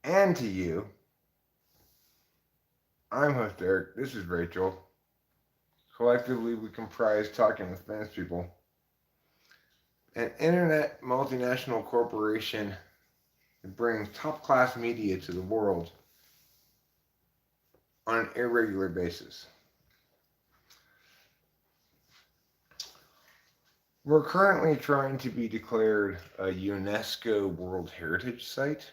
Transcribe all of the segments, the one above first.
and to you. I'm host Eric. This is Rachel. Collectively, we comprise Talking with Famous People, an internet multinational corporation that brings top class media to the world on an irregular basis. We're currently trying to be declared a UNESCO World Heritage Site,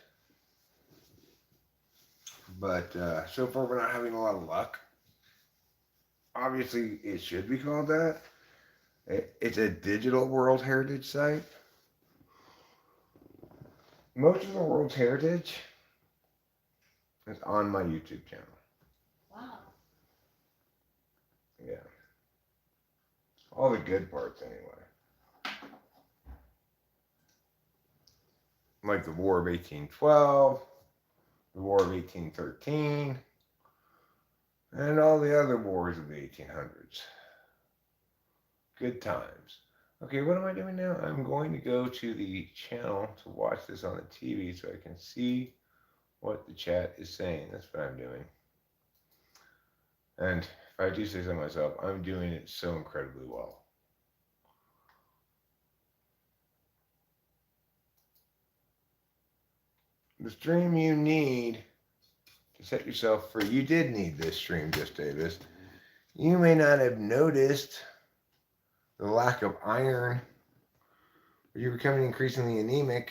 but so far we're not having a lot of luck. Obviously, it should be called that. It's a digital World Heritage Site. Most of the world's heritage is on my YouTube channel. Wow. Yeah. All the good parts, anyway. Like the War of 1812, the War of 1813, and all the other wars of the 1800s. Good times. Okay, what am I doing now? I'm going to go to the channel to watch this on the TV so I can see what the chat is saying. That's what I'm doing. And if I do say so myself, I'm doing it so incredibly well. The stream you need to set yourself free. You did need this stream, Just Davis. You may not have noticed the lack of iron, or you're becoming increasingly anemic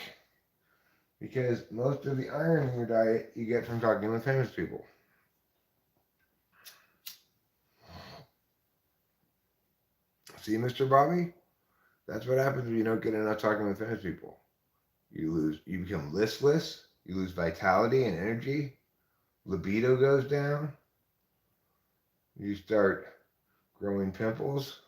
because most of the iron in your diet you get from talking with famous people. See, Mr. Bobby? That's what happens when you don't get enough talking with famous people. You become listless, you lose vitality and energy, libido goes down, you start growing pimples.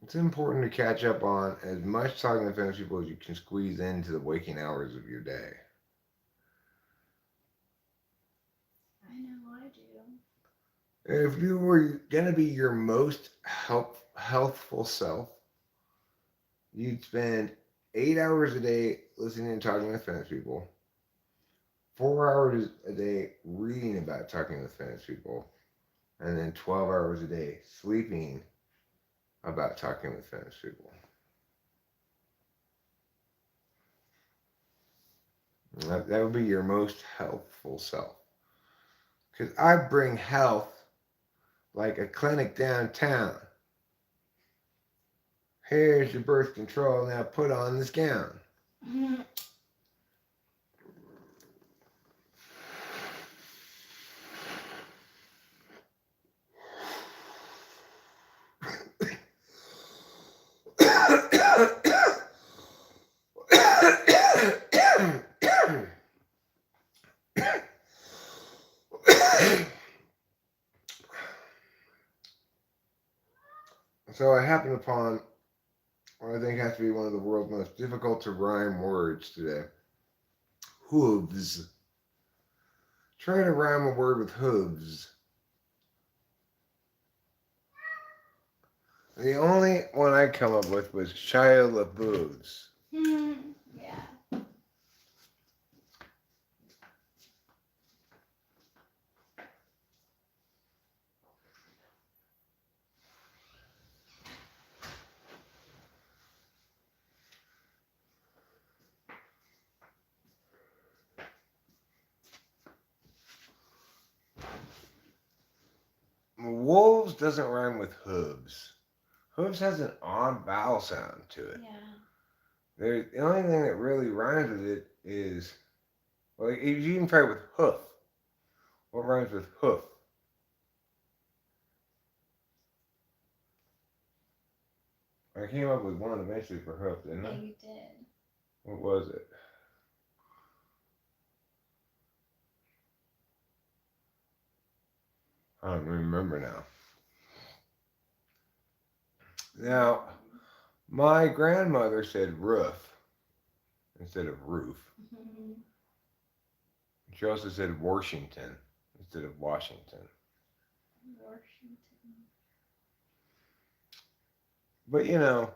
It's important to catch up on as much talking with famous people as you can squeeze into the waking hours of your day. I know I do. If you were going to be your most healthful self, you'd spend 8 hours a day listening and talking with famous people, 4 hours a day reading about talking with famous people, and then 12 hours a day sleeping about talking with famous people. That would be your most healthful self. Because I bring health like a clinic downtown. Here's your birth control, now put on this gown. So I happened upon what I think has to be one of the world's most difficult to rhyme words today. Hooves. Try to rhyme a word with hooves. The only one I come up with was Shia LaBeouf's. Yeah. Wolves doesn't rhyme with hooves. Hooves has an odd vowel sound to it. Yeah. The only thing that really rhymes with it is, well, you can try with hoof. What rhymes with hoof? I came up with one eventually for hoof, didn't Yeah, I? you did. What was it? I don't remember now. Now, my grandmother said roof instead of roof. She also said Washington instead of Washington. Washington. But you know,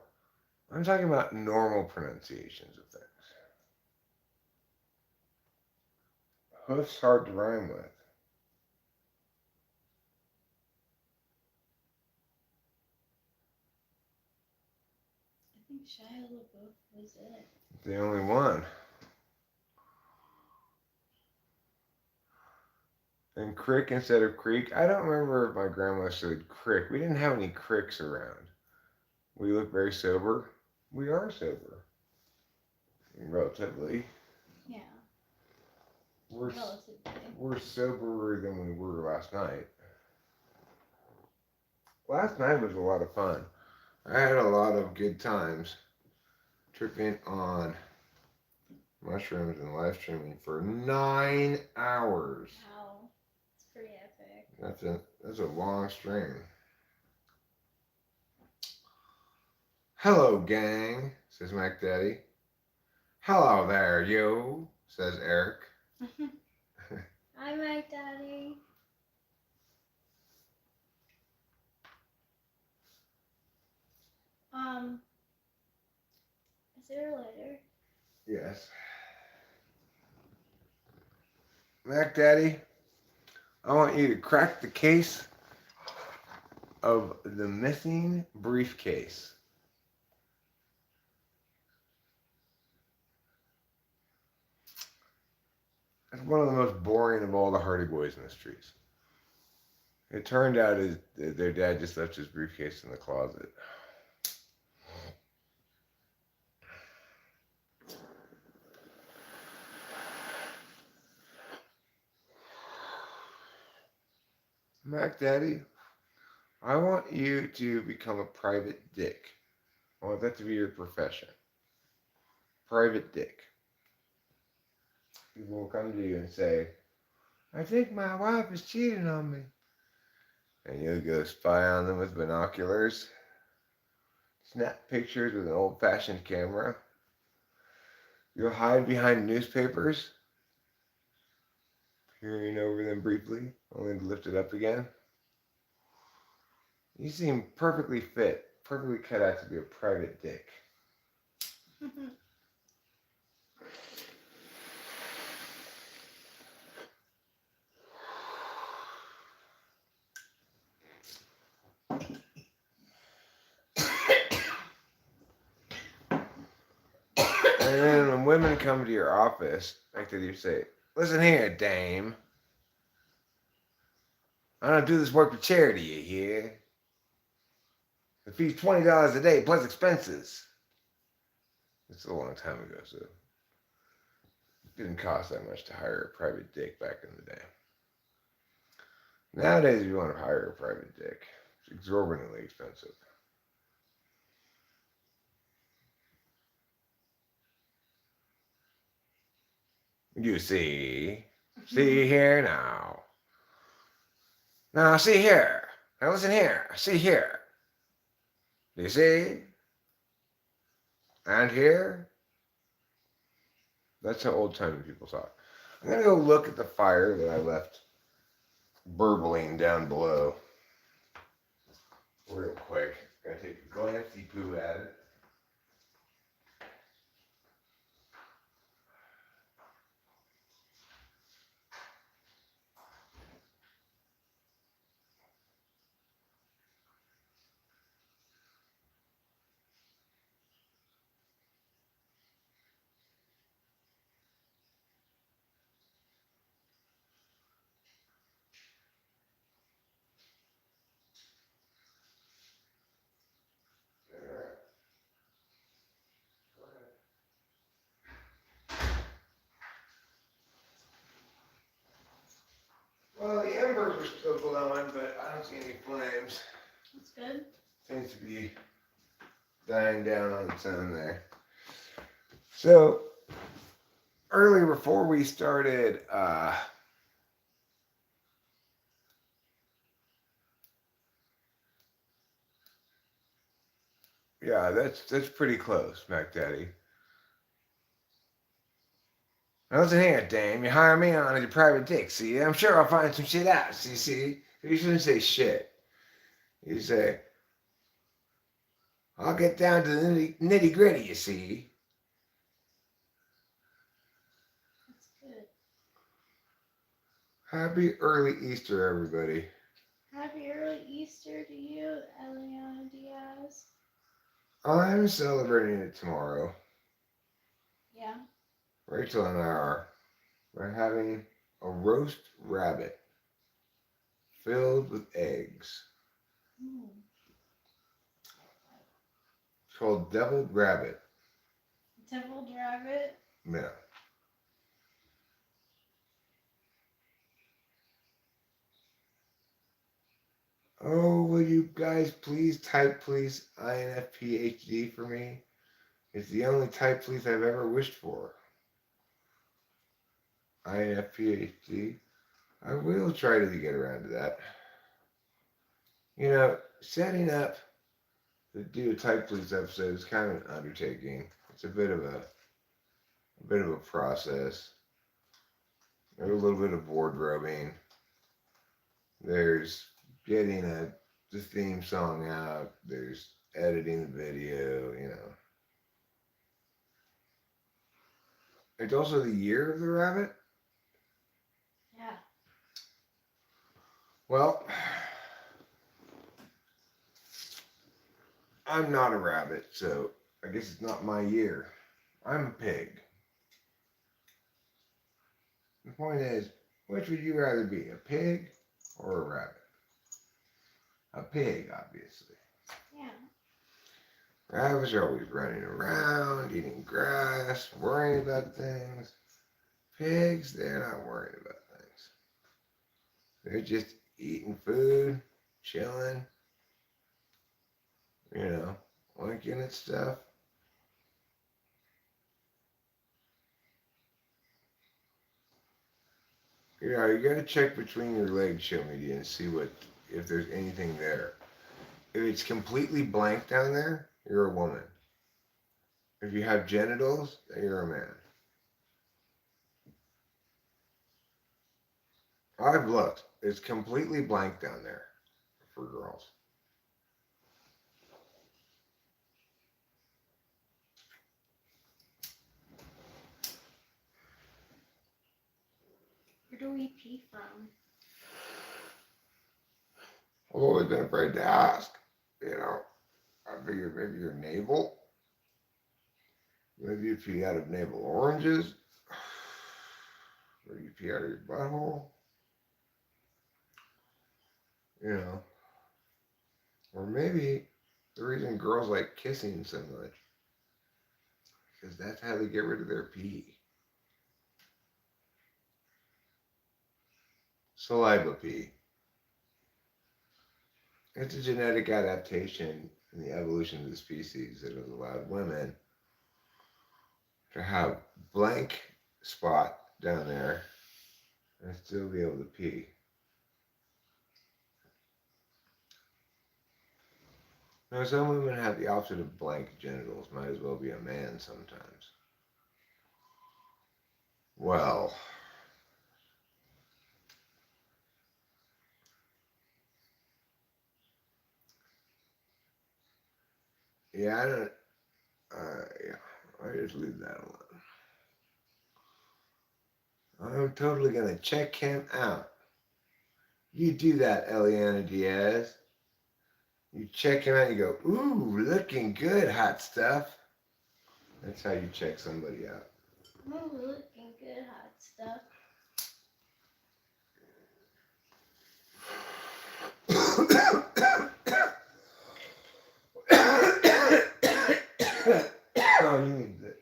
I'm talking about normal pronunciations of things. Hoof's hard to rhyme with. I think Shia LaBeouf was it. The only one. And crick instead of creek. I don't remember if my grandma said crick. We didn't have any cricks around. We look very sober. We are sober. Relatively. Yeah. We're Relatively. soberer than we were last night. Last night was a lot of fun. I had a lot of good times tripping on mushrooms and live streaming for 9 hours. Wow. It's pretty epic. That's a long string. Hello, gang, says Mac Daddy. Hello there, you, says Eric. Hi, Mike Daddy. Is there a letter? Yes. Mac Daddy, I want you to crack the case of the missing briefcase. It's one of the most boring of all the Hardy Boys mysteries. It turned out their dad just left his briefcase in the closet. Mac Daddy, I want you to become a private dick. I want that to be your profession. Private dick. People will come to you and say, I think my wife is cheating on me. And you'll go spy on them with binoculars, snap pictures with an old-fashioned camera. You'll hide behind newspapers, peering over them briefly, only to lift it up again. You seem perfectly fit, perfectly cut out to be a private dick. And then when women come to your office, like you say, listen here, dame. I don't do this work for charity, you hear? The fee's $20 a day plus expenses. It's a long time ago, so it didn't cost that much to hire a private dick back in the day. Nowadays, if you want to hire a private dick, it's exorbitantly expensive. You see here now. Now, see here. Now, listen here. See here. Do you see? And here? That's how old-timey people talk. I'm going to go look at the fire that I left burbling down below real quick. Gonna take a glancey poo at it. Well, the embers are still glowing, but I don't see any flames. That's good. Seems to be dying down on its own there. So, earlier before we started, yeah, that's pretty close, Mac Daddy. Now listen here, dame. You hire me on as your private dick, see? I'm sure I'll find some shit out, see? You shouldn't say shit. You say, I'll get down to the nitty gritty, you see? That's good. Happy early Easter, everybody. Happy early Easter to you, Eliana Diaz. I'm celebrating it tomorrow. Yeah. Rachel and I are. We're having a roast rabbit filled with eggs. Mm. It's called deviled rabbit. Deviled rabbit. Yeah. Oh, will you guys please type please INFPHD for me? It's the only type please I've ever wished for. INFPHD. I will try to get around to that. You know, setting up to do a type please episode is kind of an undertaking. It's a bit of a process. There's a little bit of wardrobing. There's getting the theme song out. There's editing the video. You know, it's also the year of the rabbit. Yeah. Well, I'm not a rabbit, so I guess it's not my year. I'm a pig. The point is, which would you rather be, a pig or a rabbit? A pig, obviously. Yeah. Rabbits are always running around, eating grass, worrying about things. Pigs, they're not worrying about things. They're just eating food, chilling, you know, winking at stuff. You know, you gotta check between your legs, show media, and see if there's anything there. If it's completely blank down there, you're a woman. If you have genitals, then you're a man. I've looked. It's completely blank down there for girls. Where do we pee from? I've always been afraid to ask. You know, I figured maybe your navel. Maybe you pee out of navel oranges. Or you pee out of your butthole. You know. Or maybe the reason girls like kissing so much because that's how they get rid of their pee. Saliva pee. It's a genetic adaptation in the evolution of the species that has allowed women to have blank spot down there and still be able to pee. Now, some women have the opposite of blank genitals. Might as well be a man sometimes. Well, yeah, I don't. Yeah, I just leave that alone. I'm totally gonna check him out. You do that, Eliana Diaz. You check him out. You go, ooh, looking good, hot stuff. That's how you check somebody out. Ooh, looking good, hot stuff. Oh, you need that.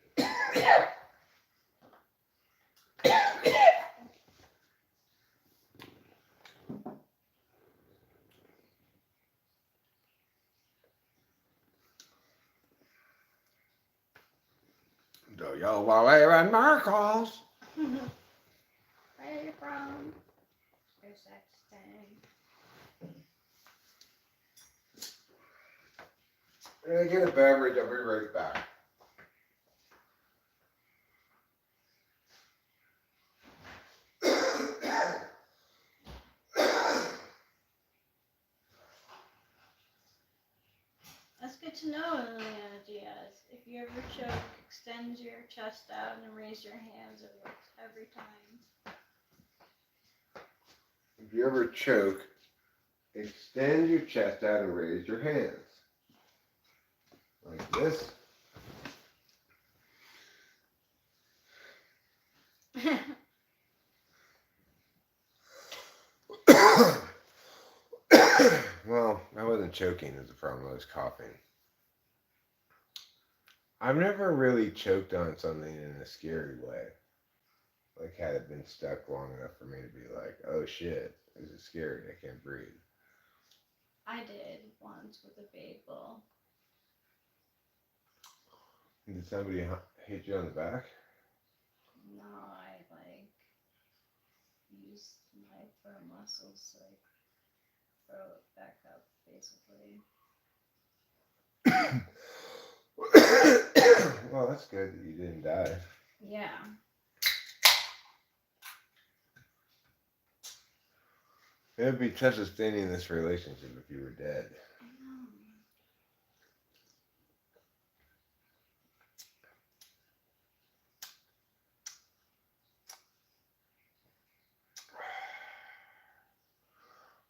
Do y'all believe in miracles? Where are you from? There's that thing. I'm gonna get a beverage. I'll be right back. That's good to know, Eliana Diaz. If you ever choke, extend your chest out and raise your hands. It works every time. if you ever choke, extend your chest out and raise your hands. Like this. Well, I wasn't choking is the problem. I was coughing. I've never really choked on something in a scary way. Like, had it been stuck long enough for me to be like, oh shit, this is scary. I can't breathe. I did once with a bagel. Did somebody hit you on the back? No, I like used my firm muscles to like throw it back up, basically. Well, that's good that you didn't die. Yeah. It would be tough sustaining this relationship if you were dead. I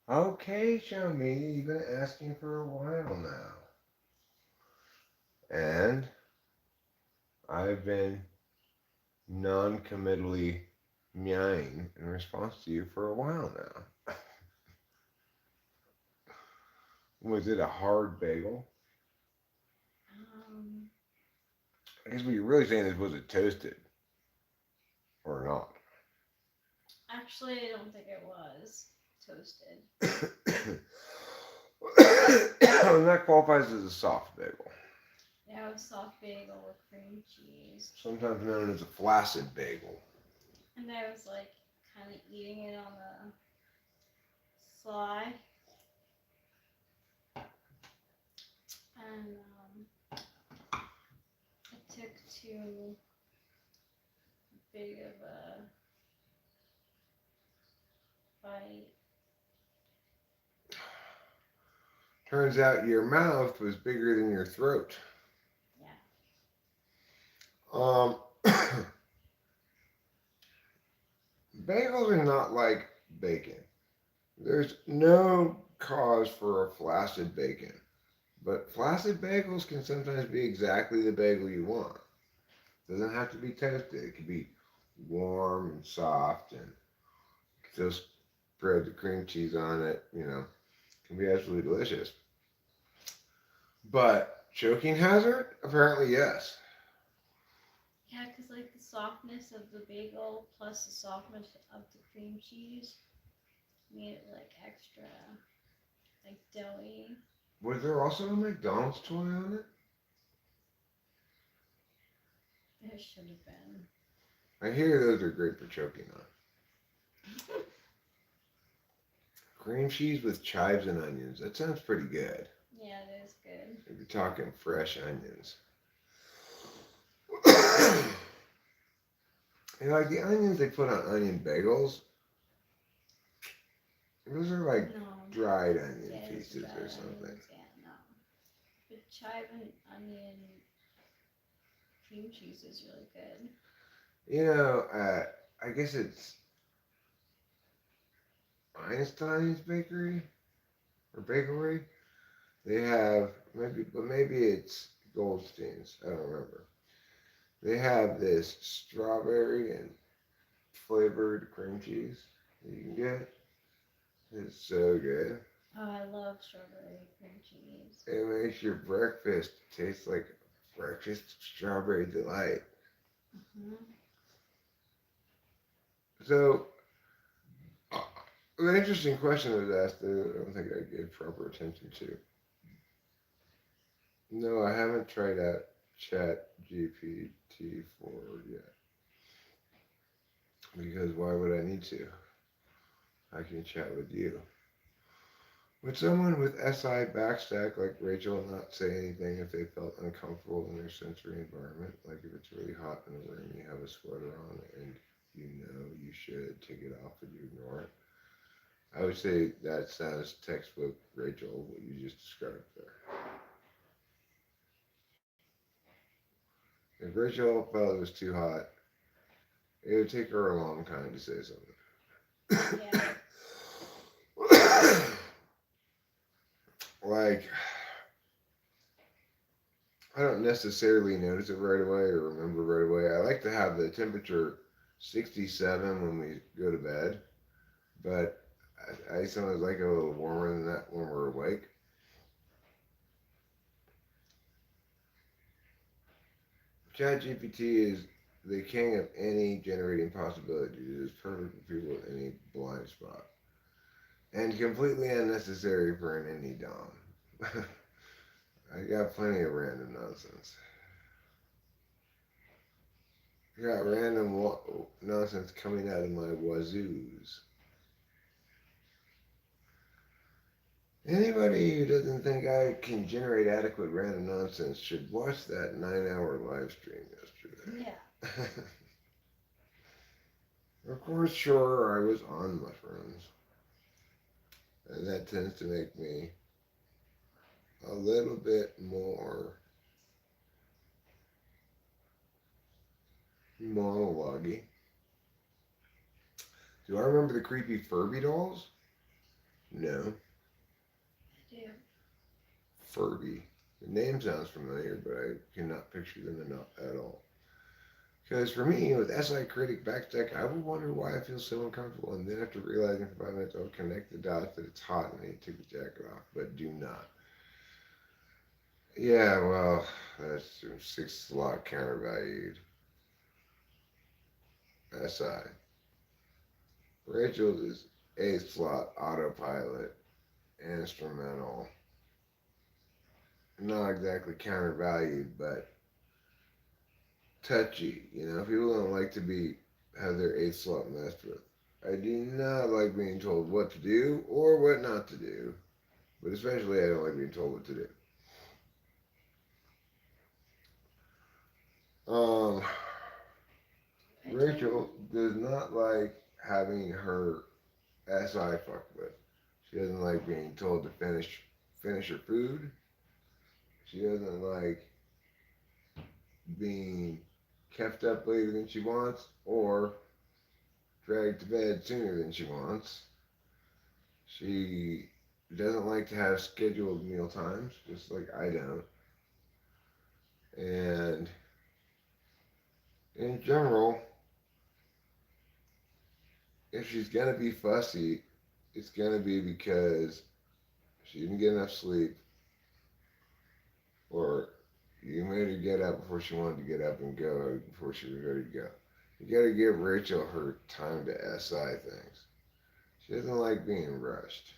know. Okay, Xiaomi, you've been asking for a while now. And I've been non-committally meowing in response to you for a while now. Was it a hard bagel? Um, I guess what you're really saying is, was it toasted or not? Actually, I don't think it was toasted. And that qualifies as a soft bagel. Yeah, it was soft bagel with cream cheese. Sometimes known as a flaccid bagel. And I was like kind of eating it on the sly. And it took too big of a bite. Turns out your mouth was bigger than your throat. Yeah. Um, Bagels are not like bacon. There's no cause for a flaccid bacon. But flaccid bagels can sometimes be exactly the bagel you want. It doesn't have to be toasted. It can be warm and soft and just spread the cream cheese on it. It can be absolutely delicious. But choking hazard? Apparently, yes. Yeah, because like the softness of the bagel plus the softness of the cream cheese made it like extra like doughy. Was there also a McDonald's toy on it? It should have been. I hear those are great for choking on. Cream cheese with chives and onions. That sounds pretty good. Yeah, it is good. If you're talking fresh onions. Like the onions they put on onion bagels, those are like No. dried onion Yeah, pieces dried or something. onions, yeah, no. But chive and onion cream cheese is really good. I guess it's Einstein's Bakery or Bakery. They have maybe it's Goldstein's. I don't remember. They have this strawberry and flavored cream cheese that you can get. It's so good. Oh, I love strawberry cream cheese. It makes your breakfast taste like breakfast strawberry delight. Hmm. So, an interesting question was asked that I don't think I gave proper attention to. No, I haven't tried out Chat GPT 4 yet. Because why would I need to? I can chat with you. Would someone with SI backstack like Rachel not say anything if they felt uncomfortable in their sensory environment? Like if it's really hot in a room, you have a sweater on, and you should take it off, and you ignore it. I would say that sounds textbook Rachel, what you just described there. If Rachel felt it was too hot, it would take her a long time to say something. Yeah. like, I don't necessarily notice it right away or remember right away. I like to have the temperature 67 when we go to bed, but I sometimes like it a little warmer than that when we're awake. ChatGPT is the king of any generating possibility. It is perfect for people with any blind spot. And completely unnecessary for an indie dom. I got plenty of random nonsense. I got random nonsense coming out of my wazoos. Anybody who doesn't think I can generate adequate random nonsense should watch that 9-hour live stream yesterday. Yeah. Of course, sure, I was on mushrooms. And that tends to make me a little bit more monologue. Do I remember the creepy Furby dolls? No. I do. Furby. The name sounds familiar, but I cannot picture them at all. Because for me, with SI Critic Backstack, I would wonder why I feel so uncomfortable, and then after realizing for 5 minutes, I'll connect the dots that it's hot and I need to take the jacket off, but do not. Yeah, well, that's 6 slot countervalued. SI. Rachel's is 8 slot autopilot, instrumental. Not exactly countervalued, but touchy. You know, people don't like to have their 8 slot messed with. I do not like being told what to do or what not to do, but especially I don't like being told what to do. Um, Rachel does not like having her SI fucked with. She doesn't like being told to finish her food. She doesn't like being kept up later than she wants or dragged to bed sooner than she wants. She doesn't like to have scheduled meal times, just like I don't. And in general, if she's gonna be fussy, it's gonna be because she didn't get enough sleep, or you made her get up before she wanted to get up and go before she was ready to go. You gotta give Rachel her time to SI things. She doesn't like being rushed,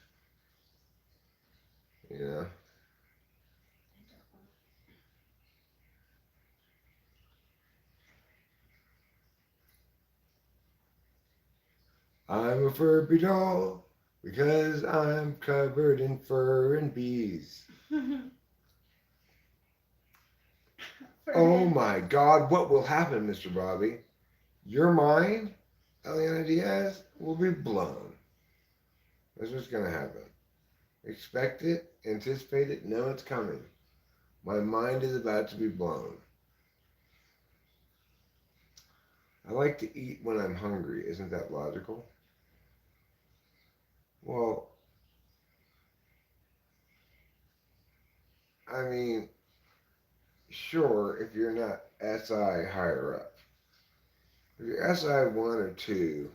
you know? I'm a Furby doll because I'm covered in fur and bees. Oh my God, what will happen, Mr. Bobby? Your mind, Eliana Diaz, will be blown. That's what's going to happen. Expect it, anticipate it, know it's coming. My mind is about to be blown. I like to eat when I'm hungry. Isn't that logical? Well, I mean, sure, if you're not SI higher up. If you're SI 1 or 2,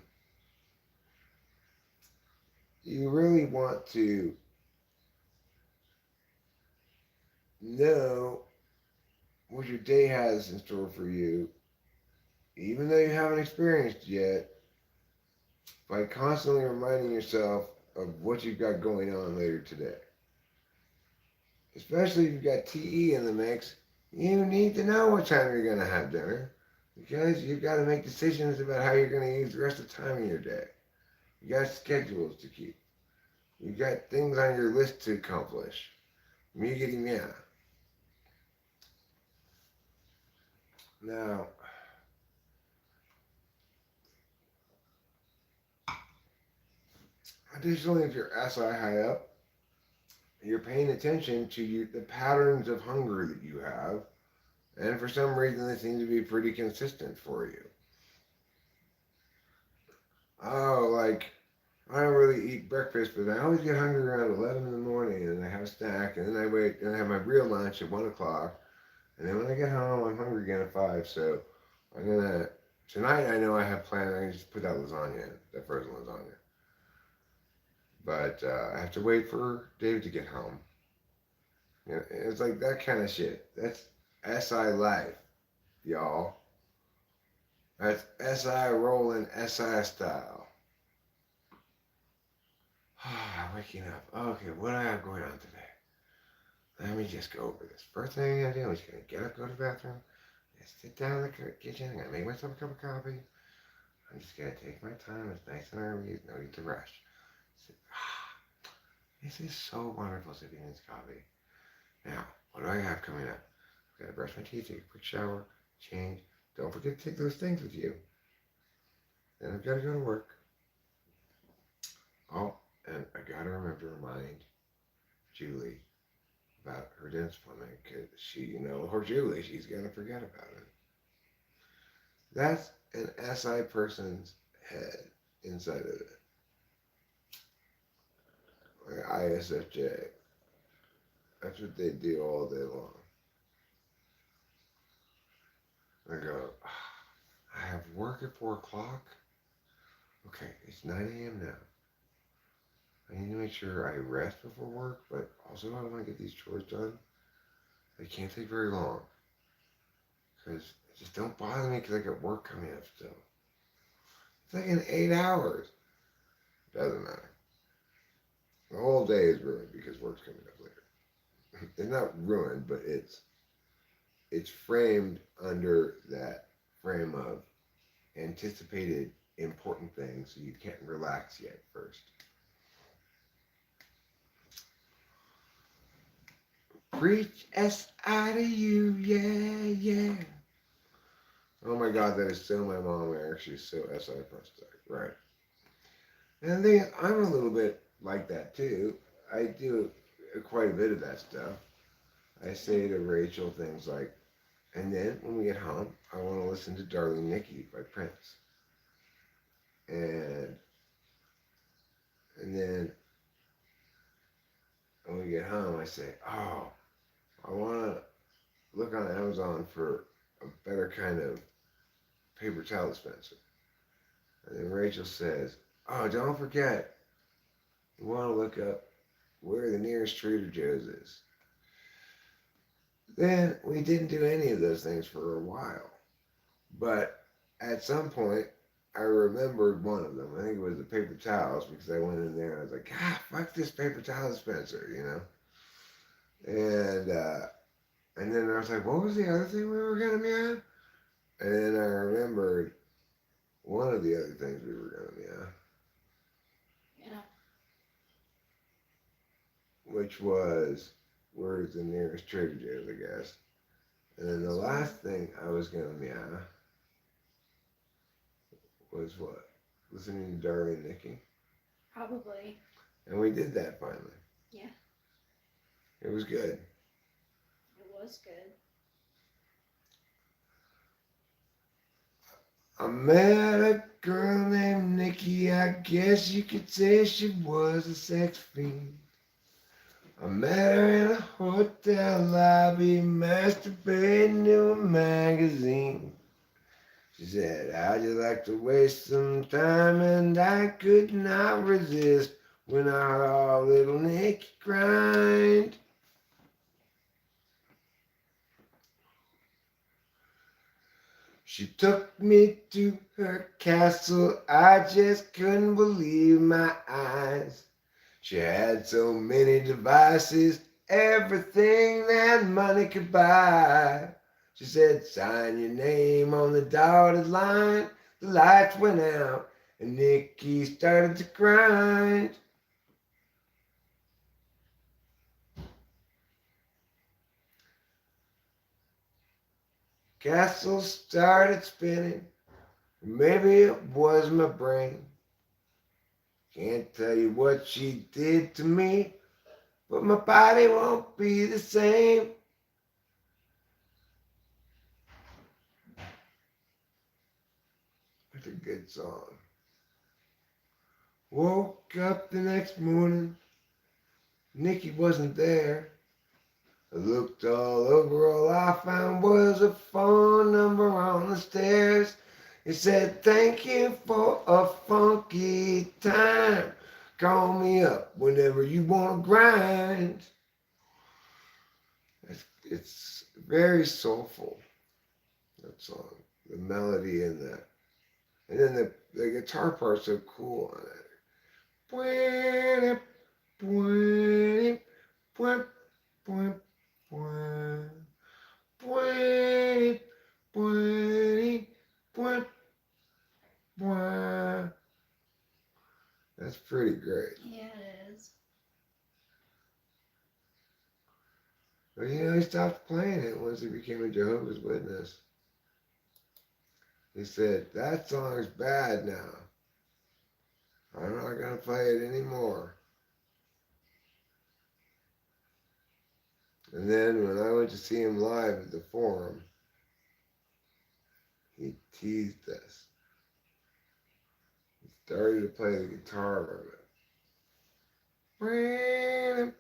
you really want to know what your day has in store for you, even though you haven't experienced yet, by constantly reminding yourself of what you've got going on later today. Especially if you've got TE in the mix, you need to know what time you're going to have dinner because you've got to make decisions about how you're going to use the rest of the time in your day. You got schedules to keep. You got things on your list to accomplish. Me getting yeah. Now, additionally, if you're SI high up, you're paying attention to the patterns of hunger that you have, and for some reason they seem to be pretty consistent for you. Oh, like, I don't really eat breakfast, but I always get hungry around 11 in the morning, and I have a snack, and then I wait, and I have my real lunch at 1 o'clock, and then when I get home, I'm hungry again at 5. So I'm gonna tonight. I know I have planned. I can just put that lasagna in, that frozen lasagna. But I have to wait for David to get home. You know, it's like that kind of shit. That's SI life, y'all. That's SI rolling SI style. Waking up. Okay, what do I have going on today? Let me just go over this. First thing I'm gonna do, I'm just gonna get up, go to the bathroom, just sit down in the kitchen. I'm gonna make myself a cup of coffee. I'm just gonna take my time. It's nice and early. No need to rush. This is so wonderful sitting in this coffee. Now, what do I have coming up? I've got to brush my teeth, take a quick shower, change. Don't forget to take those things with you. Then I've got to go to work. Oh, and I got to remember to remind Julie about her dentist appointment because she, her Julie, she's going to forget about it. That's an SI person's head inside of it. Like ISFJ. That's what they do all day long. I go, I have work at 4 o'clock. Okay, it's 9 a.m. now. I need to make sure I rest before work, but also I want to get these chores done. They can't take very long. Because just don't bother me because I got work coming up still. It's like in 8 hours. Doesn't matter. The whole day is ruined because work's coming up later. It's not ruined, but it's framed under that frame of anticipated important things, so you can't relax yet first. Preach S.I. to you, yeah, yeah. Oh my God, that is so my mom. She's so S.I. prosthetic, right? And the thing is, I'm a little bit like that too. I do quite a bit of that stuff. I say to Rachel things like, and then when we get home, I want to listen to Darling Nikki by Prince. And then when we get home, I say, oh, I want to look on Amazon for a better kind of paper towel dispenser. And then Rachel says, oh, don't forget, you want to look up where the nearest Trader Joe's is. Then we didn't do any of those things for a while. But at some point, I remembered one of them. I think it was the paper towels because I went in there and I was like, fuck this paper towel dispenser, And then I was like, what was the other thing we were going to be on? And then I remembered one of the other things we were going to be on. Yeah. Which was, where's the nearest Trader Joe's, I guess. And then the last thing I was going to be on was what? Listening to Darling Nikki. Probably. And we did that finally. Yeah. It was good. It was good. I met a girl named Nikki. I guess you could say she was a sex fiend. I met her in a hotel lobby, masturbating to a magazine. She said, how'd you like to waste some time? And I could not resist when I saw little Nikki grind. She took me to her castle. I just couldn't believe my eyes. She had so many devices, everything that money could buy. She said, sign your name on the dotted line. The lights went out and Nikki started to grind. Castle started spinning. Maybe it was my brain. Can't tell you what she did to me, but my body won't be the same. It's a good song. Woke up the next morning, Nikki wasn't there. I looked all over, all I found was a phone number on the stairs. It said, thank you for a funky time. Call me up whenever you want to grind. It's very soulful, that song. The melody in that. And then the guitar part's so cool on it. Bwah, bwah, bwah, bwah, bwah. Bwah, bwah, bwah, bwah. That's pretty great. Yeah, it is. But he stopped playing it once he became a Jehovah's Witness. He said, that song's bad now. I'm not going to play it anymore. And then when I went to see him live at the Forum, he teased us. He started to play the guitar of it.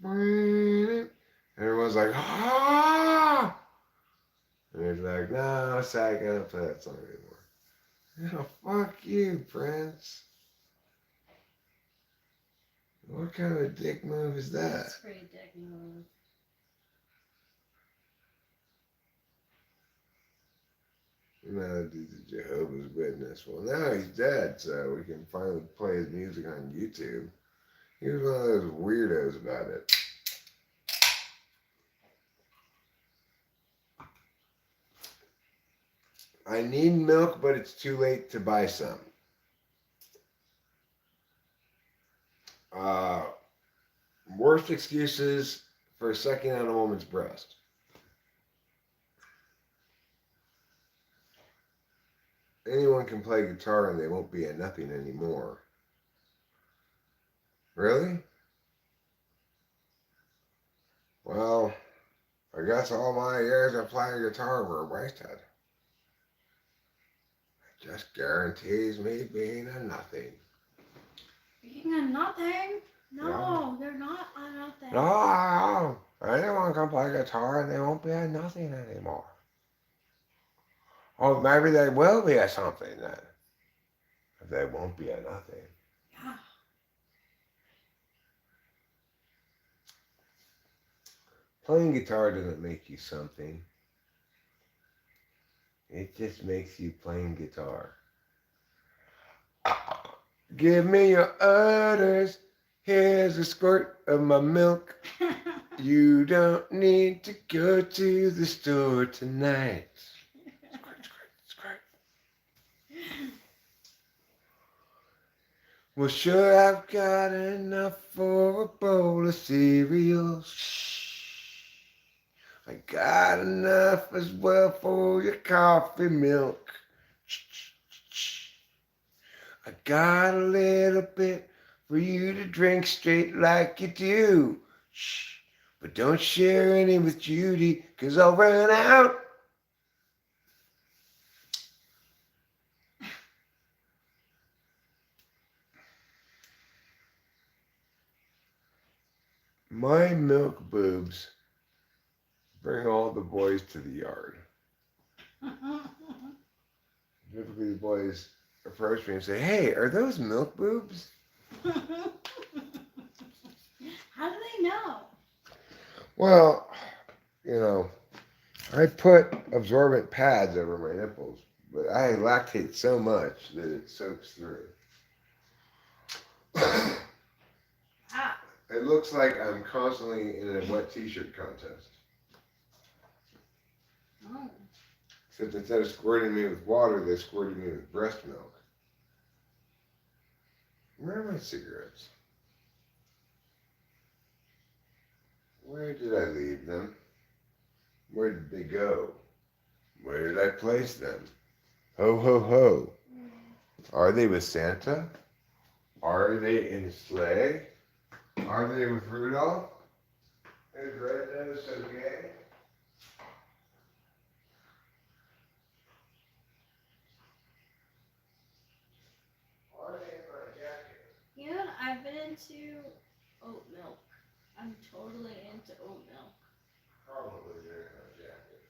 And everyone's like, ah! And he's like, no, I can't play that song anymore. Fuck you, Prince. What kind of a dick move is that? That's pretty dick move. No, he's a Jehovah's Witness. Well, now he's dead, so we can finally play his music on YouTube. He was one of those weirdos about it. I need milk, but it's too late to buy some. Worst excuses for sucking on a woman's breast. Anyone can play guitar and they won't be a nothing anymore. Really? Well, I guess all my years of playing guitar were wasted. It just guarantees me being a nothing. Being a nothing? No, they're not a nothing. No, anyone can play guitar and they won't be a nothing anymore. Or maybe they will be a something then. If they won't be a nothing. Yeah. Playing guitar doesn't make you something. It just makes you playing guitar. Give me your orders. Here's a squirt of my milk. You don't need to go to the store tonight. Squirt, squirt, squirt. Well, sure, I've got enough for a bowl of cereal. Shh. I got enough as well for your coffee milk. Shh, shh, shh. I got a little bit for you to drink straight like you do. Shh. But don't share any with Judy, 'cause I'll run out. My milk boobs bring all the boys to the yard. Typically the boys approach me and say, hey, are those milk boobs? How do they know? Well, I put absorbent pads over my nipples, but I lactate so much that it soaks through. Ah. It looks like I'm constantly in a wet t-shirt contest. Oh. Except instead of squirting me with water, they squirted me with breast milk. Where are my cigarettes? Where did I leave them? Where did they go? Where did I place them? Ho, ho, ho. Are they with Santa? Are they in a sleigh? Are they with Rudolph? Is Red Nose so gay? Are they in my jacket? I've been into oat milk. I'm totally into oat milk. Probably there in our jacket.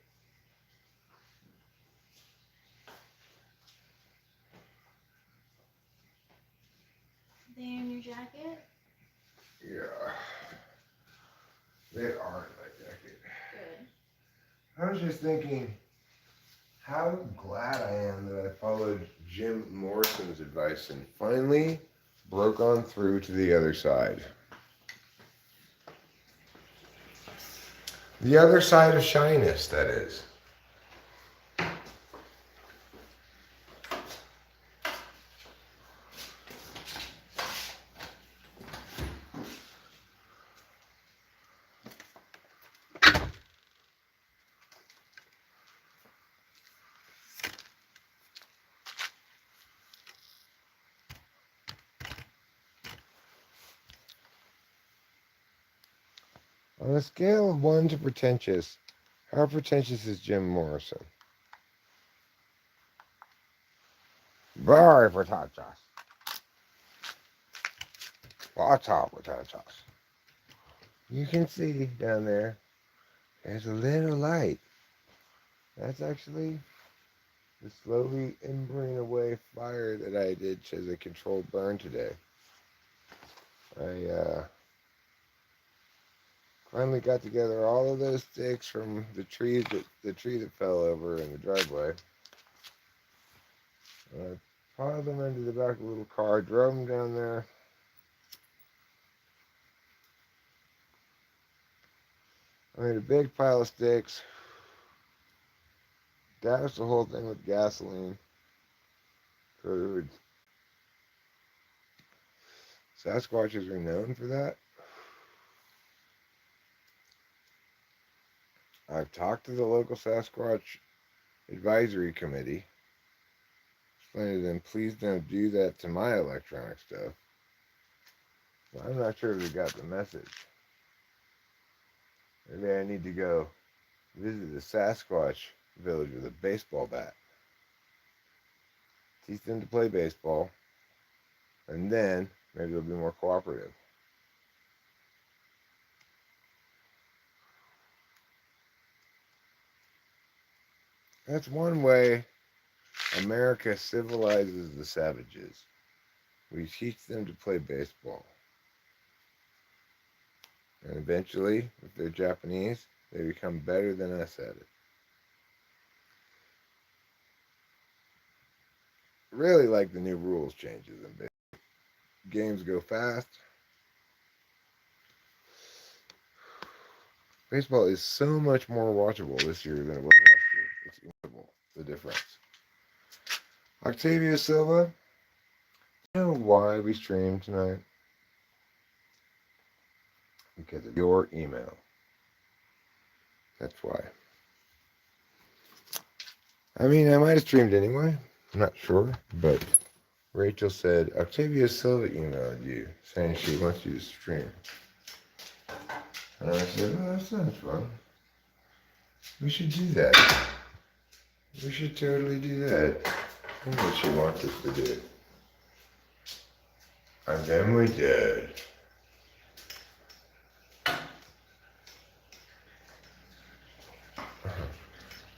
They in your jacket? Yeah. They are in my jacket. Good. I was just thinking how glad I am that I followed Jim Morrison's advice and finally broke on through to the other side. The other side of shyness, that is. On a scale of 1 to pretentious, how pretentious is Jim Morrison? Very pretentious. Lots of pretentious. You can see down there, there's a little light. That's actually the slowly embering away fire that I did as a controlled burn today. I finally got together all of those sticks from the tree that fell over in the driveway. I piled them into the back of a little car, drove them down there. I made a big pile of sticks, doused the whole thing with gasoline. So it would, Sasquatches are known for that. I've talked to the local Sasquatch advisory committee, explained to them, please don't do that to my electronic stuff. Well, I'm not sure if they got the message. Maybe I need to go visit the Sasquatch village with a baseball bat. Teach them to play baseball, and then maybe they'll be more cooperative. That's one way America civilizes the savages. We teach them to play baseball. And eventually, if they're Japanese, they become better than us at it. Really like the new rules changes in baseball. Games go fast. Baseball is so much more watchable this year than it was last year. It's incredible, the difference. Octavia Silva, you know why we streamed tonight? Because of your email. That's why. I mean, I might have streamed anyway. I'm not sure. But Rachel said, Octavia Silva emailed you saying she wants you to stream. And I said, oh, that sounds fun. We should do that. We should totally do that. That's what she wants us to do. And then we did.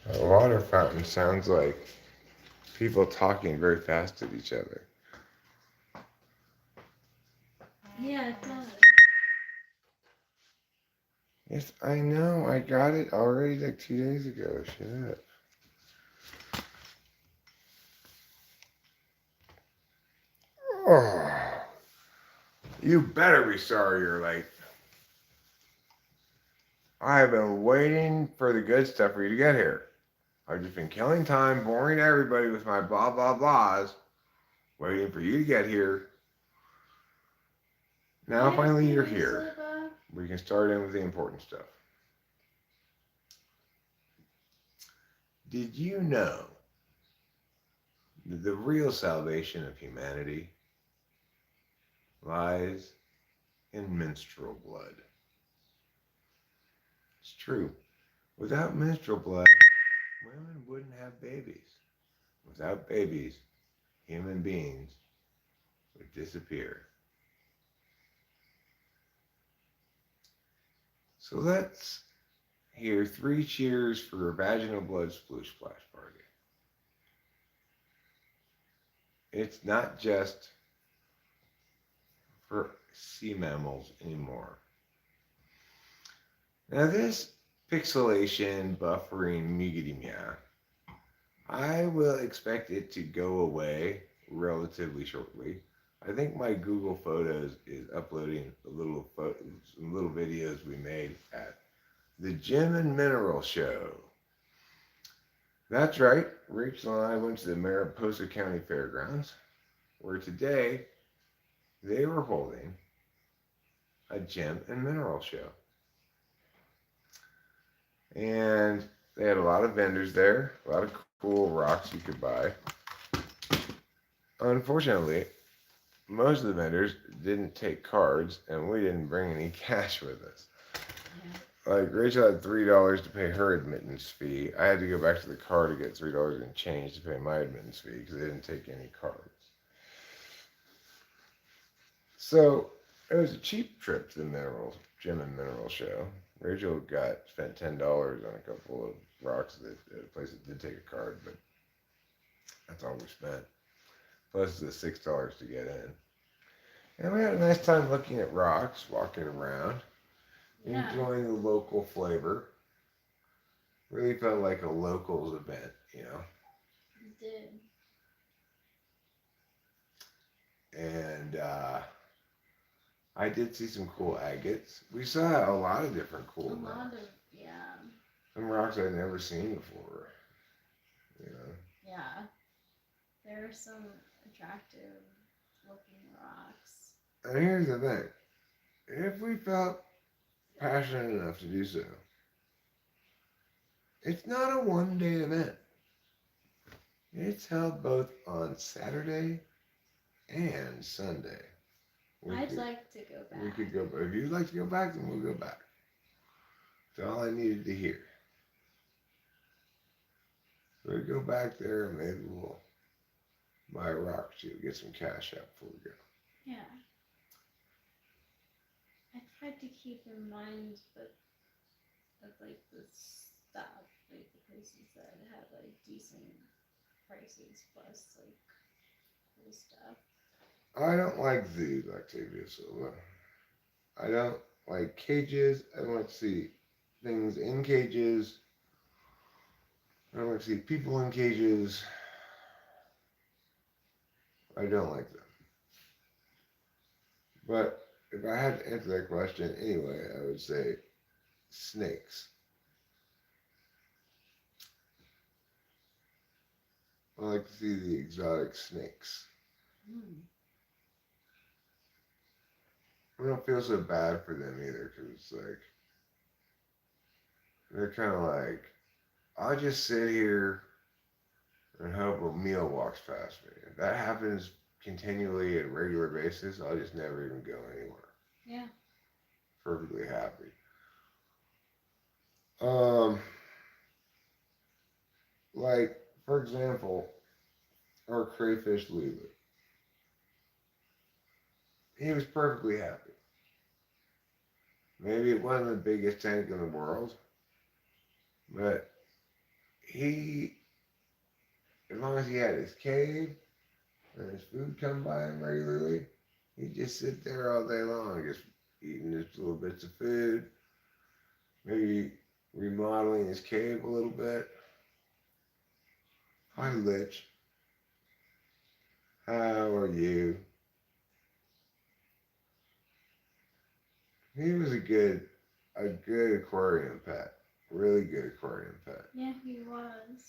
A water fountain sounds like people talking very fast at each other. Yeah, it does. Yes, I know. I got it already like 2 days ago. Shit. Oh, you better be sorry you're late. I have been waiting for the good stuff for you to get here. I've just been killing time, boring everybody with my blah blah blahs, waiting for you to get here. Now finally you're here. We can start in with the important stuff. Did you know that the real salvation of humanity lies in menstrual blood? It's true. Without menstrual blood, women wouldn't have babies. Without babies, human beings would disappear. So let's hear 3 cheers for a vaginal blood sploosh splash party. It's not just for sea mammals anymore. Now this pixelation, buffering, meagity meow, I will expect it to go away relatively shortly. I think my Google Photos is uploading some little videos we made at the Gem and Mineral Show. That's right, Rachel and I went to the Mariposa County Fairgrounds, where today they were holding a Gem and Mineral Show. And they had a lot of vendors there, a lot of cool rocks you could buy. Unfortunately, most of the vendors didn't take cards, and we didn't bring any cash with us. Yeah. Like, Rachel had $3 to pay her admittance fee. I had to go back to the car to get $3 in change to pay my admittance fee because they didn't take any cards. So it was a cheap trip to the Gem and Mineral Show. Rachel spent $10 on a couple of rocks at a place that did take a card, but that's all we spent. Plus the $6 to get in. And we had a nice time looking at rocks, walking around, enjoying the local flavor. Really felt like a locals event, you know. It did. And I did see some cool agates. We saw a lot of different cool rocks. Some rocks I'd never seen before. You know. Yeah. There are some attractive looking rocks. And here's the thing. If we felt passionate enough to do so, it's not a one-day event. It's held both on Saturday and Sunday. I'd like to go back. We could go, if you'd like to go back, then we'll go back. That's all I needed to hear. We'll go back there and maybe we'll buy a rock or two, get some cash out before we go. Yeah. I tried to keep in mind of like the stuff, like the places that had like decent prices plus like cool stuff. I don't like zoos, Octavia Silva. I don't like cages. I don't like to see things in cages. I don't like to see people in cages. I don't like them. But if I had to answer that question anyway, I would say snakes. I like to see the exotic snakes. I don't feel so bad for them either, because it's like, they're kind of like, I'll just sit here and hope a meal walks past me. If that happens continually at a regular basis, I'll just never even go anywhere. Yeah. Perfectly happy. Like, for example, our crayfish Lulu. He was perfectly happy. Maybe it wasn't the biggest tank in the world, but he, as long as he had his cave and his food come by him regularly, he'd just sit there all day long, just eating his little bits of food, maybe remodeling his cave a little bit. Hi, Lich. How are you? He was a good aquarium pet. Really good aquarium pet. Yeah, he was.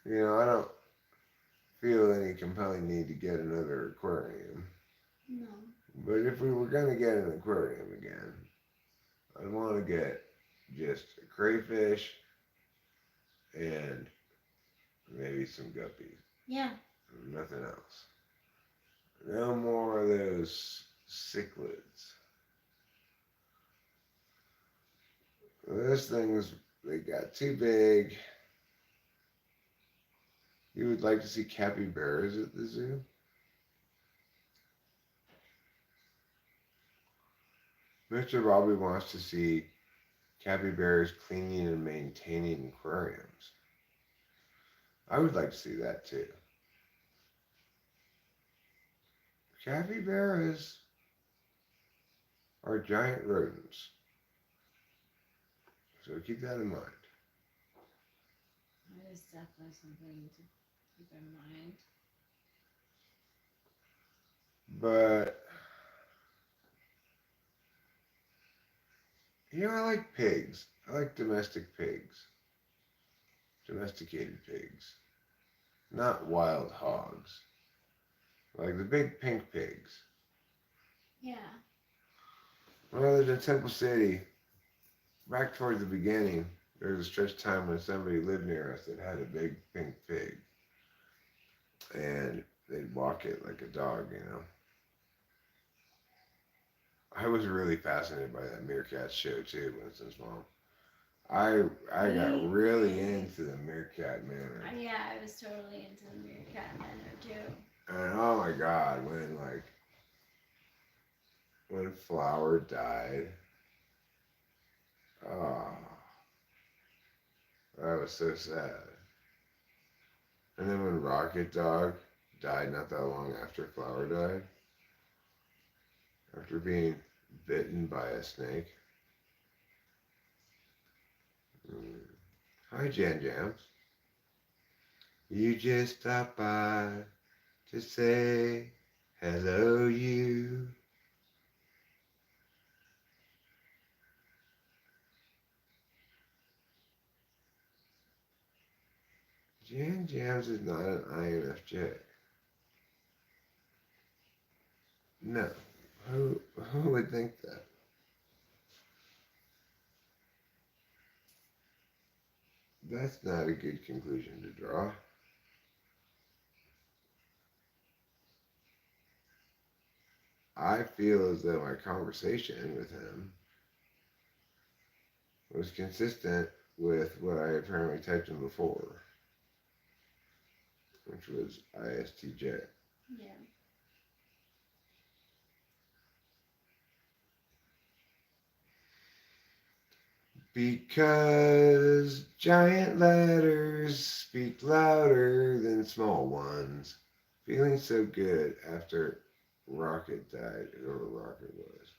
You know, I don't feel any compelling need to get another aquarium. No. But if we were going to get an aquarium again, I'd want to get just a crayfish and maybe some guppies. Yeah. Nothing else. No more of those cichlids. Those things, they got too big. You would like to see capybaras at the zoo? Mr. Bobby wants to see capybaras cleaning and maintaining aquariums. I would like to see that too. Capybaras are giant rodents, so keep that in mind. That is definitely something to keep in mind. But I like pigs. I like domestic pigs, domesticated pigs, not wild hogs, like the big pink pigs. Yeah. When I lived in Temple City, back towards the beginning, there was a stretch of time when somebody lived near us that had a big pink pig, and they'd walk it like a dog. I was really fascinated by that meerkat show too, Winston's mom. I got really into the meerkat manor. Yeah, I was totally into the meerkat manor too. And oh my god, when Flower died, oh, that was so sad. And then when Rocket Dog died not that long after Flower died, after being bitten by a snake. Mm. Hi, Jan Jams. You just stopped by to say hello, you. Jan Jams is not an INFJ. No. Who would think that? That's not a good conclusion to draw. I feel as though my conversation with him was consistent with what I apparently typed in before, which was ISTJ. Yeah. Because giant letters speak louder than small ones. Feeling so good after Rocket died, whoever Rocket was.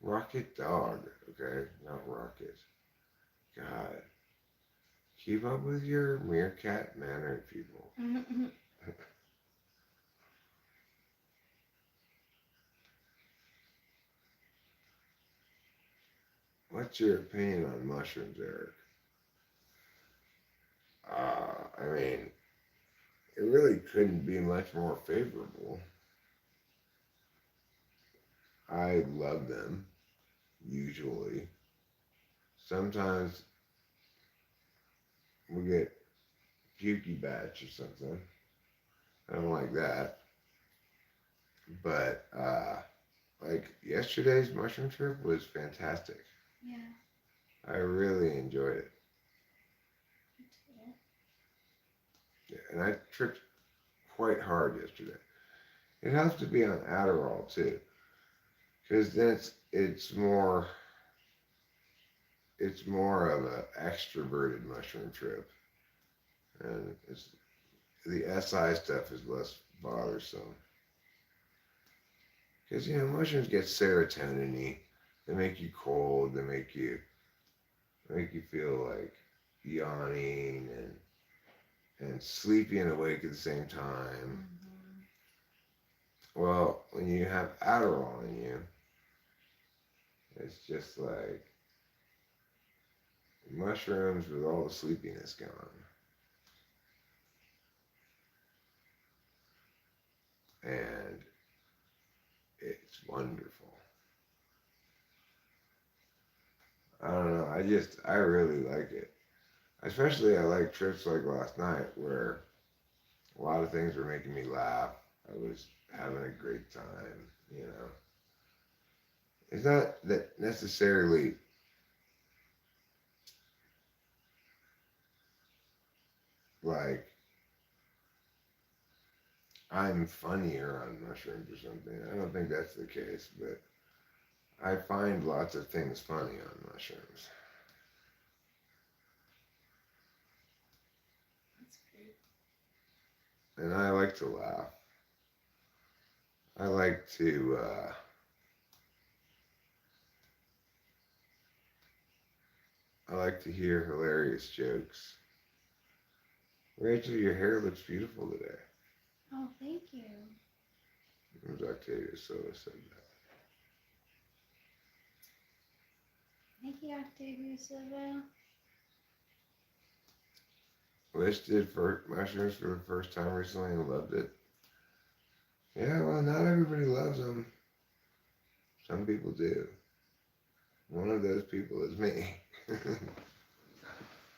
Rocket Dog, okay? Not Rocket. God. Keep up with your meerkat manner, people. What's your opinion on mushrooms, Eric? I mean, it really couldn't be much more favorable. I love them, usually. Sometimes we get pukey batch or something. I don't like that. But like yesterday's mushroom trip was fantastic. Yeah. I really enjoyed it. Me too. Yeah, and I tripped quite hard yesterday. It helps to be on Adderall too, because then it's more of an extroverted mushroom trip, and the SI stuff is less bothersome. Because mushrooms get serotonin-y. They make you cold. They make you feel like yawning and sleepy and awake at the same time. Well, when you have Adderall in you, it's just like mushrooms with all the sleepiness gone. And it's wonderful. I don't know. I really like it. Especially I like trips like last night where a lot of things were making me laugh. I was having a great time. It's not that necessarily like I'm funnier on mushrooms or something. I don't think that's the case, but I find lots of things funny on mushrooms. That's great. And I like to laugh. I like to, I like to hear hilarious jokes. Rachel, your hair looks beautiful today. Oh, thank you. It was Octavia Silva said Thank you, Octavia Silva. that. Liz did for mushrooms for the first time recently and loved it. Yeah, well, not everybody loves them. Some people do. One of those people is me.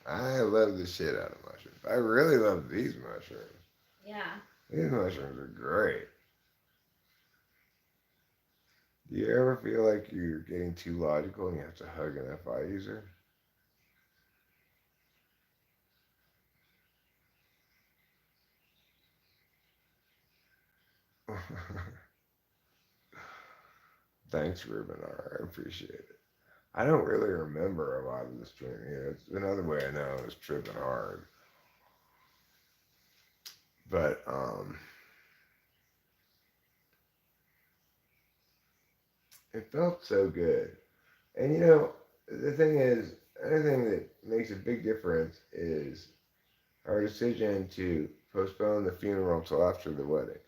I love the shit out of mushrooms. I really love these mushrooms. Yeah. These mushrooms are great. Do you ever feel like you're getting too logical and you have to hug an FI user? Thanks, Ruben R. I appreciate it. I don't really remember a lot of the stream. Yeah, it's another way I know I was tripping hard. But it felt so good. And the thing is, anything that makes a big difference is our decision to postpone the funeral till after the wedding.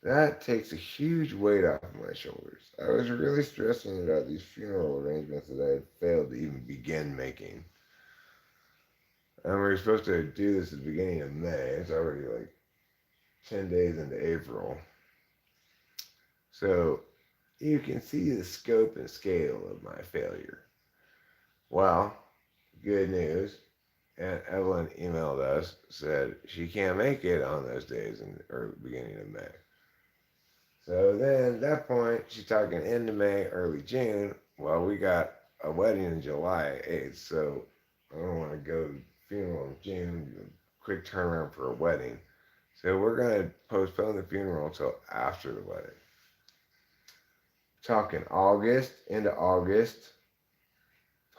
That takes a huge weight off of my shoulders. I was really stressing about these funeral arrangements that I had failed to even begin making. And we were supposed to do this at the beginning of May. It's already like 10 days into April. So you can see the scope and scale of my failure. Well, good news. And Evelyn emailed us, said she can't make it on those days in the early beginning of May. So then at that point, she's talking end of May, early June. Well, we got a wedding in July 8th, so I don't want to go to the funeral in June, quick turnaround for a wedding. So we're going to postpone the funeral until after the wedding. Talking August, into August,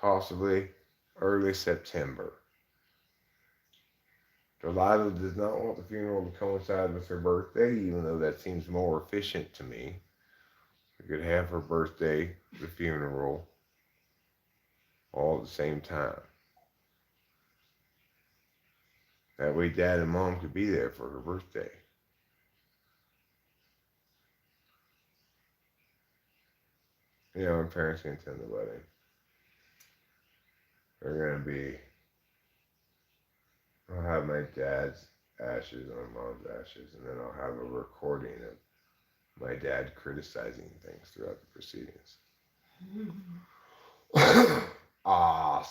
possibly early September. Delilah does not want the funeral to coincide with her birthday, even though that seems more efficient to me. We could have her birthday, the funeral, all at the same time. That way Dad and Mom could be there for her birthday. When parents can attend the wedding. They're going to be, I'll have my dad's ashes on Mom's ashes, and then I'll have a recording of my dad criticizing things throughout the proceedings.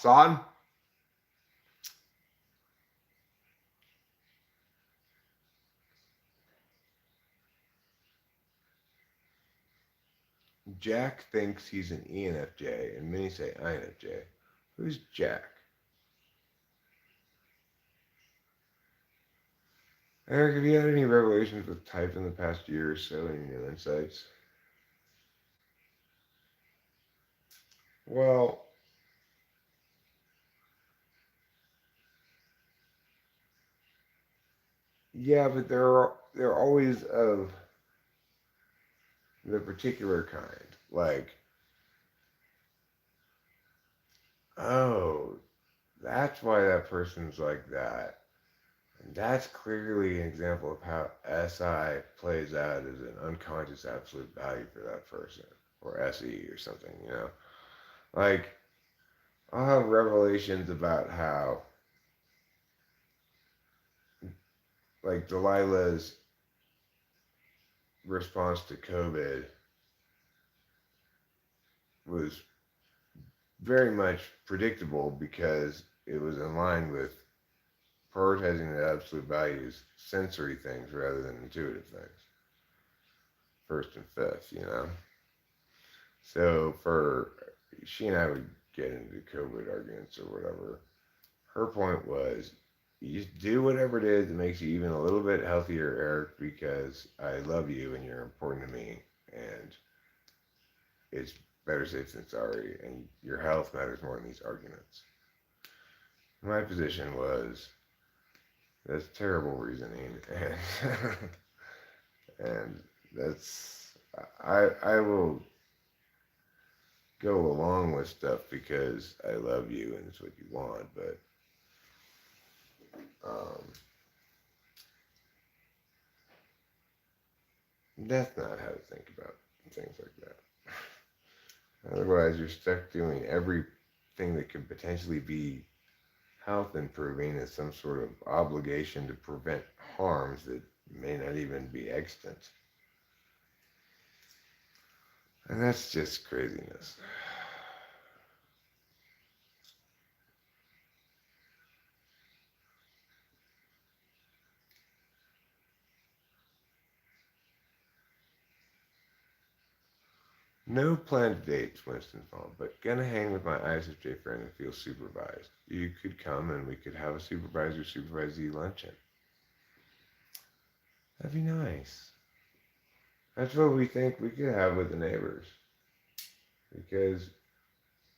Son? Jack thinks he's an ENFJ, and many say INFJ. Who's Jack? Eric, have you had any revelations with type in the past year or so? Any new insights? Well, yeah, but they're always of the particular kind. Like, oh, that's why that person's like that. And that's clearly an example of how SI plays out as an unconscious absolute value for that person. Or SE or something. Like, I'll have revelations about how, like, Delilah's response to COVID was very much predictable because it was in line with prioritizing the absolute values, sensory things rather than intuitive things. First and fifth. So she and I would get into COVID arguments or whatever. Her point was, you just do whatever it is that makes you even a little bit healthier, Eric, because I love you and you're important to me. And it's better safe than sorry, and your health matters more in these arguments. My position was that's terrible reasoning, and and that's I will go along with stuff because I love you and it's what you want, but um, that's not how to think about things like that. Otherwise, you're stuck doing everything that can potentially be health improving as some sort of obligation to prevent harms that may not even be extant. And that's just craziness. No planned dates, Winston Phone, but gonna hang with my ISFJ friend and feel supervised. You could come and we could have a supervisor supervisee luncheon. That'd be nice. That's what we think we could have with the neighbors. Because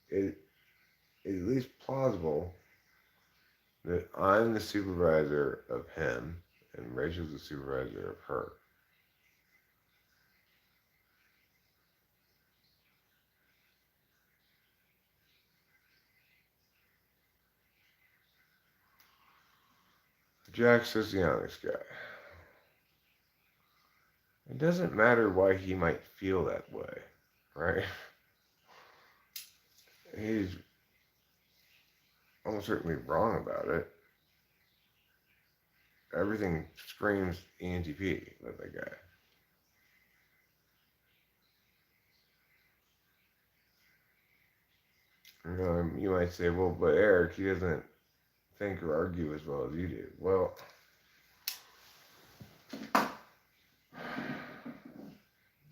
it is at least plausible that I'm the supervisor of him and Rachel's the supervisor of her. Jack's socionics guy. It doesn't matter why he might feel that way, right? He's almost certainly wrong about it. Everything screams ENTP with that guy. You might say, well, but Eric, he doesn't think or argue as well as you do. Well,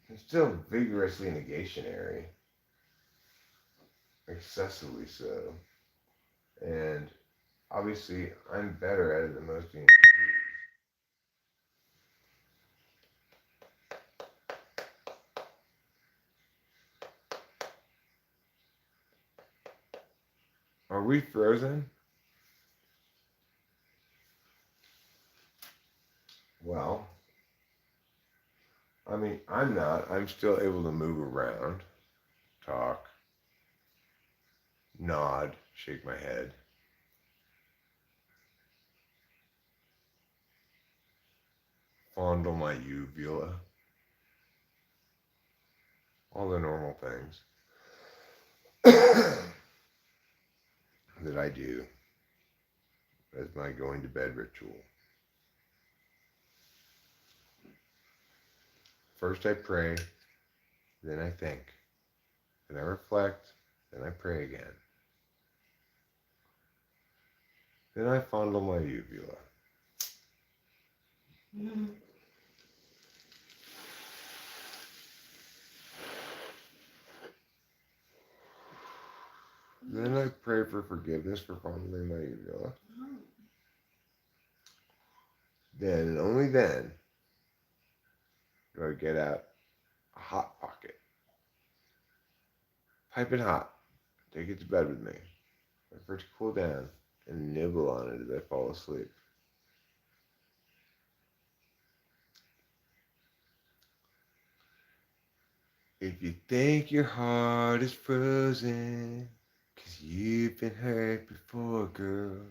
it's still vigorously negationary, excessively so. And obviously, I'm better at it than most ENTPs. Are we frozen? Well, I mean, I'm not. I'm still able to move around, talk, nod, shake my head. Fondle my uvula. All the normal things that I do as my going to bed ritual. First I pray, then I think, then I reflect, then I pray again. Then I fondle my uvula. Mm-hmm. Then I pray for forgiveness for fondling my uvula. Oh. Then and only then do I get out a hot pocket. Piping hot. Take it to bed with me. Wait for it to cool down and nibble on it as I fall asleep. If you think your heart is frozen, 'cause you've been hurt before, girl,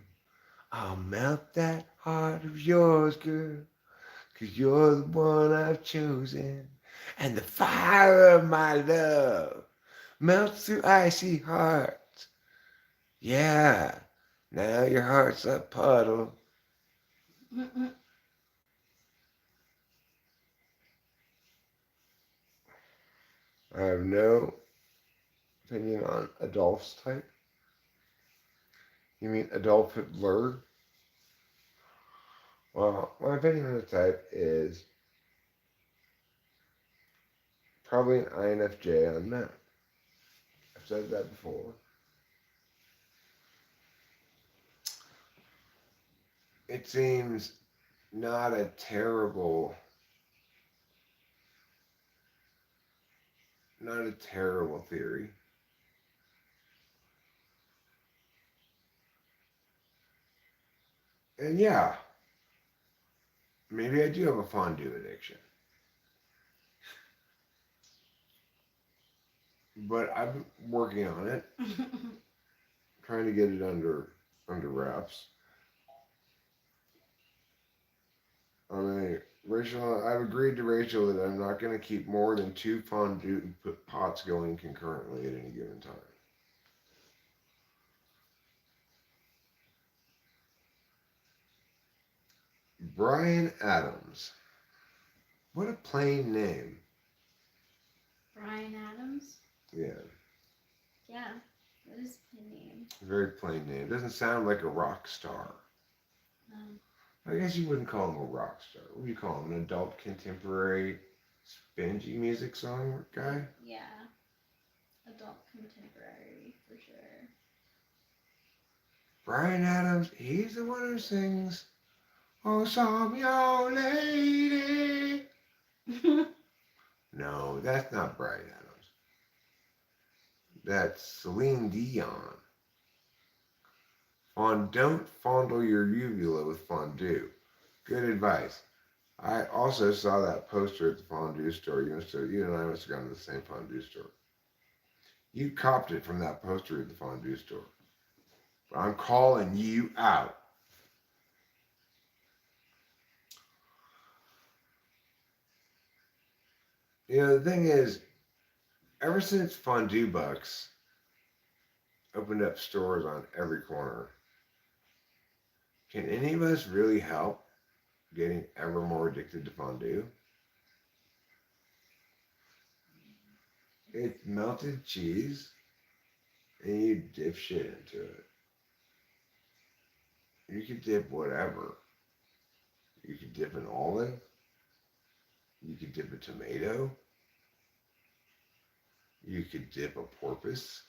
I'll melt that heart of yours, girl, 'cause you're the one I've chosen. And the fire of my love melts through icy hearts. Yeah, now your heart's a puddle. Mm-mm. I have no opinion on Adolf's type. You mean Adolf Hitler? Well, my opinion on the type is probably an INFJ on math. I've said that before. It seems not a terrible not a terrible theory. And yeah, maybe I do have a fondue addiction. But I'm working on it, trying to get it under wraps. I mean, Rachel, I've agreed to Rachel that I'm not going to keep more than 2 fondue pots going concurrently at any given time. Brian Adams. What a plain name. Brian Adams? Yeah, Yeah, that is a name. very plain name. Doesn't sound like a rock star. I guess you wouldn't call him a rock star. What do you call him? An adult contemporary spongy music song guy? Yeah, adult contemporary for sure. Brian Adams, he's the one who sings, "Oh, some young lady." No, that's not Brian Adams. That's Celine Dion. Don't fondle your uvula with fondue. Good advice. I also saw that poster at the fondue store. You and I must have gone to the same fondue store. You copped it from that poster at the fondue store. But I'm calling you out. The thing is, ever since Fondue Bucks opened up stores on every corner, can any of us really help getting ever more addicted to fondue? It's melted cheese, and you dip shit into it. You could dip whatever. You could dip an olive. You could dip a tomato. You could dip a porpoise.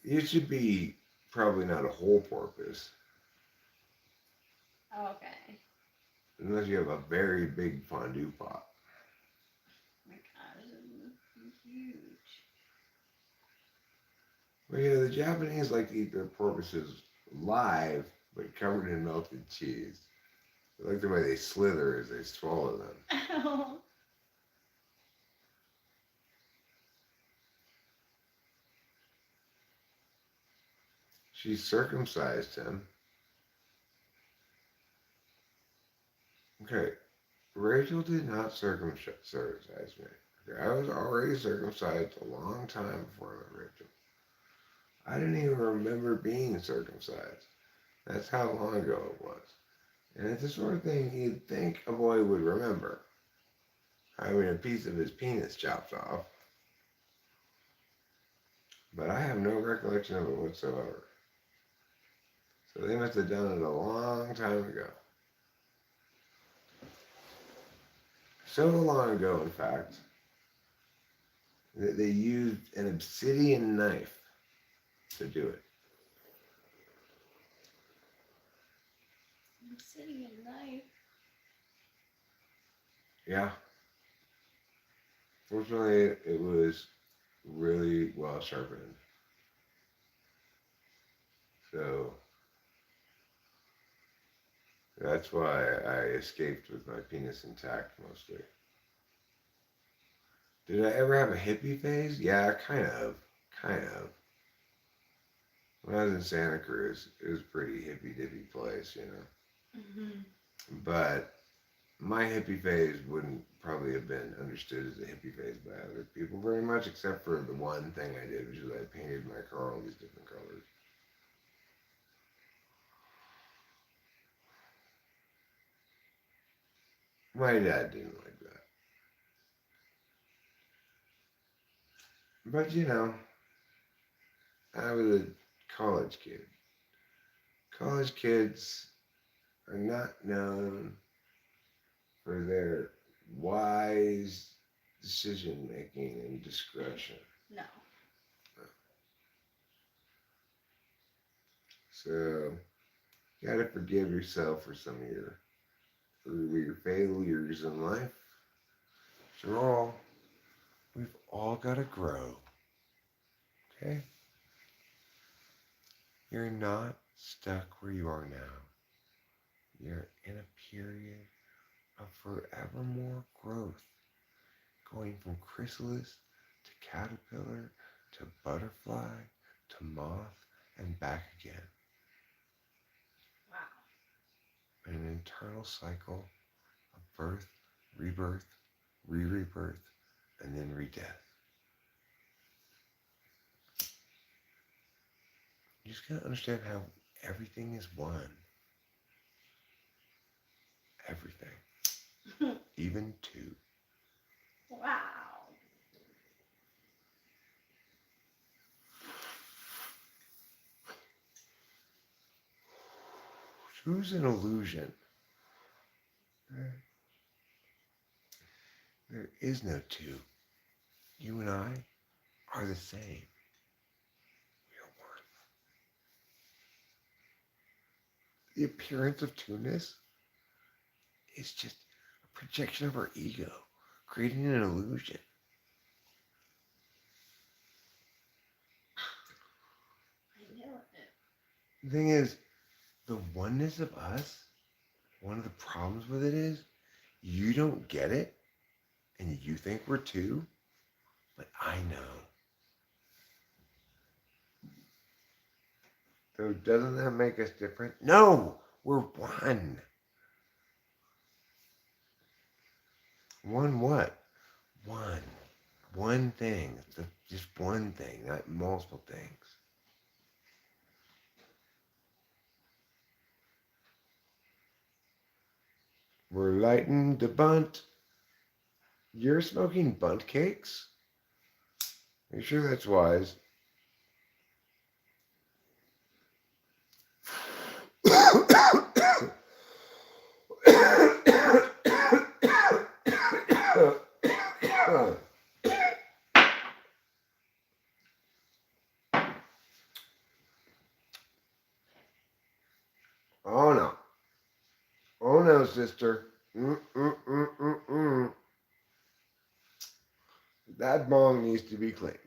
It should be probably not a whole porpoise, Okay. unless you have a very big fondue pot. Oh my god, it's huge. Well, the Japanese like to eat their porpoises live, but covered in melted cheese. I like the way they slither as they swallow them. Oh. She circumcised him. Okay, Rachel did not circumcise me. Okay, I was already circumcised a long time before I met Rachel. I didn't even remember being circumcised. That's how long ago it was. And it's the sort of thing you'd think a boy would remember. Having a piece of his penis chopped off. But I have no recollection of it whatsoever. So they must have done it a long time ago. So long ago, in fact, that they used an obsidian knife to do it. Obsidian knife. Yeah. Fortunately, it was really well sharpened. So that's why I escaped with my penis intact mostly. Did I ever have a hippie phase? Yeah, kind of. Kind of. When I was in Santa Cruz, it was a pretty hippie dippy place. Mm-hmm. But my hippie phase wouldn't probably have been understood as a hippie phase by other people very much, except for the one thing I did, which is I painted my car all these different colors. My dad didn't like that. But I was a college kid. College kids are not known for their wise decision making and discretion. No. So you gotta forgive yourself for some of your failures in life. After all, we've all gotta grow. Okay? You're not stuck where you are now. You're in a period of forevermore growth, going from chrysalis to caterpillar to butterfly to moth and back again. Wow. An internal cycle of birth, rebirth, re-rebirth, and then re-death. You just gotta understand how everything is one. Everything. Even two. Wow. Two's an illusion. There is no two. You and I are the same. We are one. The appearance of two-ness is just a projection of our ego, creating an illusion. I knew it. The thing is, the oneness of us, one of the problems with it is, you don't get it, and you think we're two, but I know. So doesn't that make us different? No, we're one. One what? One. One thing. It's just one thing, not multiple things. We're lighting the bunt. You're smoking bunt cakes? Are you sure that's wise? Oh no. Oh no, sister. Mm-mm-mm-mm-mm. That bong needs to be cleaned.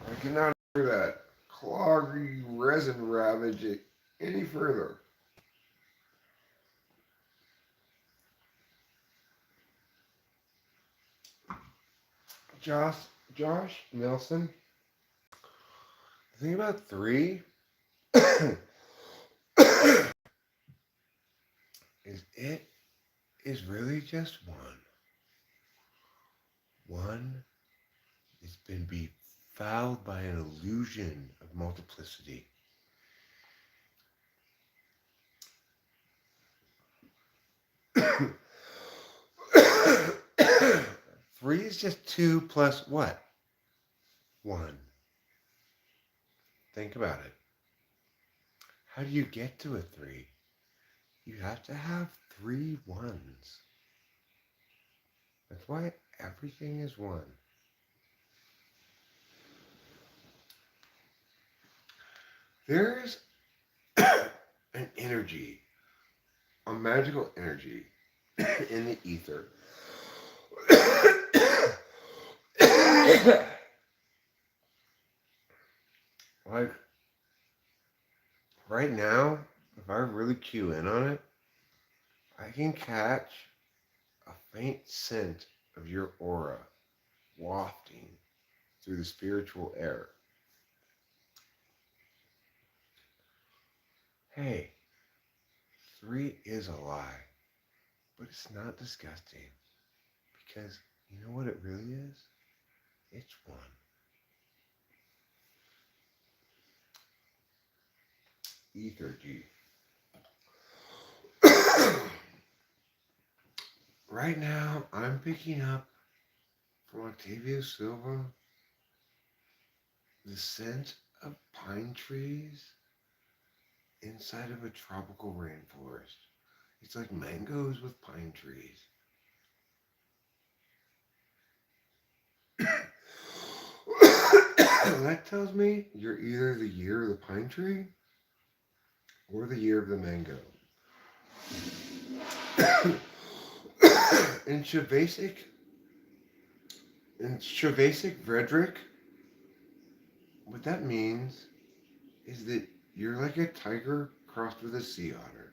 I cannot hear that cloggy resin ravage it any further. Josh, Josh Nelson, the thing about three is it is really just one. One has been befouled by an illusion of multiplicity. Three is just two plus what? One. Think about it. How do you get to a three? You have to have three ones. That's why everything is one. There's an energy, a magical energy in the ether. Like, right now, if I really cue in on it, I can catch a faint scent of your aura wafting through the spiritual air. Hey, three is a lie, but it's not disgusting because you know what it really is? It's one. Ether G. Right now, I'm picking up from Octavio Silva the scent of pine trees inside of a tropical rainforest. It's like mangoes with pine trees. That tells me you're either the year of the pine tree or the year of the mango. in Shavasic, Frederick, what that means is that you're like a tiger crossed with a sea otter.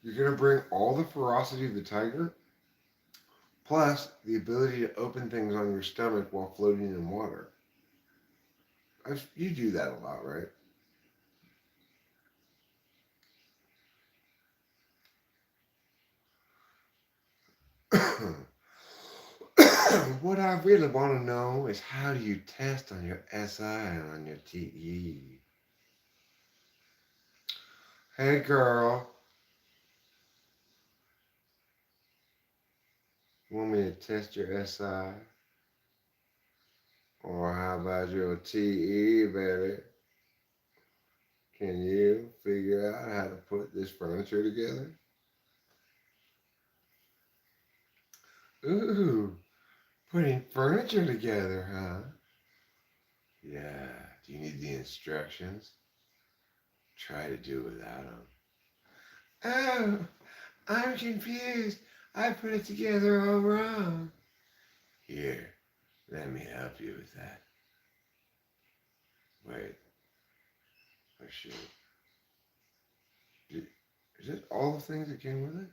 You're going to bring all the ferocity of the tiger, plus the ability to open things on your stomach while floating in water. You do that a lot, right? What I really want to know is how do you test on your SI and on your TE? Hey girl, you want me to test your SI? Or how about your TE, baby? Can you figure out how to put this furniture together? Ooh, putting furniture together, huh? Yeah, do you need the instructions? Try to do without them. Oh, I'm confused. I put it together all wrong. Here, let me help you with that. Wait, oh shoot. Is it all the things that came with it?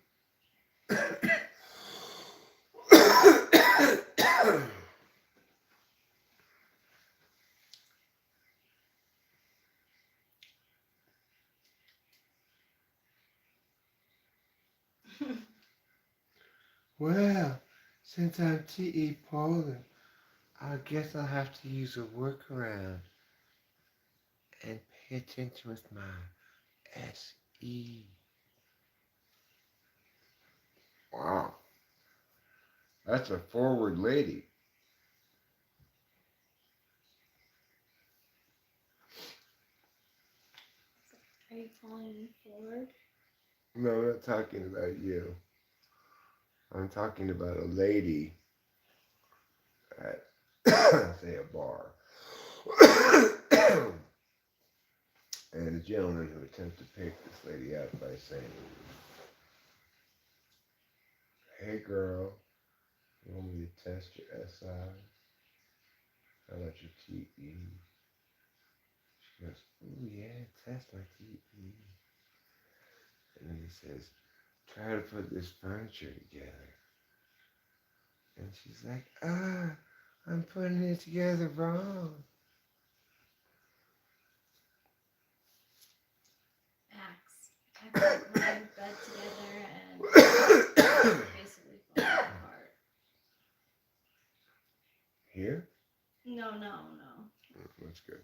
Well, since I'm TE Poland, I guess I'll have to use a workaround and pay attention with my SE. Wow, that's a forward lady. Are you calling forward? No, I'm not talking about you. I'm talking about a lady at, say, a bar. And a gentleman who attempts to pick this lady up by saying, hey girl, you want me to test your SI? How about your TE? She goes, ooh yeah, test my TE. And then he says, try to put this furniture together. And she's like, I'm putting it together wrong. Axe put my bed together and basically falling apart. Here? No. That's good.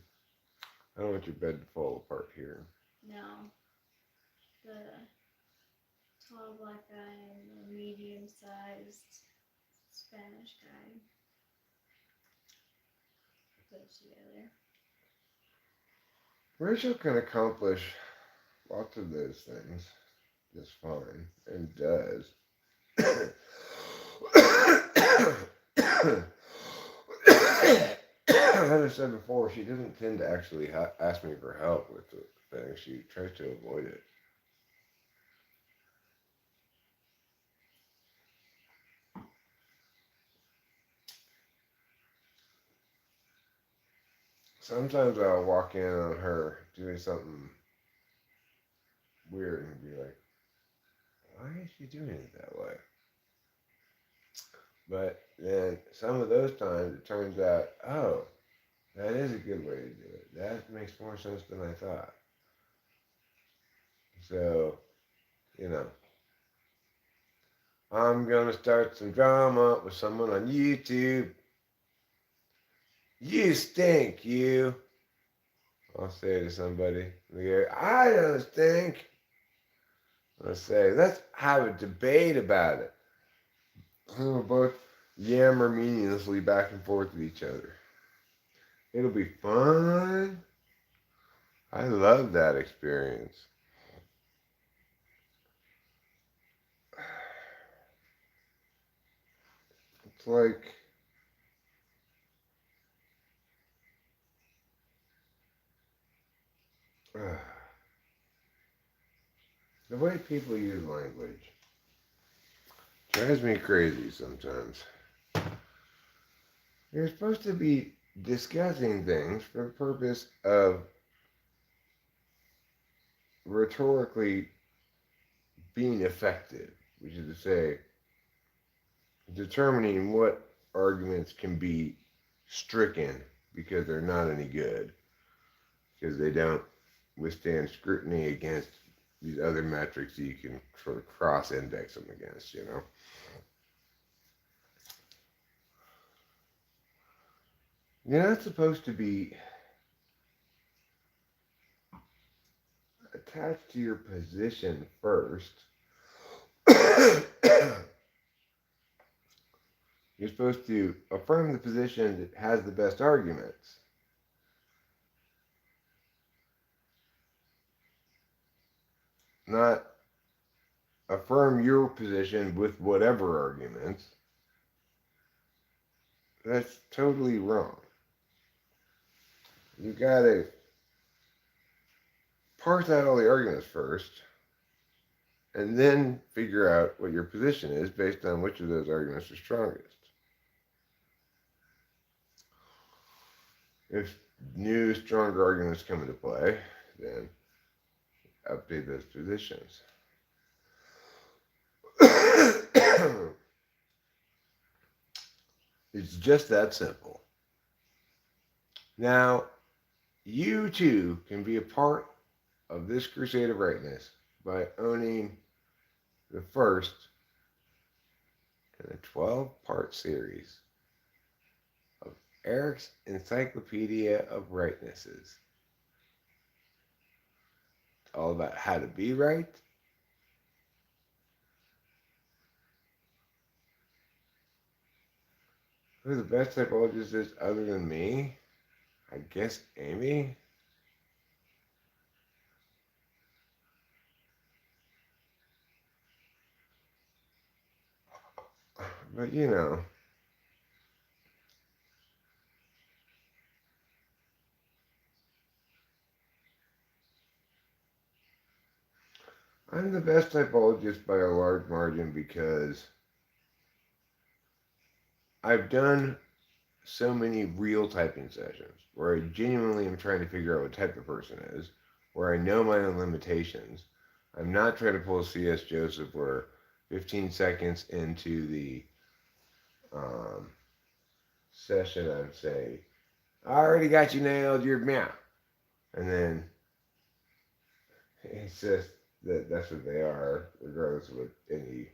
I don't want your bed to fall apart here. No. The tall black guy and the medium-sized Spanish guy put it together. Rachel can accomplish lots of those things just fine, and does. As I said before, she doesn't tend to actually ask me for help with the thing. She tries to avoid it. Sometimes I'll walk in on her doing something weird and be like, why is she doing it that way? But then some of those times it turns out, oh, that is a good way to do it. That makes more sense than I thought. So, you know, I'm gonna start some drama with someone on YouTube. You stink, you. I'll say it to somebody. They go, I don't stink. Let's say, let's have a debate about it. We'll both yammer meaninglessly back and forth with each other. It'll be fun. I love that experience. It's like the way people use language drives me crazy sometimes. You're supposed to be discussing things for the purpose of rhetorically being effective, which is to say, determining what arguments can be stricken because they're not any good, because they don't withstand scrutiny against these other metrics that you can sort of cross index them against, you know? You're not supposed to be attached to your position first. You're supposed to affirm the position that has the best arguments, not affirm your position with whatever arguments. That's totally wrong. You gotta parse out all the arguments first, and then figure out what your position is based on which of those arguments are strongest. If new, stronger arguments come into play, then update those positions. It's just that simple. Now, you too can be a part of this crusade of rightness by owning the first in a 12-part series of Eric's Encyclopedia of Rightnesses. It's all about how to be right. Who the best typologist is other than me? I guess Amy. But you know, I'm the best typologist by a large margin because I've done so many real typing sessions where I genuinely am trying to figure out what type of person is, where I know my own limitations. I'm not trying to pull a C.S. Joseph where 15 seconds into the um, session I'm saying, I already got you nailed, you're meow. And then it's just that that's what they are, regardless of what anything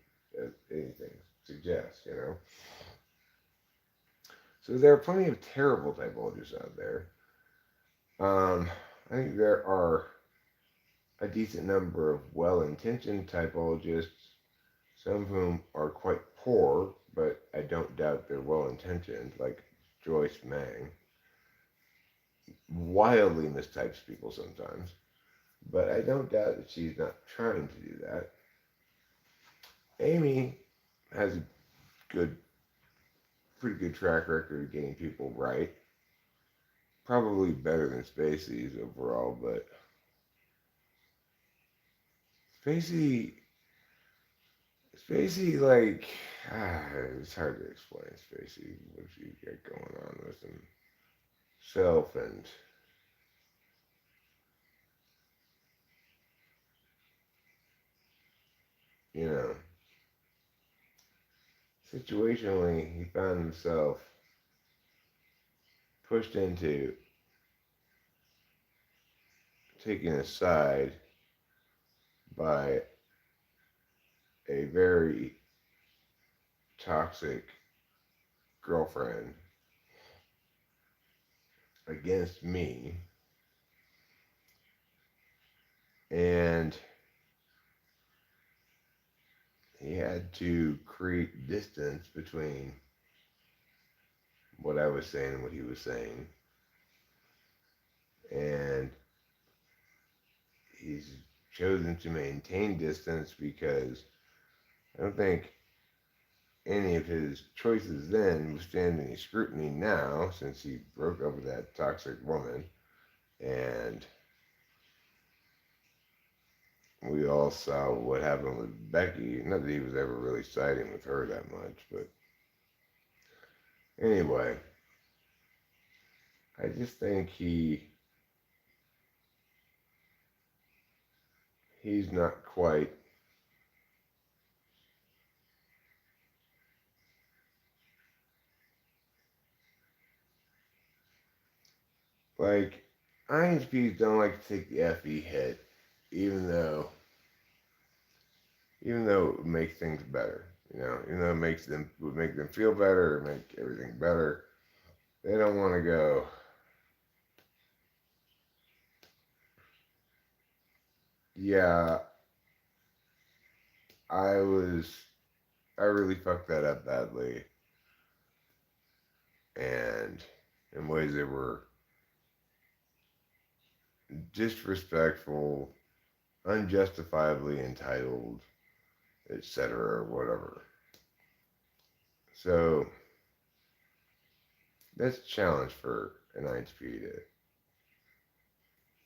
suggests, you know. So there are plenty of terrible typologists out there. I think there are a decent number of well-intentioned typologists, some of whom are quite poor, but I don't doubt they're well-intentioned, like Joyce Mang. Wildly mistypes people sometimes, but I don't doubt that she's not trying to do that. Amy has a good, pretty good track record of getting people right. Probably better than Spacey's overall, but Spacey, Spacey, like, it's hard to explain Spacey, what you got going on with himself, and, you know, situationally, he found himself pushed into taking a side by a very toxic girlfriend against me, and he had to create distance between what I was saying and what he was saying. And he's chosen to maintain distance because I don't think any of his choices then withstand any scrutiny now since he broke up with that toxic woman. And we all saw what happened with Becky. Not that he was ever really siding with her that much, but anyway, I just think he's not quite like INFPs don't like to take the FE hit, even though it makes things better. Even though it would make them feel better or make everything better, they don't want to go. Yeah, I was. I really fucked that up badly, and in ways that were disrespectful, unjustifiably entitled, etc., or whatever. So that's a challenge for an IHP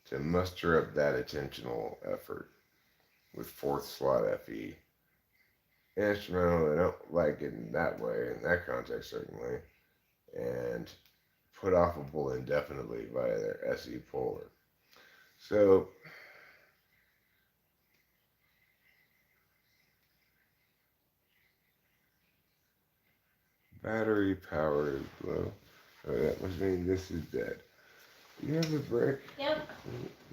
to muster up that attentional effort with fourth slot FE. Instrumental, they don't like it in that way, in that context certainly, and put offable indefinitely via their SE polar. So battery powered low. Oh, that must mean this is dead. You have a brick? Yep.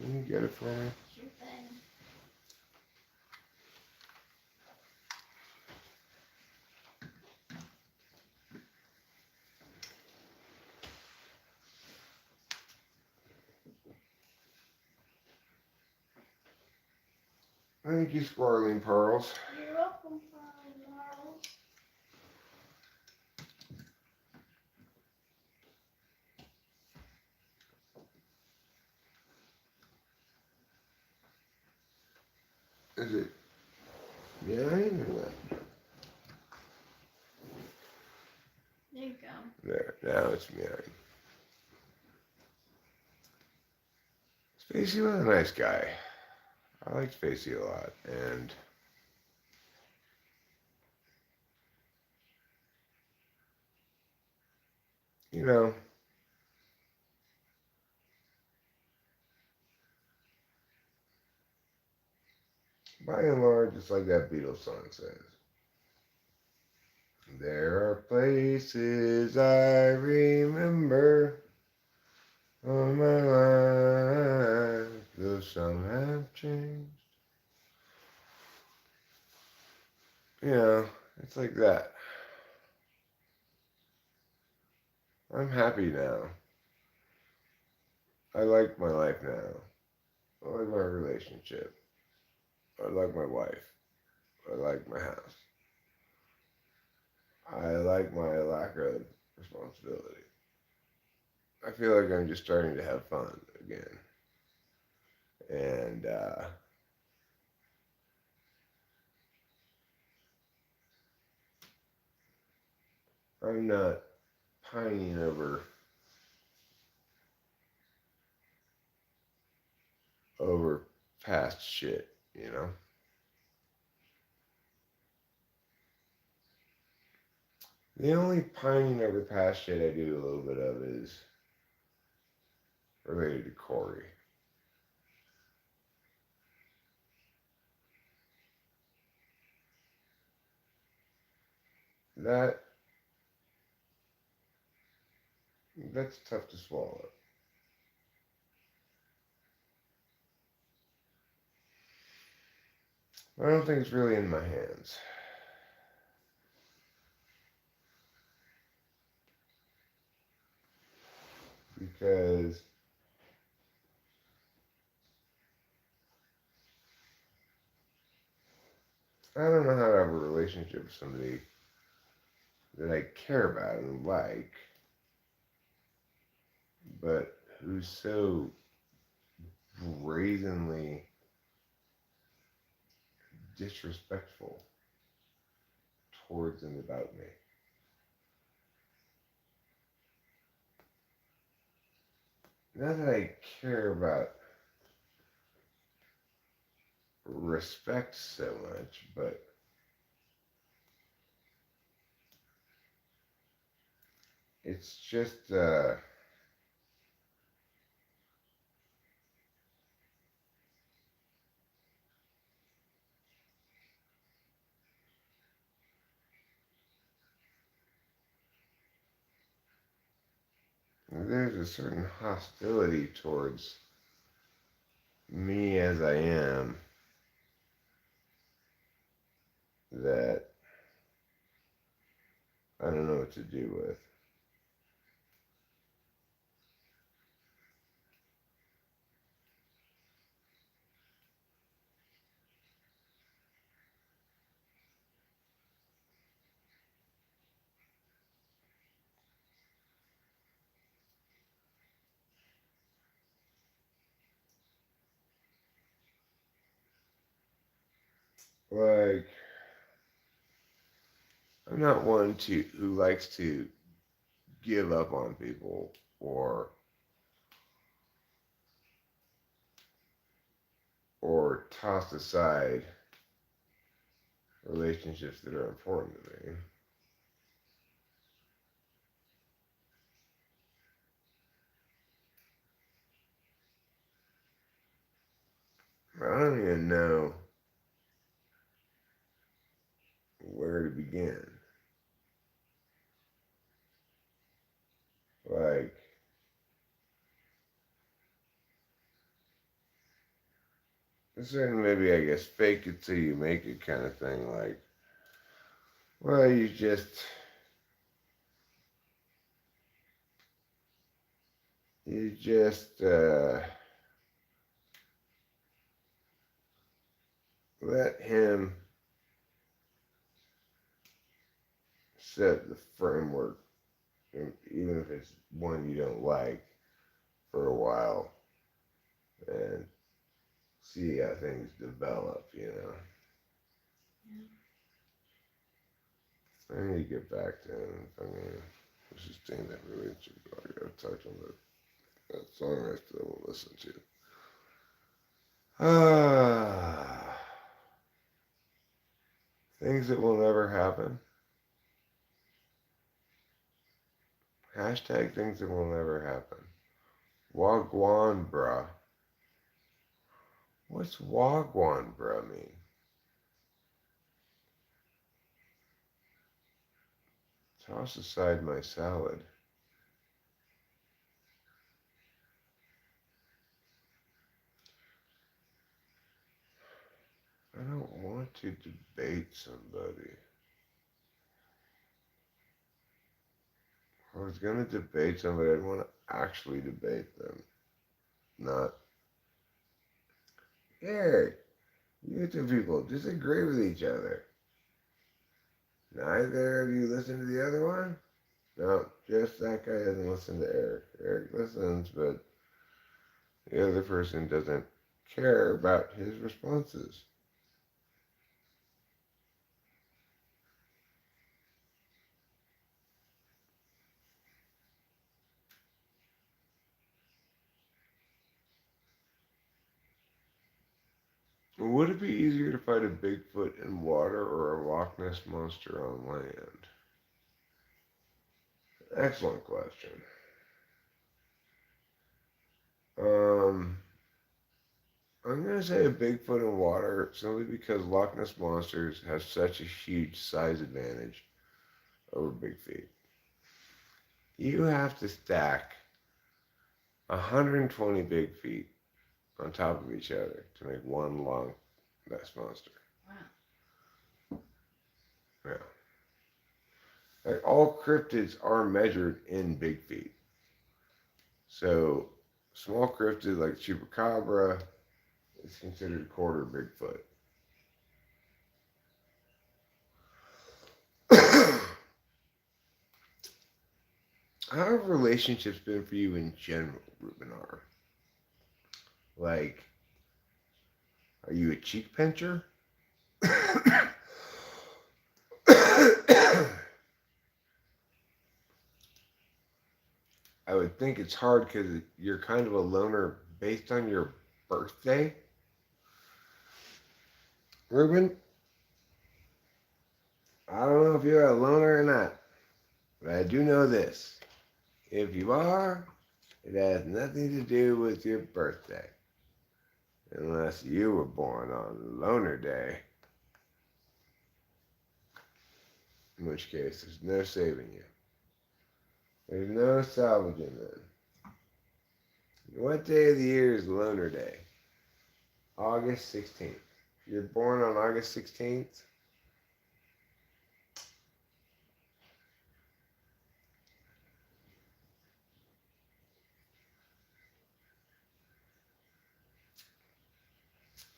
Can you get it for me? Sure thing. Thank you, Sparling Pearls. You're welcome, Marl. Is it behind or what? There you go. There, now it's behind. Spacey was a nice guy. I like Spacey a lot, and you know, by and large, it's like that Beatles song says. There are places I remember all my life, though some have changed. It's like that. I'm happy now. I like my life now. I like my relationship. I like my wife. I like my house. I like my lack of responsibility. I feel like I'm just starting to have fun again. And I'm not pining over past shit. The only pining over past shit I do a little bit of is related to Corey. That's tough to swallow. I don't think it's really in my hands. Because I don't know how to have a relationship with somebody that I care about and like, but who's so brazenly disrespectful towards and about me. Not that I care about respect so much, but it's just there's a certain hostility towards me as I am that I don't know what to do with. Like, I'm not one who likes to give up on people or toss aside relationships that are important to me. I don't even know where to begin. Like, a certain maybe I guess fake it till you make it kind of thing. Like, well, you just let him set the framework, even if it's one you don't like, for a while, and see how things develop. I need to get back to him. I mean, sustain that relationship. I gotta talk to him about that song I still won't listen to. Ah, things that will never happen. Hashtag things that will never happen. Wagwan, bruh. What's wagwan, bruh mean? Toss aside my salad. I don't want to debate somebody. If I was going to debate somebody, I'd want to actually debate them. Not, hey, you two people disagree with each other. Neither of you listen to the other one? No, just that guy doesn't listen to Eric. Eric listens, but the other person doesn't care about his responses. Would it be easier to fight a Bigfoot in water or a Loch Ness monster on land? Excellent question. Um, I'm gonna say a Bigfoot in water simply because Loch Ness monsters have such a huge size advantage over big feet. You have to stack 120 big feet on top of each other to make one Loch Ness monster. Wow. Yeah. Like all cryptids are measured in big feet. So small cryptid like chupacabra is considered a quarter Bigfoot. How have relationships been for you in general, Rubenar? Like, are you a cheek pincher? I would think it's hard because you're kind of a loner based on your birthday. Ruben, I don't know if you're a loner or not, but I do know this. If you are, it has nothing to do with your birthday. Unless you were born on Loner Day. In which case, there's no saving you. There's no salvaging them. What day of the year is Loner Day? August 16th. If you're born on August 16th,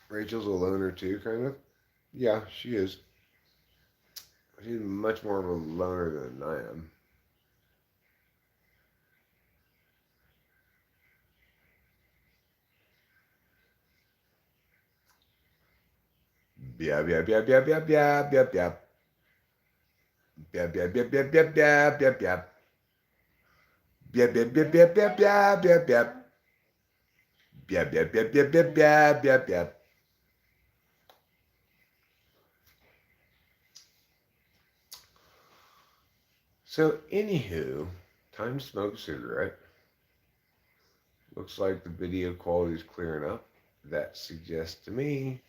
Rachel's a loner too, kind of. Yeah, she is. She's much more of a loner than I am. Yap, yap, yap, yap, yap, yap, yap, yap. Yap, yap, yap, yap, yap, yap, yap, yap. Yap, yap, yap, yap, yap, yap, yap, yap. Yap, yap, yap, yap, yap, yap, yap, yap. So, anywho, time to smoke a cigarette. Looks like the video quality is clearing up. That suggests to me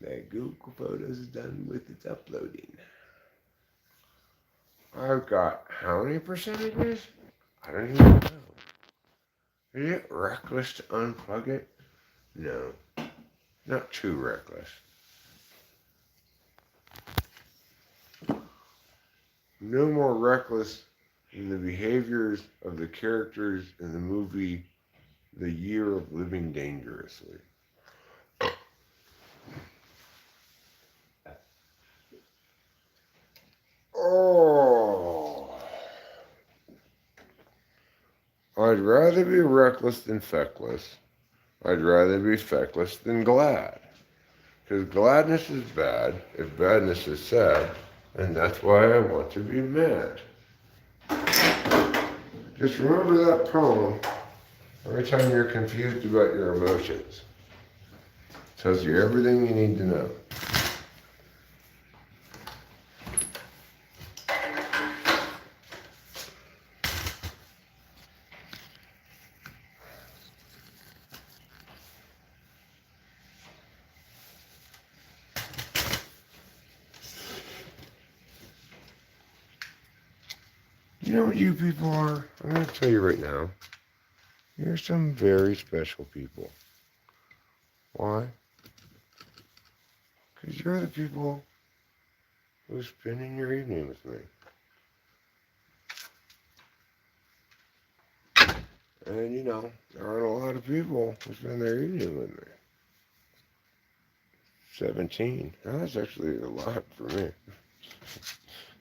that Google Photos is done with its uploading. I've got how many percentages? I don't even know. Is it reckless to unplug it? No, not too reckless. No more reckless than the behaviors of the characters in the movie The Year of Living Dangerously. Oh, I'd rather be reckless than feckless. I'd rather be feckless than glad. Because gladness is bad if badness is sad, and that's why I want to be mad. Just remember that poem every time you're confused about your emotions. It tells you everything you need to know. You know what you people are? I'm going to tell you right now. You're some very special people. Why? Because you're the people who are spending your evening with me. And you know, there aren't a lot of people who spend their evening with me. 17. That's actually a lot for me.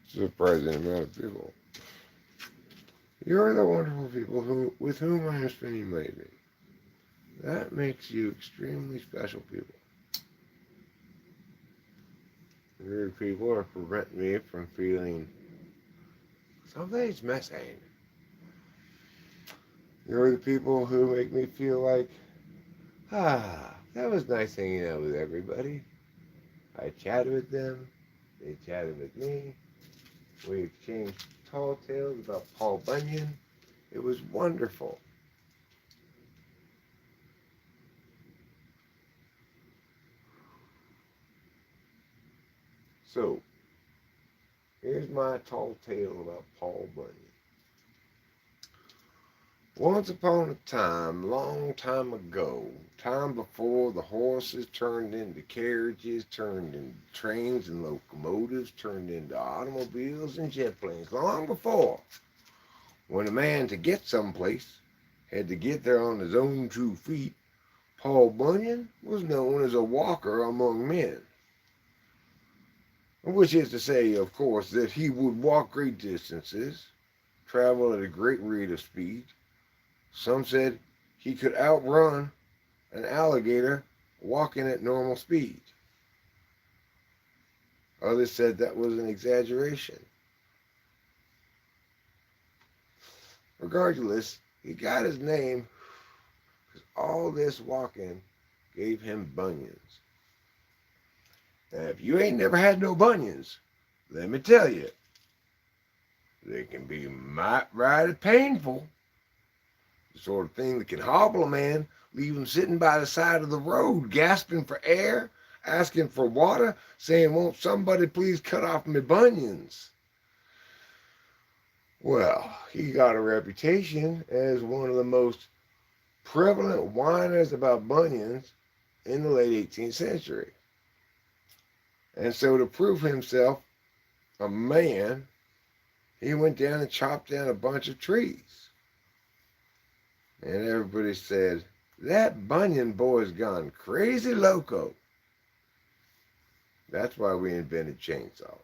Surprising amount of people. You're the wonderful people with whom I am spending my evening. That makes you extremely special people. You're the people who prevent me from feeling something's missing. You're the people who make me feel like, that was nice hanging out with everybody. I chatted with them. They chatted with me. We exchanged tall tales about Paul Bunyan. It was wonderful. So, here's my tall tale about Paul Bunyan. Once upon a time, long time ago, time before the horses turned into carriages, turned into trains and locomotives, turned into automobiles and jet planes, long before, when a man to get someplace had to get there on his own 2 feet, Paul Bunyan was known as a walker among men. Which is to say, of course, that he would walk great distances traveled at a great rate of speed. Some said he could outrun an alligator walking at normal speed. Others said that was an exaggeration. Regardless, he got his name because all this walking gave him bunions. And if you ain't never had no bunions, let me tell you, they can be right painful. The sort of thing that can hobble a man, leave him sitting by the side of the road, gasping for air, asking for water, saying, "Won't somebody please cut off my bunions?" Well, he got a reputation as one of the most prevalent whiners about bunions in the late 18th century. And so to prove himself a man, he went down and chopped down a bunch of trees. And everybody said, "That Bunyan boy's gone crazy loco." That's why we invented chainsaws.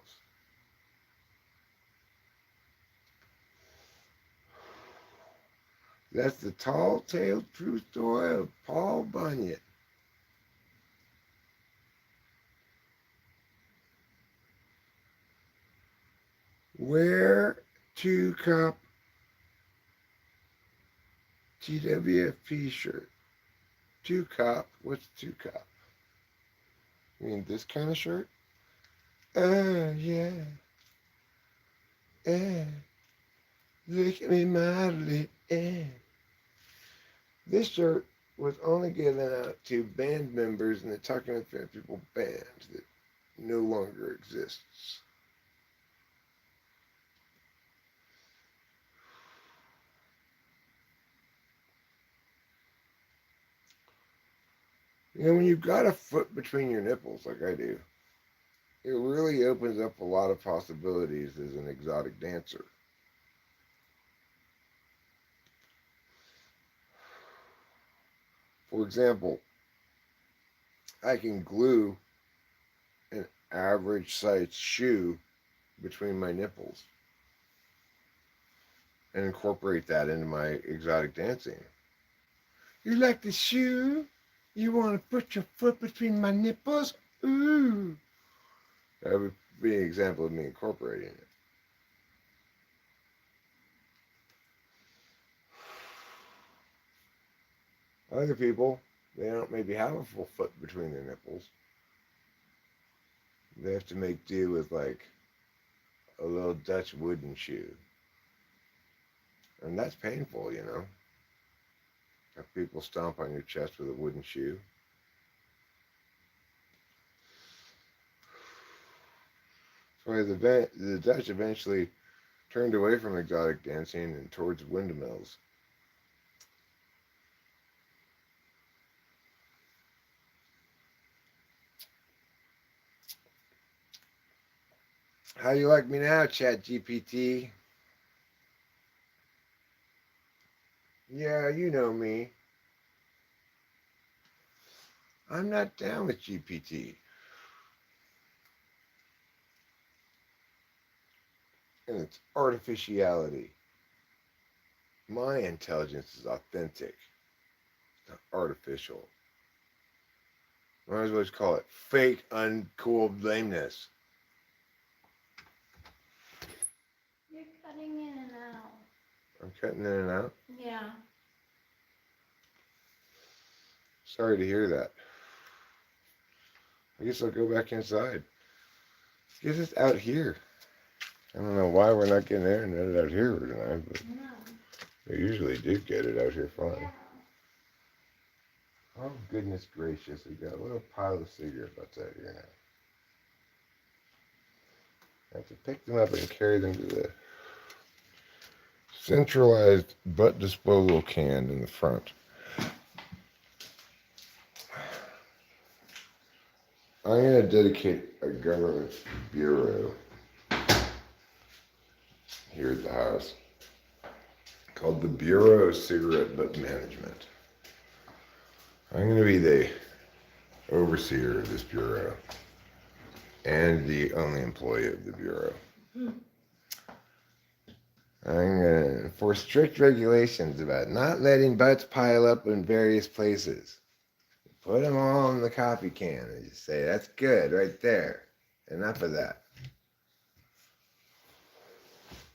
That's the tall-tale true story of Paul Bunyan. Wear 2-cup TWFP shirt. 2-cup? What's 2-cup? You mean this kind of shirt? Oh, yeah. Look at me mildly. This shirt was only given out to band members in the Talking with Fair People band that no longer exists. You know, when you've got a foot between your nipples, like I do, it really opens up a lot of possibilities as an exotic dancer. For example, I can glue an average sized shoe between my nipples and incorporate that into my exotic dancing. "You like the shoe? You want to put your foot between my nipples? Ooh." That would be an example of me incorporating it. Other people, they don't maybe have a full foot between their nipples. They have to make do with like a little Dutch wooden shoe. And that's painful, you know. If people stomp on your chest with a wooden shoe. So the Dutch eventually turned away from exotic dancing and towards windmills. How you like me now, Chat GPT? Yeah, you know me. I'm not down with GPT. And its artificiality. My intelligence is authentic, not artificial. Might as well just call it fake, uncool lameness. You're cutting in and out. I'm cutting in and out. Yeah. Sorry to hear that. I guess I'll go back inside. Let's get this out here. I don't know why we're not getting internet out here tonight, but we usually do get it out here fine. Yeah. Oh, goodness gracious. We got a little pile of cigarette butts out here now. I have to pick them up and carry them to the centralized butt disposal can in the front. I'm going to dedicate a government bureau here at the house called the Bureau of Cigarette Butt Management. I'm going to be the overseer of this bureau and the only employee of the bureau. I'm going to enforce strict regulations about not letting butts pile up in various places. Put them all in the coffee can and just say, that's good right there. Enough of that.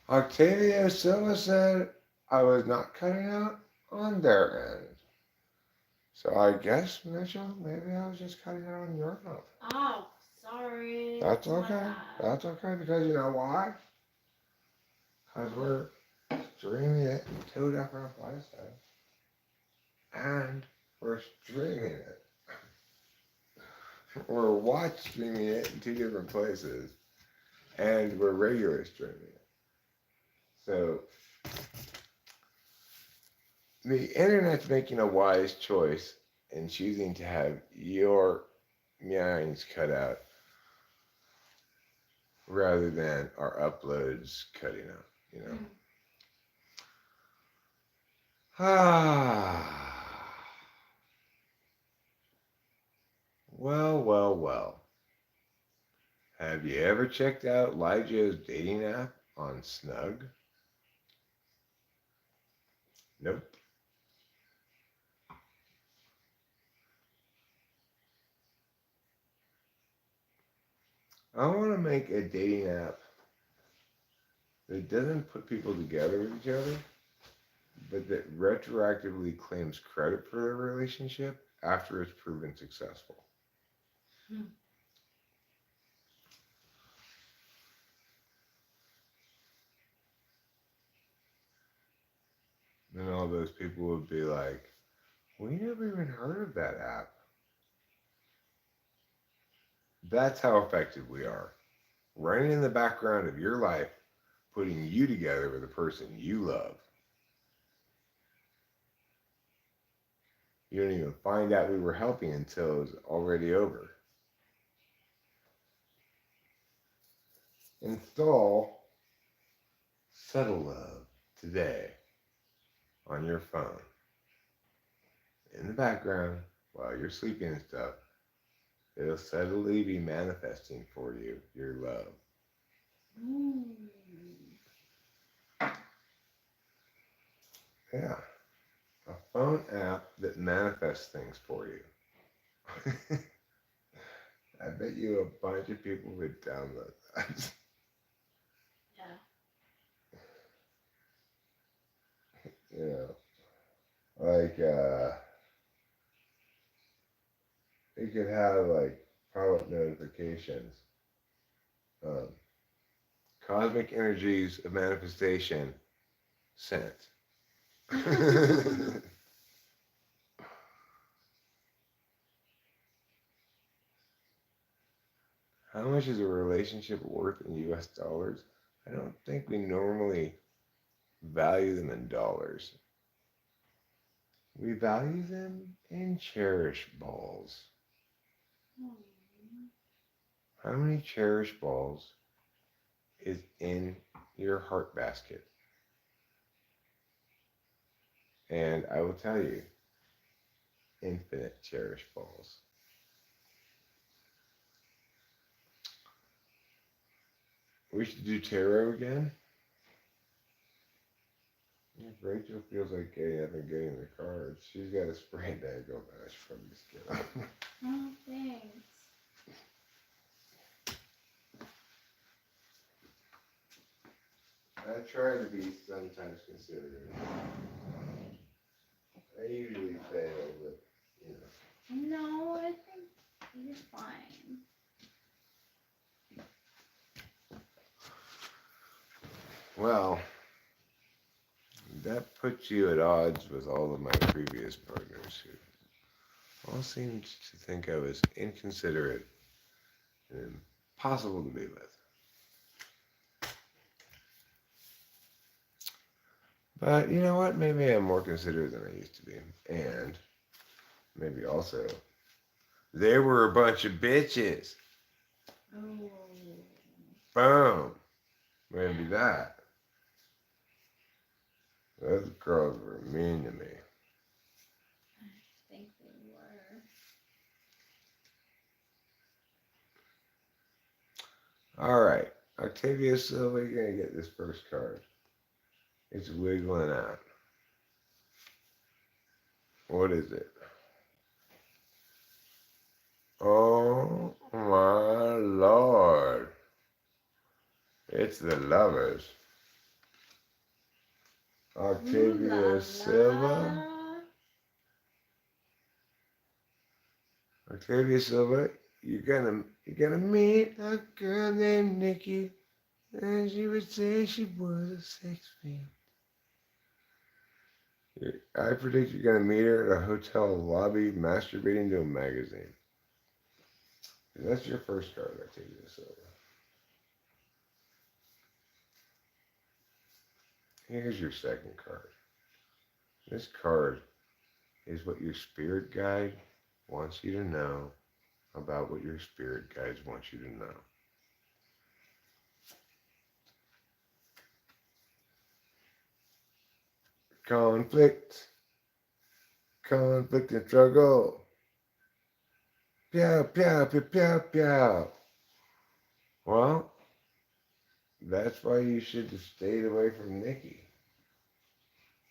Octavio Silva said I was not cutting out on their end. So I guess, Mitchell, maybe I was just cutting out on your phone. Oh, sorry. That's My okay. bad. That's okay because you know why? Because we're streaming it in two different places. And we're streaming it. We're watch streaming it in two different places. And we're regular streaming it. So the internet's making a wise choice in choosing to have your meowings cut out rather than our uploads cutting out, you know. Ah. Well. Have you ever checked out Lijo's dating app on Snug? Nope. I want to make a dating app that doesn't put people together with each other, but that retroactively claims credit for their relationship after it's proven successful. Then all those people would be like, we never even heard of that app. That's how effective we are. Running in the background of your life, putting you together with a person you love. You don't even find out we were helping until it's already over. Install Subtle Love today on your phone. In the background, while you're sleeping and stuff, it'll subtly be manifesting for you your love. Ooh. Yeah. A phone app that manifests things for you. I bet you a bunch of people would download that. Yeah. You know, like it could have like pop-up notifications. Um, Cosmic energies of manifestation sent. How much is a relationship worth in US dollars? I don't think we normally value them in dollars. We value them in cherish balls. How many cherish balls is in your heart basket? And I will tell you, infinite cherish balls. We should do tarot again. If Rachel feels like getting up and getting the cards, she's got a sprained ankle, but I should probably just get up. Oh, thanks. I try to be sometimes considerate. I usually fail, but you know. No, I think you're fine. Well, that puts you at odds with all of my previous partners who all seemed to think I was inconsiderate and impossible to be with. But you know what? Maybe I'm more considerate than I used to be. And maybe also, they were a bunch of bitches. Oh. Boom. Maybe that. Those girls were mean to me. I think they were. All right. Octavia Silva, you're going to get this first card. It's wiggling out. What is it? Oh my Lord. It's the lovers. Octavia Silva. Octavia Silva, you're gonna meet a girl named Nikki, and she would say she was a sex fiend. I predict you're gonna meet her at a hotel lobby masturbating to a magazine. And that's your first card, Octavia Silva. Here's your second card. This card is what your spirit guide wants you to know about what your spirit guides want you to know. Conflict. Conflict and struggle. Pew, pew, pew, pew, pew. Well, that's why you should have stayed away from Nikki.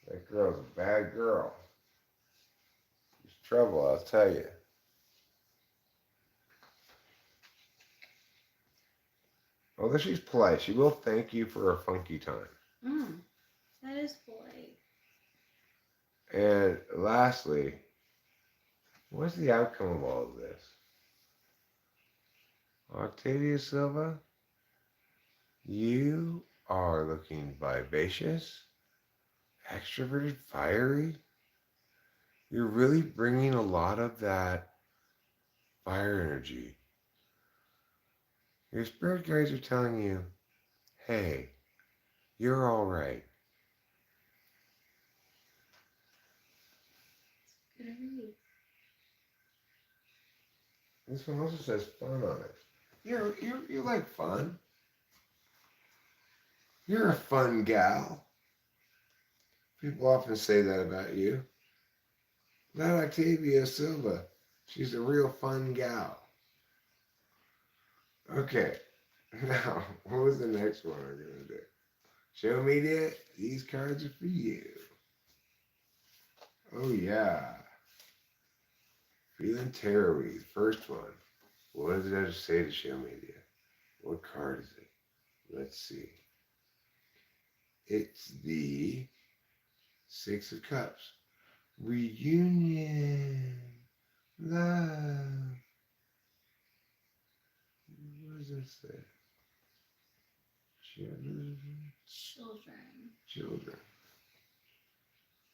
That girl's a bad girl. She's trouble, I'll tell you. Although she's polite, she will thank you for a funky time. That is polite. And lastly, what's the outcome of all of this? Octavia Silva, you are looking vivacious, extroverted, fiery. You're really bringing a lot of that fire energy. Your spirit guides are telling you, hey, you're all right. Good read. This one also says fun on it. You like fun. You're a fun gal. People often say that about you. Not Octavia Silva. She's a real fun gal. Okay. Now, what was the next one we're going to do? Show media, these cards are for you. Oh, yeah. Feeling terror-y, first one. What does it have to say to show media? What card is it? Let's see. It's the Six of Cups. Reunion. Love. What does that say? Children.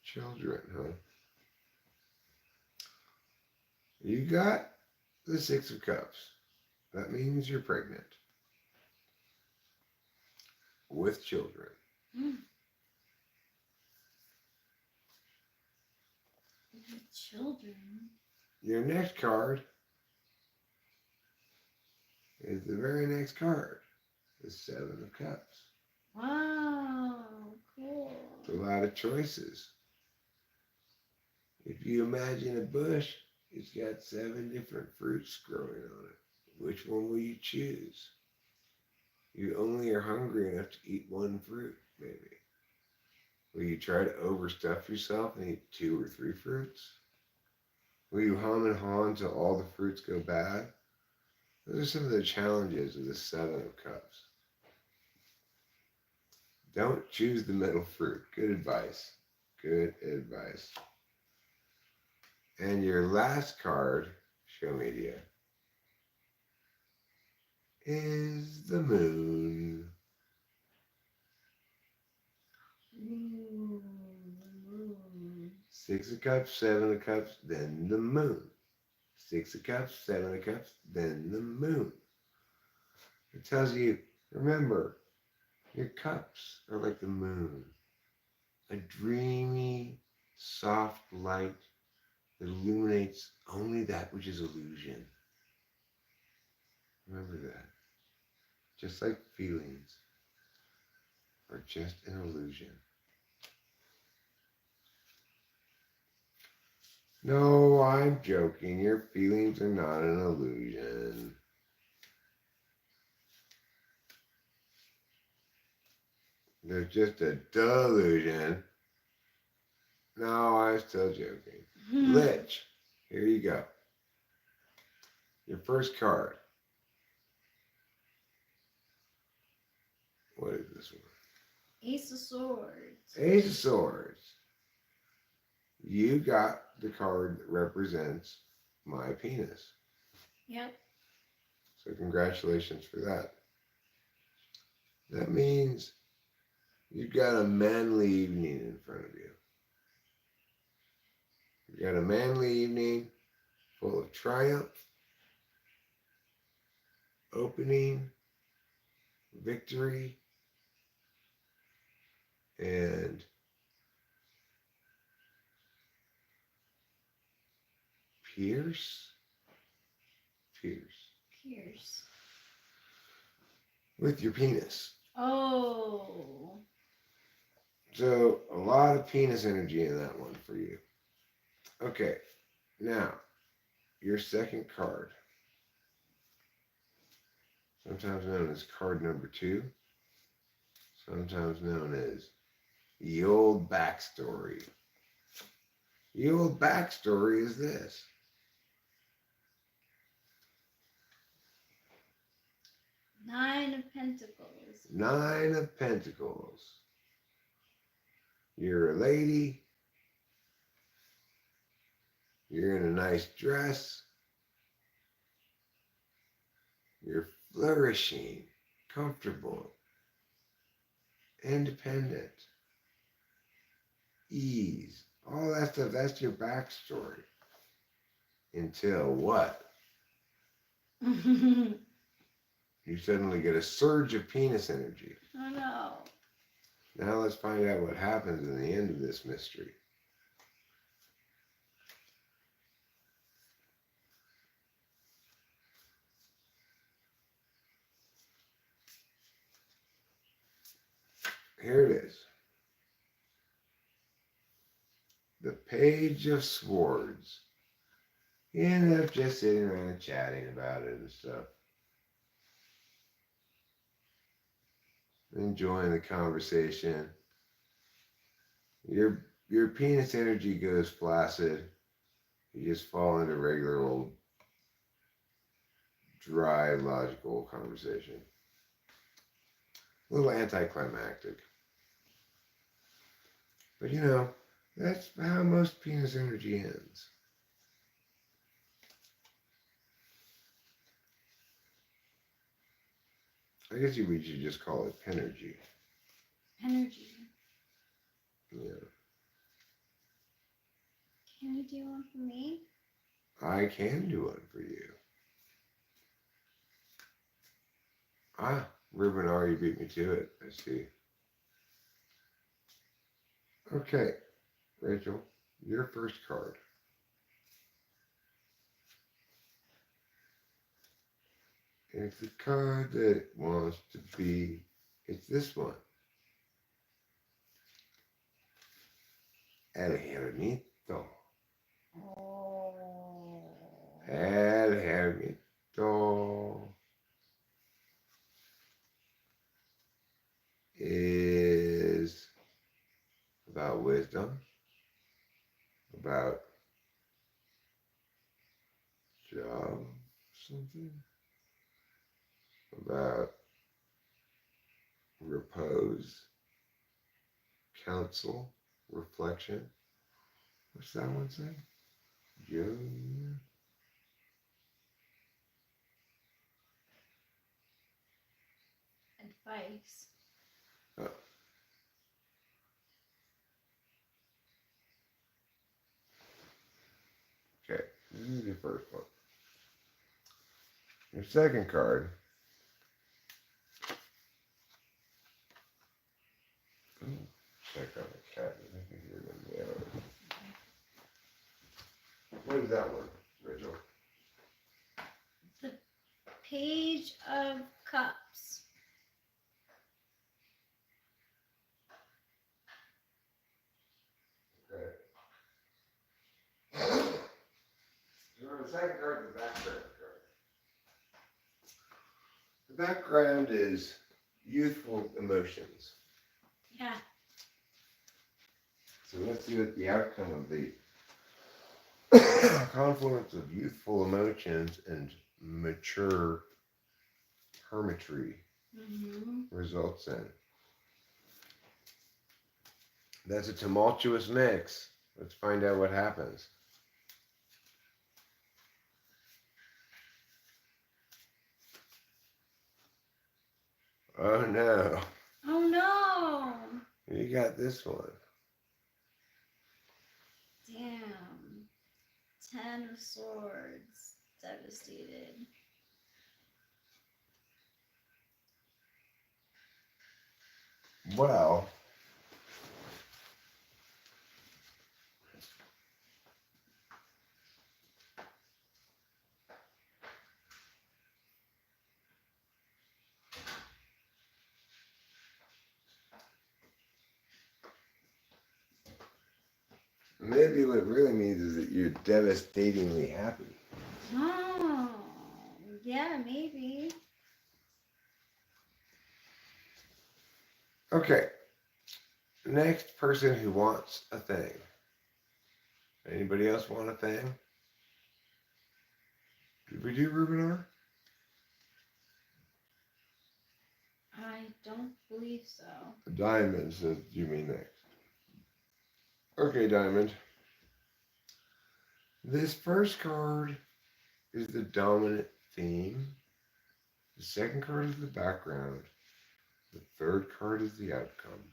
Children, huh? You got the Six of Cups. That means you're pregnant. With children. Children? Your next card is the very next card. The Seven of Cups. Wow, cool. It's a lot of choices. If you imagine a bush, it's got 7 different fruits growing on it. Which one will you choose? You only are hungry enough to eat one fruit, maybe. Will you try to overstuff yourself and eat 2 or 3 fruits? Will you hum and haw until all the fruits go bad? Those are some of the challenges of the Seven of Cups. Don't choose the middle fruit. Good advice. Good advice. And your last card, show media, is the Moon. Ooh, the moon. 6 of Cups, 7 of Cups, then the Moon. 6 of Cups, 7 of Cups, then the Moon. It tells you, remember, your cups are like the moon. A dreamy, soft light that illuminates only that which is illusion. Remember that. Just like feelings are just an illusion. No, I'm joking. Your feelings are not an illusion. They're just a delusion. No, I'm still joking. Lich, here you go. Your first card. What is this one? Ace of Swords. Ace of Swords. You got the card that represents my penis. Yep. So congratulations for that. That means you've got a manly evening in front of you. You've got a manly evening full of triumph, opening, victory, and pierce with your penis. Oh. So a lot of penis energy in that one for you. Okay, now your second card, sometimes known as card number 2, sometimes known as the old backstory. The old backstory is this. Nine of Pentacles. 9 of Pentacles. You're a lady. You're in a nice dress. You're flourishing, comfortable, independent, ease, all that stuff. That's your backstory. Until what? Oh You suddenly get a surge of penis energy. no. Now let's find out what happens in the end of this mystery. Here it is. The Page of Swords. You end up just sitting around and chatting about it and stuff. Enjoying the conversation. Your penis energy goes flaccid. You just fall into regular old dry logical conversation. A little anticlimactic. But you know, that's how most penis energy ends. I guess we should just call it penergy. Energy. Yeah. Can you do one for me? I can do one for you. Ah, Ruben already beat me to it. I see. Okay, Rachel, your first card. It's the card that wants to be, it's this one. El Hermito. Oh. El Hermito is about wisdom, about job, something, about repose, counsel, reflection. What's that one say? Junior. Advice. Oh. Okay, this is your first one. Your second card. Ooh, check on the cat. I think you're going to nail it. What is that one, Rachel? The Page of Cups. Okay. So the second card is the background card. The background is youthful emotions. Yeah. So let's see what the outcome of the confluence of youthful emotions and mature hermitry results in. That's a tumultuous mix. Let's find out what happens. Oh no. Oh no! You got this one. Damn. 10 of Swords. Devastated. Well, maybe what it really means is that you're devastatingly happy. Oh, yeah, maybe. Okay. Next person who wants a thing. Anybody else want a thing? Did we do Rubinar? I don't believe so. Diamond says you mean next. Okay, Diamond. This first card is the dominant theme. The second card is the background. The third card is the outcome.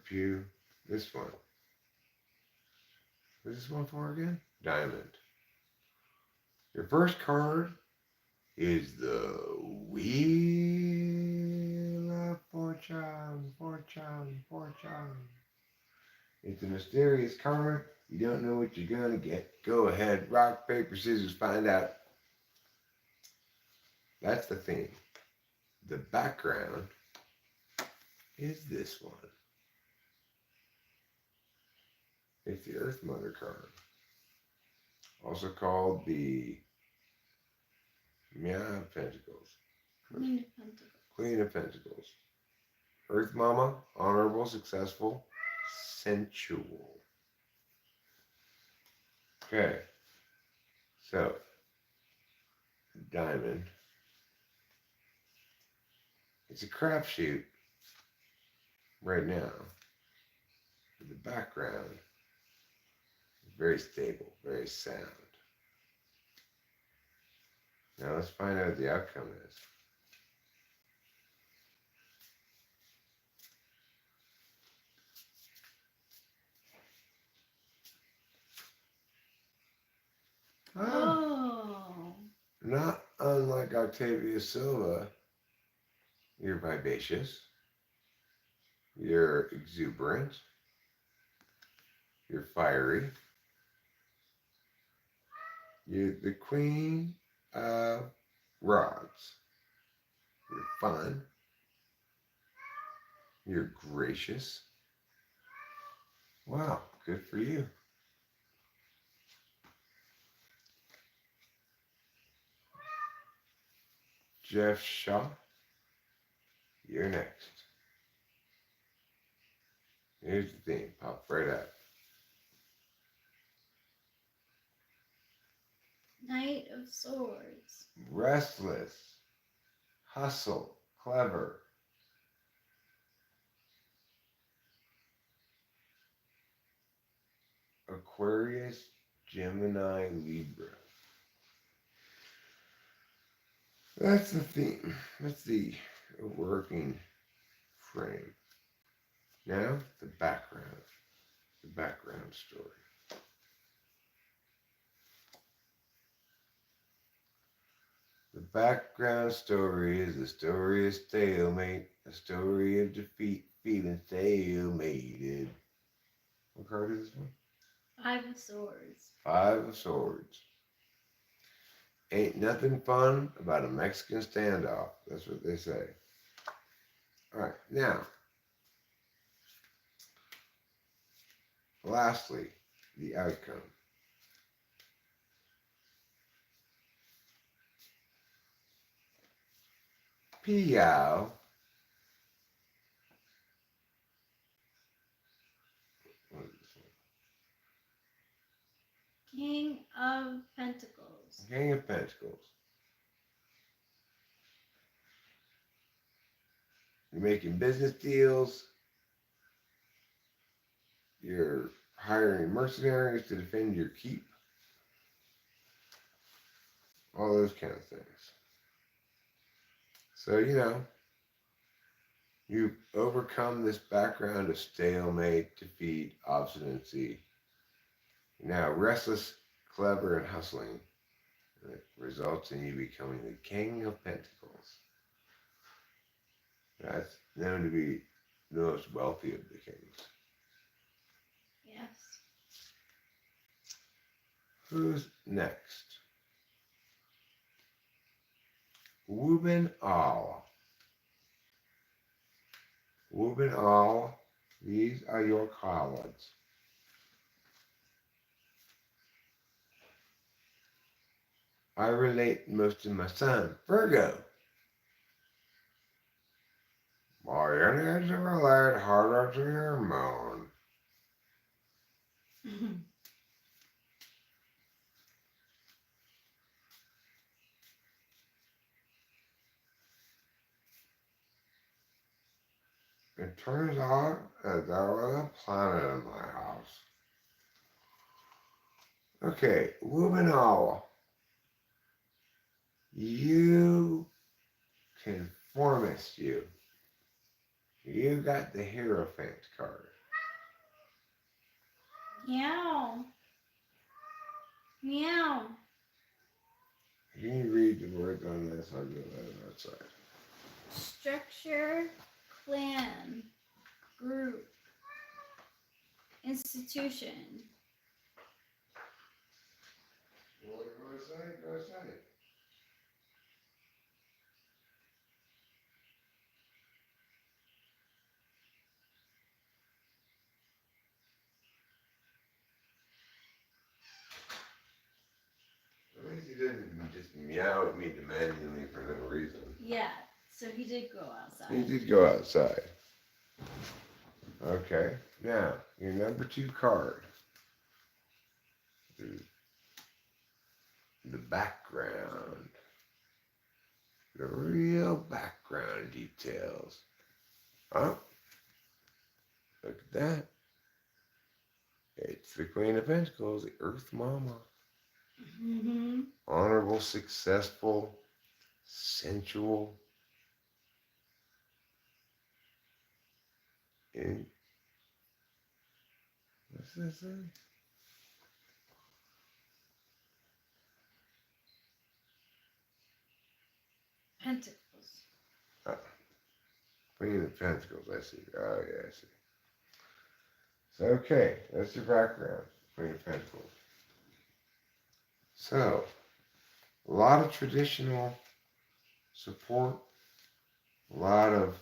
Pew. This one. What's this one for again? Diamond. Your first card is the Wheel of Fortune. It's a mysterious card. You don't know what you're going to get. Go ahead. Rock, paper, scissors. Find out. That's the theme. The background is this one. It's the Earth Mother card. Also called the Meow of Pentacles. Queen of Pentacles. Queen of Pentacles. Earth Mama, honorable, successful, sensual. Okay. So, Diamond. It's a crapshoot right now. The background is very stable, very sound. Now let's find out what the outcome is. Oh. Not unlike Octavia Silva, you're vivacious, you're exuberant, you're fiery, you're the Queen of Rods. You're fun, you're gracious. Wow, good for you. Jeff Shaw, you're next. Here's the theme, pop right up. Knight of Swords. Restless, hustle, clever. Aquarius, Gemini, Libra. That's the theme. That's the working frame. Now, the background story. The background story is a story of stalemate, a story of defeat, feeling stalemated. What card is this one? 5 of Swords. 5 of Swords. Ain't nothing fun about a Mexican standoff. That's what they say. All right, now, Lastly, the outcome. Piao. What is this one? King of Pentacles. King of Pentacles. You're making business deals. You're hiring mercenaries to defend your keep. All those kind of things. So, you've overcome this background of stalemate, defeat, obstinacy. You're now restless, clever, and hustling. And it results in you becoming the King of Pentacles. That's known to be the most wealthy of the kings. Yes. Who's next? Wuben Al. Wuben Al, these are your cards. I relate most to my son, Virgo. My enemies relate harder to your moon. It turns out that there was a planet in my house. Okay, Wuben Al. You conformist, you. You got the Hierophant card. Meow. Meow. Can you read the words on this? I'll go outside. Structure, clan, group, institution. Well, go outside, go outside. At least he didn't just meow at me demandingly for no reason. Yeah, so he did go outside. He did go outside. Okay, now, your number 2 card. The background. The real background details. Oh, look at that. It's the Queen of Pentacles, the Earth Mama. Mm-hmm. Honorable, successful, sensual. And what's this thing? Pentacles. Queen of Pentacles, I see. Oh, yeah, I see. So, okay, that's your background, Queen of Pentacles. So, a lot of traditional support, a lot of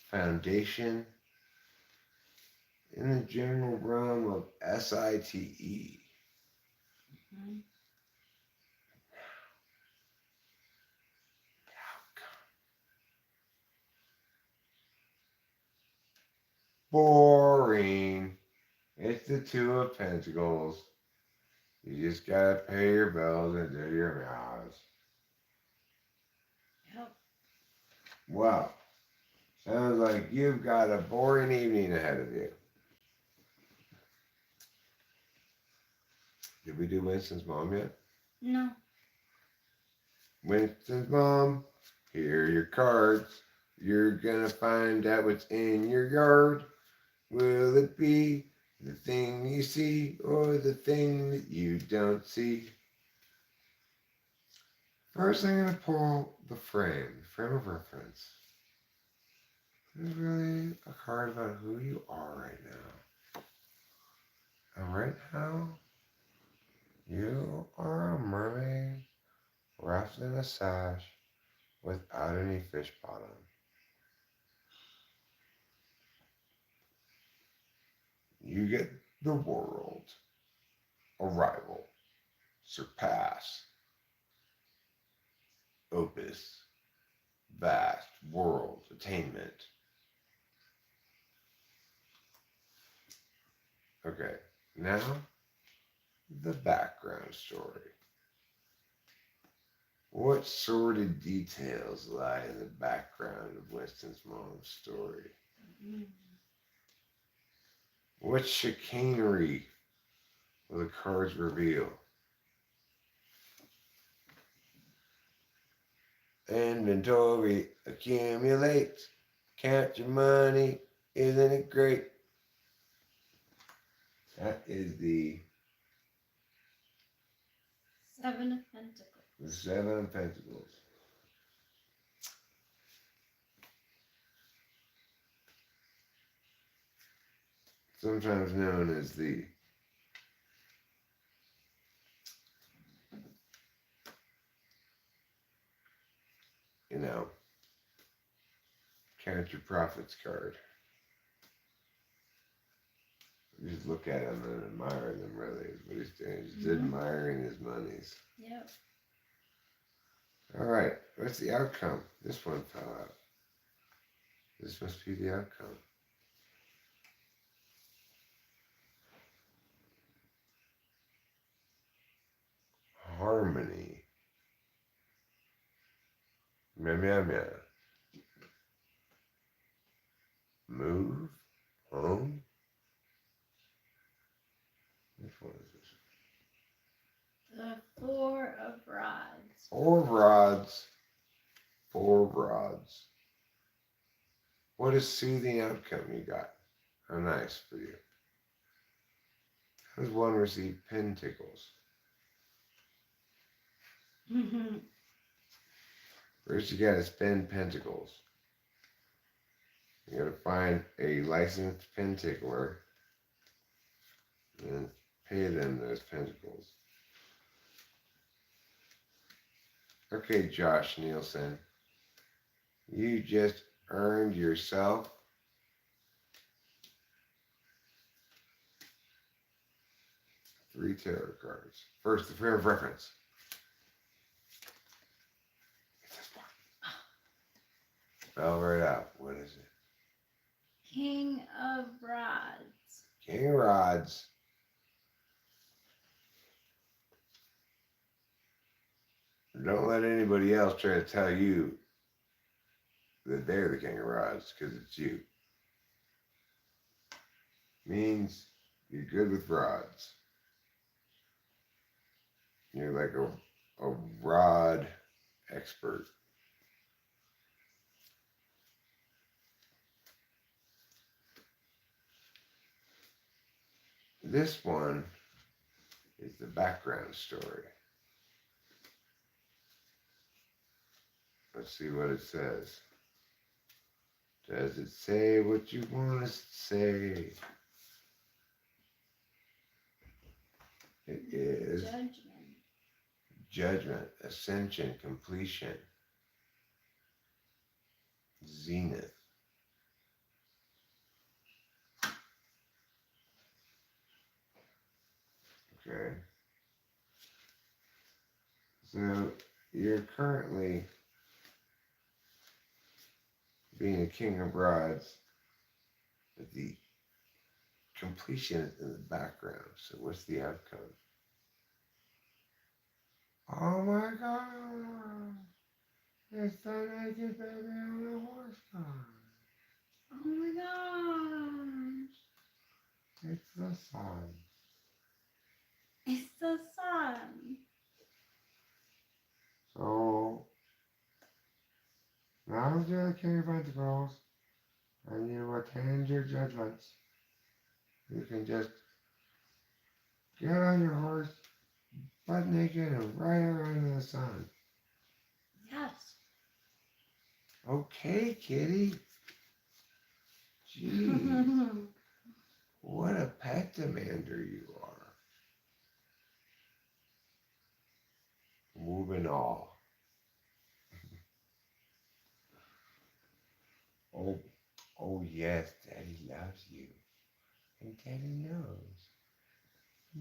foundation in the general realm of SITE. Mm-hmm. Boring. It's the 2 of Pentacles. You just gotta pay your bills and do your vows. Yep. Wow. Sounds like you've got a boring evening ahead of you. Did we do Winston's mom yet? No. Winston's mom, here are your cards. You're gonna find out what's in your yard. Will it be the thing you see or the thing that you don't see? First, I'm gonna pull the frame of reference. There's really a card about who you are right now. And right now, you are a mermaid wrapped in a sash without any fish bottom. You get the world, arrival, surpass, opus, vast, world, attainment. Okay, now the background story. What sordid details lie in the background of Winston's mom's story? Mm. What chicanery will the cards reveal? Inventory accumulates. Count your money. Isn't it great? That is the Seven of Pentacles. Seven of Pentacles. Sometimes known as the you know, count your profits card. You just look at them and admire them, really, is what he's doing. He's just admiring his monies. Yep. All right, what's the outcome? This one fell out. This must be the outcome. Harmony. Meow, meow, meow. Move. Home. Which one is this? The Four of Rods. Four rods. Four rods. What a soothing outcome you got. How nice for you. How does one receive pin tickles? First you gotta spend pentacles. You gotta find a licensed pin tickler and pay them those pentacles. Okay, Josh Nielsen. You just earned yourself three tarot cards. First, the frame of reference. Spell right out. What is it? King of Rods. King of Rods. Don't let anybody else try to tell you that they're the King of Rods, because it's you. Means you're good with rods. You're like a rod expert. This one is the background story. Let's see what it says. Does it say what you want to say? It is judgment, ascension, completion, zenith. Okay. So you're currently being a king of rods, but the completion is in the background. So what's the outcome? Oh my God! It's the naked baby on the horse car. Oh my gosh. It's the sun. It's the sun. So now that you're the king of pentacles and you attend your judgments, you can just get on your horse, butt naked, and ride around in the sun. Yes. Okay, kitty. Gee, what a pet demander you are. Moving all. Oh, oh yes, Daddy loves you. And Daddy knows.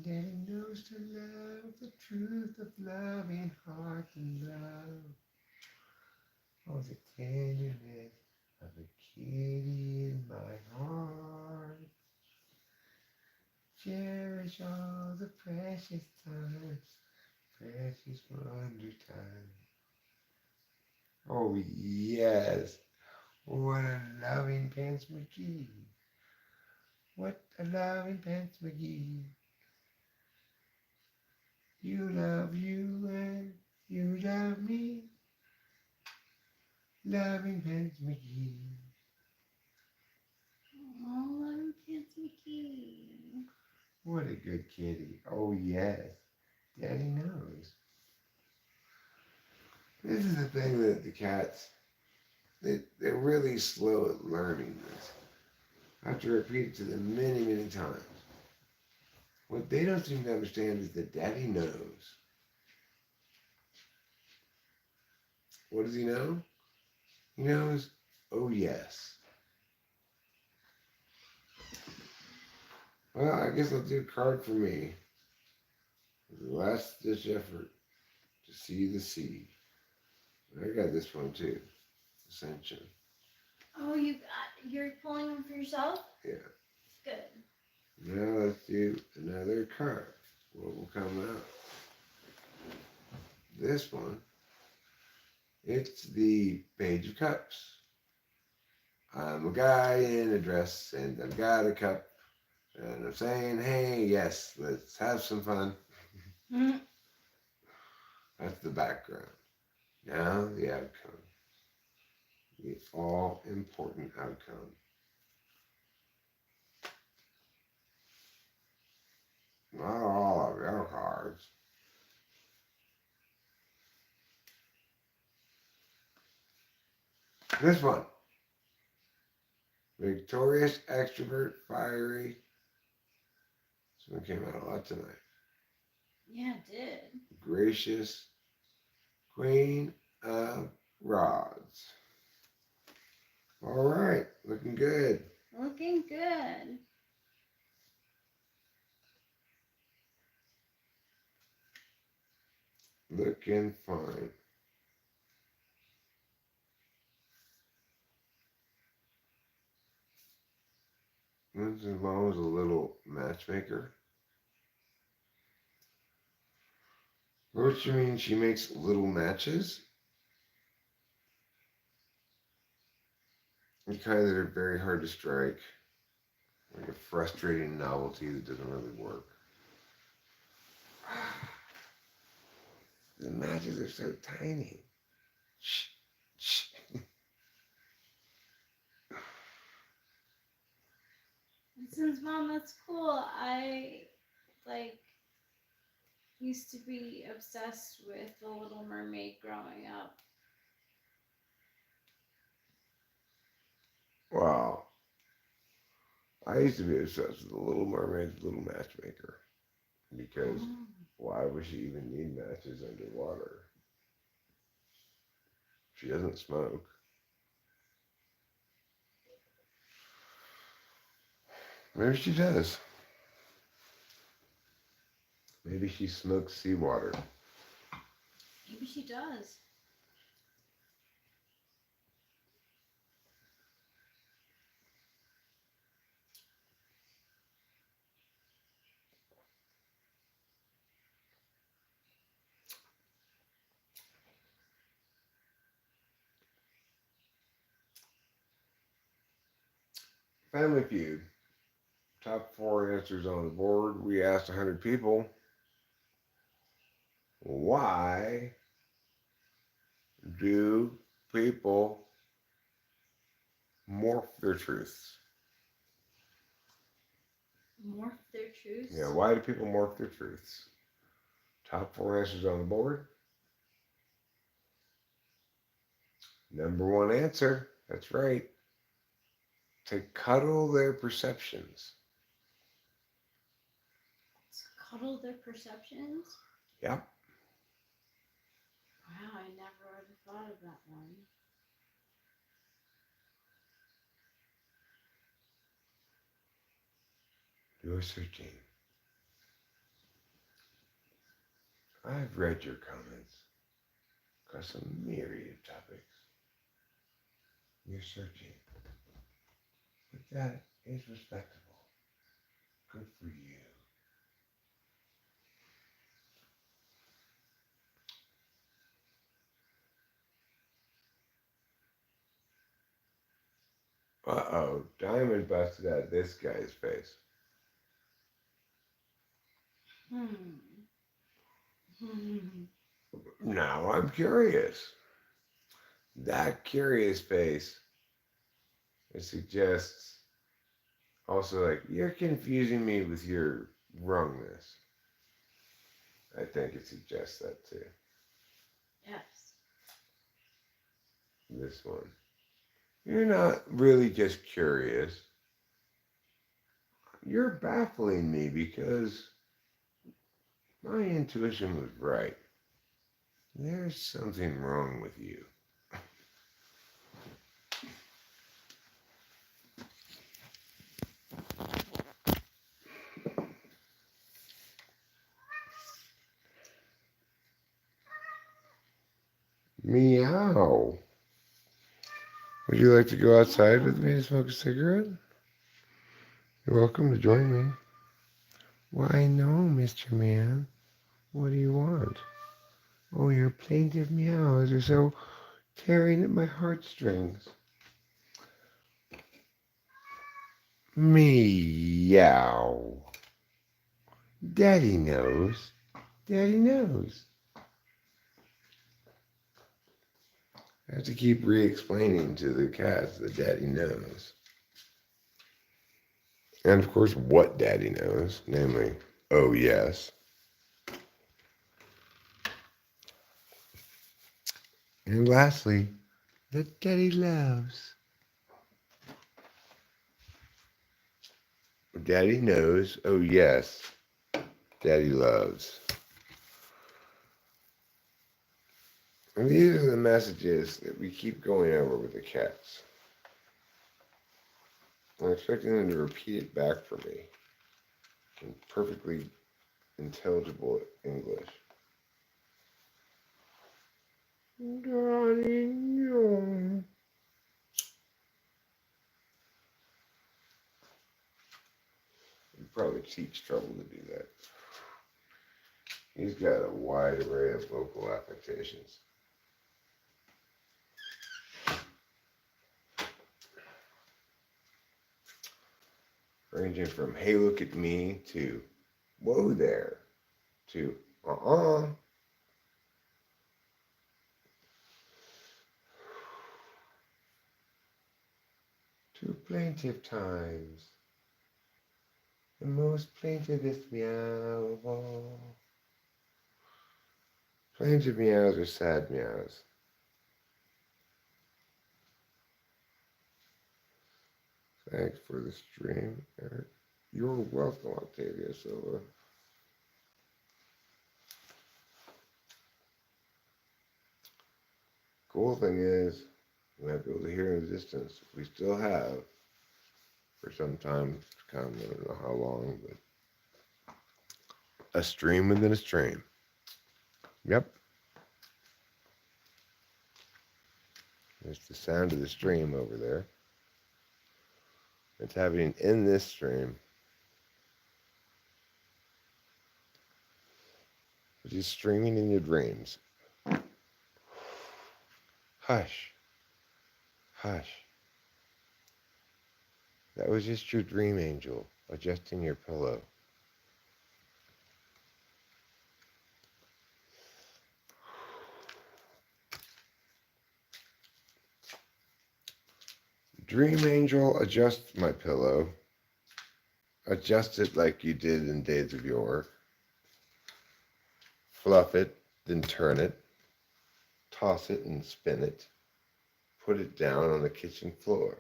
Daddy knows the love, the truth of loving heart and love. Oh, the tenderness of a kitty in my heart. Cherish all the precious times, precious wonder time. Oh, yes. What a loving Pants McGee. What a loving Pants McGee. You love you and you love me. Loving Pants McGee. Oh, I'm Pants Mickey. What a good kitty. Oh, yes. Daddy knows. This is the thing that the cats, they're really slow at learning this. I have to repeat it to them many, many times. What they don't seem to understand is that Daddy knows. What does he know? He knows, oh yes. Well, I guess I'll do a card for me. The last ditch effort to see the sea. I got this one too. Ascension. Oh, you're pulling them for yourself? Yeah. Good. Now let's do another card. What will come out? This one. It's the Page of Cups. I'm a guy in a dress and I've got a cup. And I'm saying, hey, yes, let's have some fun. That's the background. Now the outcome. The all important outcome. Not all of your cards. This one. Victorious, extrovert, fiery. This one came out a lot tonight. Yeah, it did. Gracious, Queen of Rods. All right, looking good. Looking good. Looking fine. Mrs. Mom was a little matchmaker. Which means she makes little matches. The kind that are very hard to strike. Like a frustrating novelty that doesn't really work. The matches are so tiny. Shh, shh. Since Mom, that's cool. I used to be obsessed with The Little Mermaid growing up. Wow. I used to be obsessed with the Little Mermaid's Little Matchmaker. Because why would she even need matches underwater? She doesn't smoke. Maybe she does. Maybe she smokes seawater. Maybe she does. Family Feud. Top 4 answers on the board. We asked 100 people, why do people morph their truths? Morph their truths? Yeah, why do people morph their truths? Top 4 answers on the board. Number 1 answer, that's right, to cuddle their perceptions. To cuddle their perceptions? Yep. Wow, I never would have thought of that one. Do a searching. I've read your comments across a myriad of topics. You're searching, but that is respectable. Good for you. Uh-oh, Diamond busted out this guy's face. Now I'm curious. That curious face, it suggests also like you're confusing me with your wrongness. I think it suggests that too. Yes. This one. You're not really just curious. You're baffling me because my intuition was right. There's something wrong with you. Meow. Would you like to go outside with me to smoke a cigarette? You're welcome to join me. Why, no, Mr. Man. What do you want? Oh, your plaintive meows are so tearing at my heartstrings. Meow. Daddy knows. Daddy knows. I have to keep re-explaining to the cats that Daddy knows. And of course, what Daddy knows, namely, oh yes. And lastly, that Daddy loves. Daddy knows, oh yes, Daddy loves. And these are the messages that we keep going over with the cats. I'm expecting them to repeat it back for me in perfectly intelligible English. Daddy, no. It'd probably teach trouble to do that. He's got a wide array of vocal affectations. Ranging from, hey, look at me, to, whoa there, to, to plaintive times. The most plaintivest meow of all. Plaintive meows are sad meows. Thanks for the stream, Eric. You're welcome, Octavia Silva. Cool thing is, you might be able to hear in the distance. We still have, for some time to come, I don't know how long, but a stream within a stream. Yep. There's the sound of the stream over there. It's happening in this stream. Which is streaming in your dreams. Hush. Hush. That was just your dream angel adjusting your pillow. Dream angel, adjust my pillow. Adjust it like you did in days of yore. Fluff it, then turn it. Toss it and spin it. Put it down on the kitchen floor.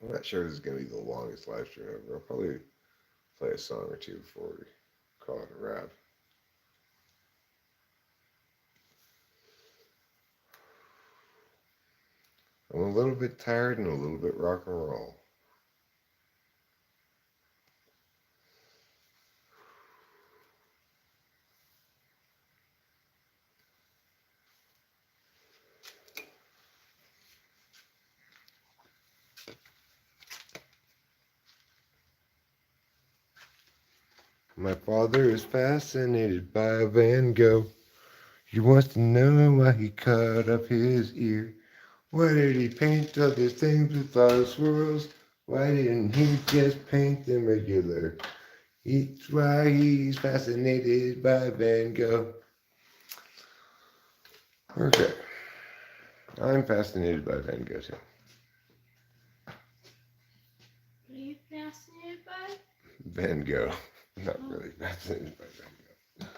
I'm not sure this is going to be the longest live stream ever. I'll probably play a song or two before we call it a wrap. I'm a little bit tired and a little bit rock and roll. My father is fascinated by Van Gogh. He wants to know why he cut up his ear. Why did he paint other things with all swirls? Why didn't he just paint them regular? That's why he's fascinated by Van Gogh. Okay, I'm fascinated by Van Gogh too. What are you fascinated by? Van Gogh. Not really fascinated by Van Gogh.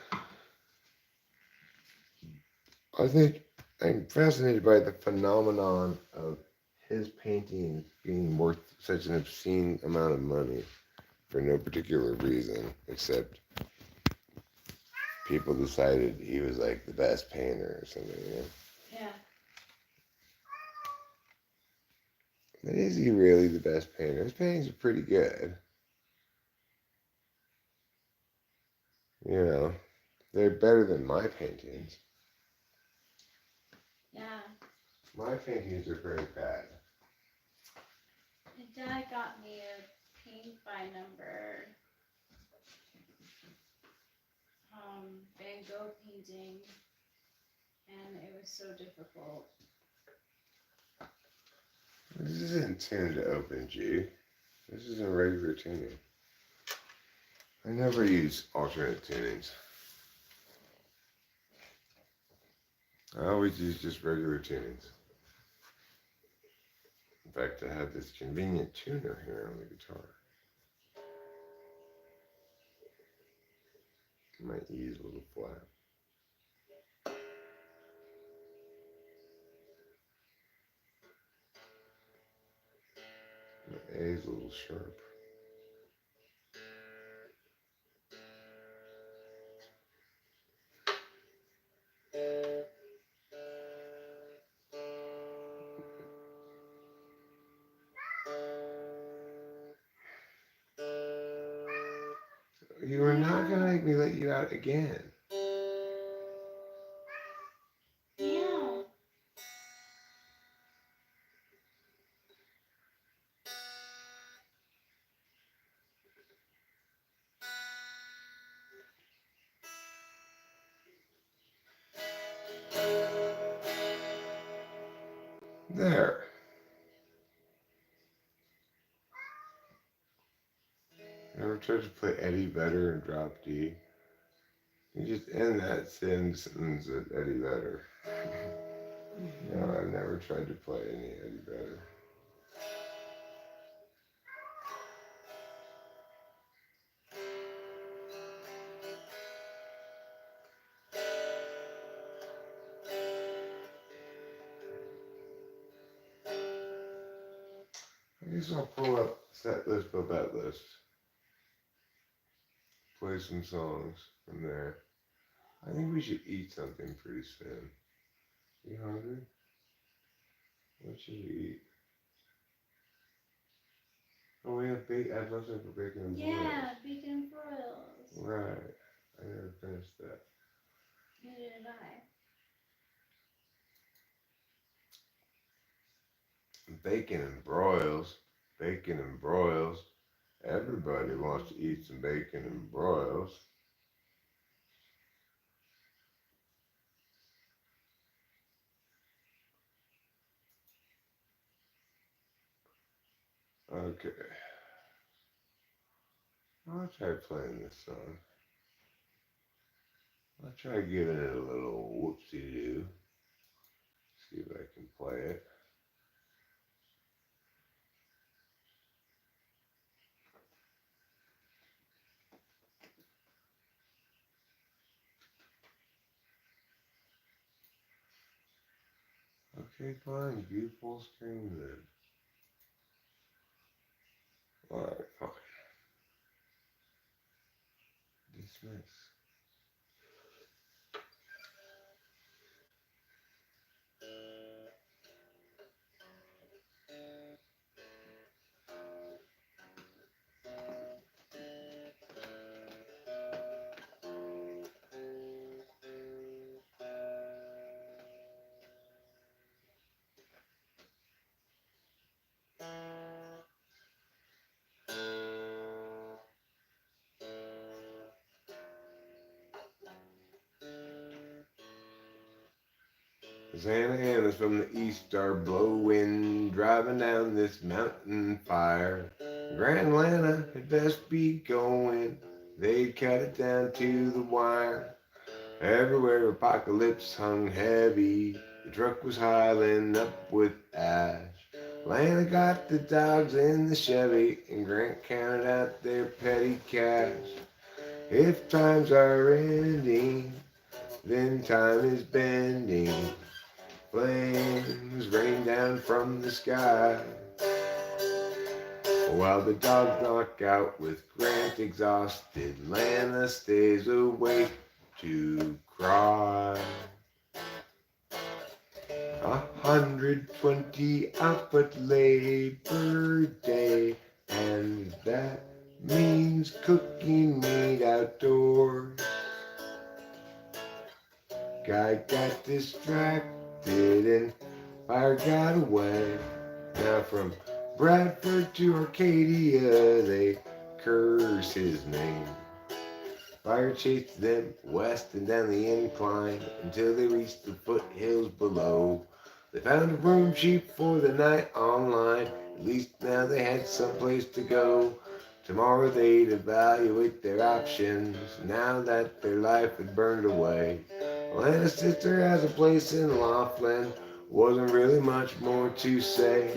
I think I'm fascinated by the phenomenon of his paintings being worth such an obscene amount of money for no particular reason except people decided he was like the best painter or something, you know? Yeah. But is he really the best painter? His paintings are pretty good. You know, they're better than my paintings. Yeah. My paintings are very bad. My dad got me a paint by number Van Gogh painting, and it was so difficult. This isn't tuned to open G. This is a regular tuning. I never use alternate tunings. I always use just regular tunings. In fact, I have this convenient tuner here on the guitar. My E is a little flat. My A is a little sharp. You are not going to make me let you out again. Yeah. There. Ever tried to play Eddie Vedder and drop D? You just end that sentence at Eddie Vedder. No, I've never tried to play any Eddie Vedder. I guess I'll pull up set list by bet list. Play some songs from there. I think we should eat something pretty soon. You hungry? What should we eat? Oh, we have bacon. I'd love some for bacon and broils. Yeah, bacon broils. Right. I never finished that. Neither did I. Bacon and broils. Bacon and broils. Everybody wants to eat some bacon and broils. Okay. I'll try playing this song. I'll try giving it a little whoopsie-doo. See if I can play it. Okay, fine. Beautiful screen then. Alright, fine. Dismiss. Santa Ana's from the east are blowing, driving down this mountain fire. Grand Atlanta had best be going, they cut it down to the wire. Everywhere apocalypse hung heavy, the truck was hiling up with ash. Atlanta got the dogs in the Chevy, and Grant counted out their petty cash. If times are ending, then time is bending. Flames rain down from the sky, while the dogs knock out with Grant exhausted. Lana stays awake to cry. 120 out but Labor Day, and that means cooking meat outdoors. Guy got distracted and fire got away. Now from Bradford to Arcadia, they curse his name. Fire chased them west and down the incline until they reached the foothills below. They found a room cheap for the night online. At least now they had someplace to go. Tomorrow they'd evaluate their options now that their life had burned away. Lana's sister has a place in Laughlin. Wasn't really much more to say.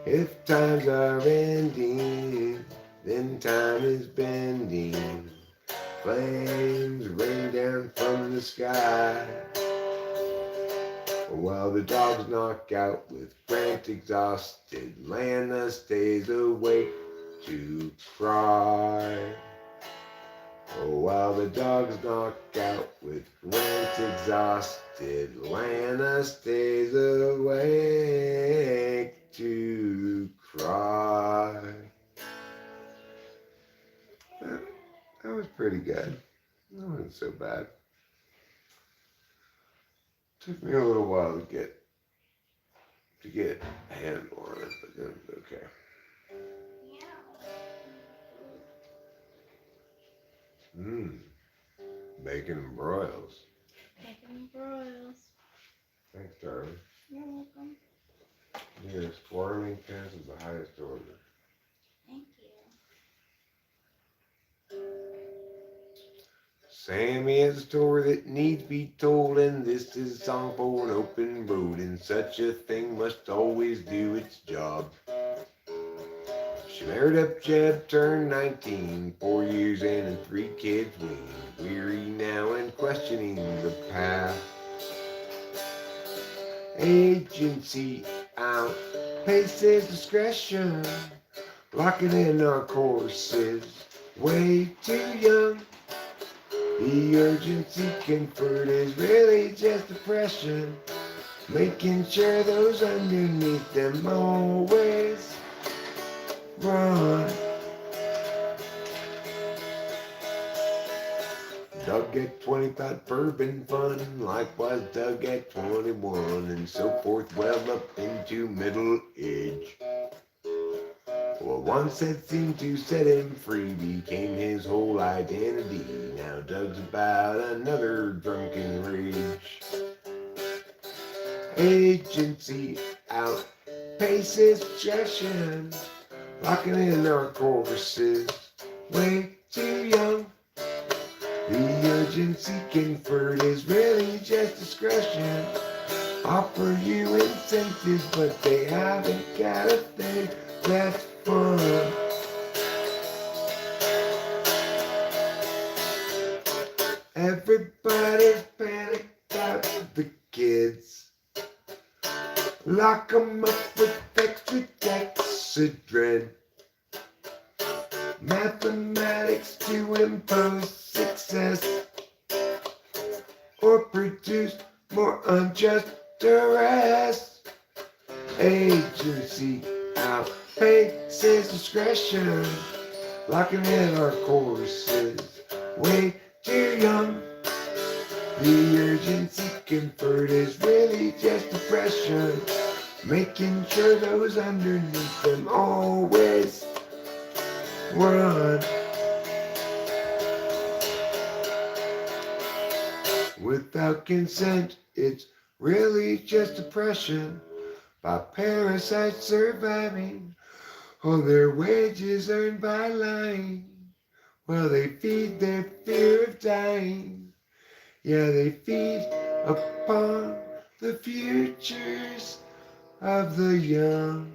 If times are ending, then time is bending. Flames rain down from the sky, while the dogs knock out with Grant exhausted. Lana stays awake to cry. While the dogs knock out with Grant exhausted. Lana stays awake to cry. That was pretty good. That wasn't so bad. Took me a little while to get a handle on it, but then it was okay. Bacon and broils. Bacon and broils. Thanks, darling. You're welcome. Your squirming pants is the highest order. Thank you. Sammy has a story that needs to be told, and this is a song for an open road, and such a thing must always do its job. She married up Jeb, turned 19, 4 years in and 3 kids weaned, weary now and questioning the path. Agency out, paces discretion, locking in our courses, way too young. The urgency conferred is really just depression, making sure those underneath them always run. Doug at 20 thought bourbon fun, likewise Doug at 21, and so forth, well up into middle age. Well, once that seemed to set him free became his whole identity. Now Doug's about another drunken rage. Agency out, paces suggestion, locking in our courses, way too young. The urgency conferred is really just discretion. Offer you incentives, but they haven't got a thing that's fun. Everybody's panicked out the kids. Lock 'em up with extra Dexedrine. Mathematics to impose success or produce more unjust duress. Agency outpaces discretion, locking in our courses, way too young. The urgency conferred is really just depression, making sure those underneath them always run. Without consent, it's really just oppression by parasites surviving on their wages earned by lying. Well, they feed their fear of dying. Yeah, they feed upon the futures of the young.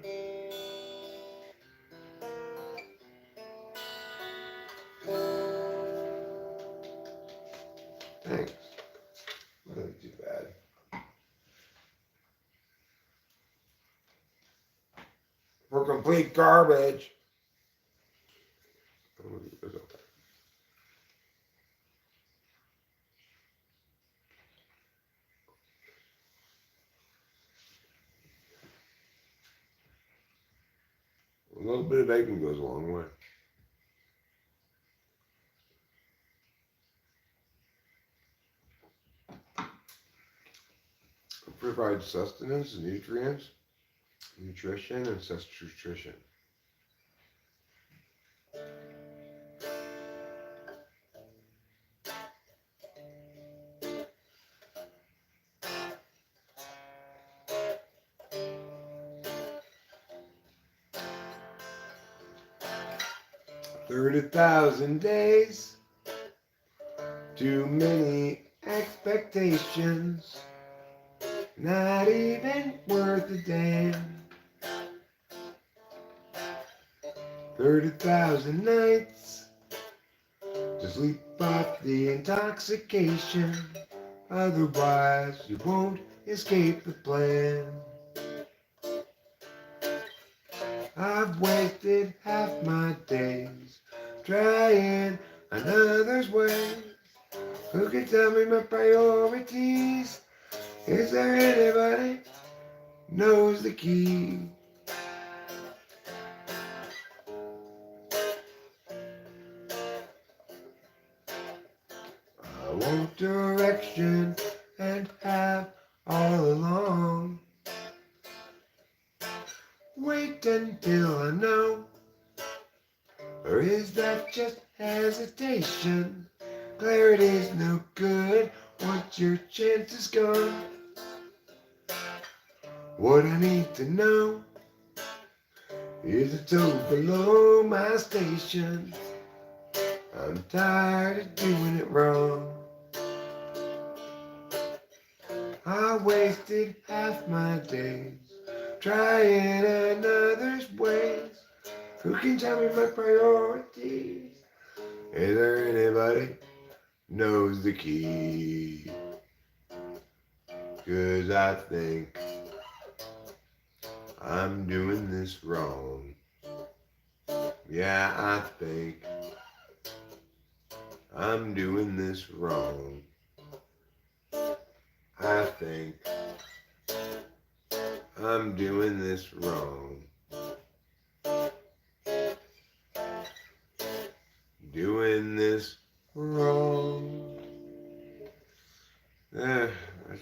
Thanks. Really too bad. For complete garbage. A little bit of bacon goes a long way. It provides sustenance, nutrients, nutrition, and nutrition. Thirty 30,000 days, too many expectations, not even worth a damn. 30,000 nights to sleep off the intoxication, otherwise you won't escape the plan. I've wasted half my days trying another's way. Who can tell me my priorities? Is there anybody knows the key? I want direction and have all along. Wait until I know, or is that just hesitation? Clarity's no good once your chance is gone. What I need to know is a toad below my station. I'm tired of doing it wrong. I wasted half my days trying another's ways. Who can tell me my priorities? Is there anybody knows the key? 'Cause I think I'm doing this wrong. Yeah, I think I'm doing this wrong. I think I'm doing this wrong. Doing this wrong. I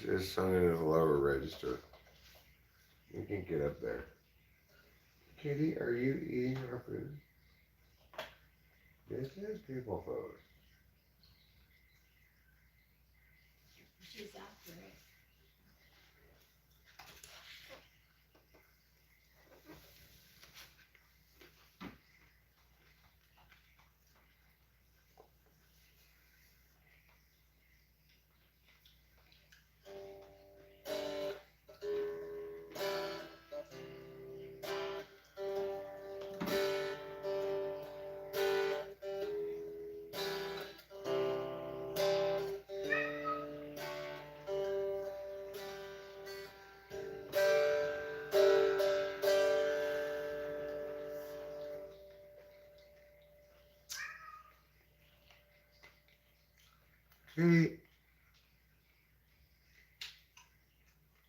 just sung it in a lower register. You can get up there. Kitty, are you eating our food? This is people food. She's after it. Kitty,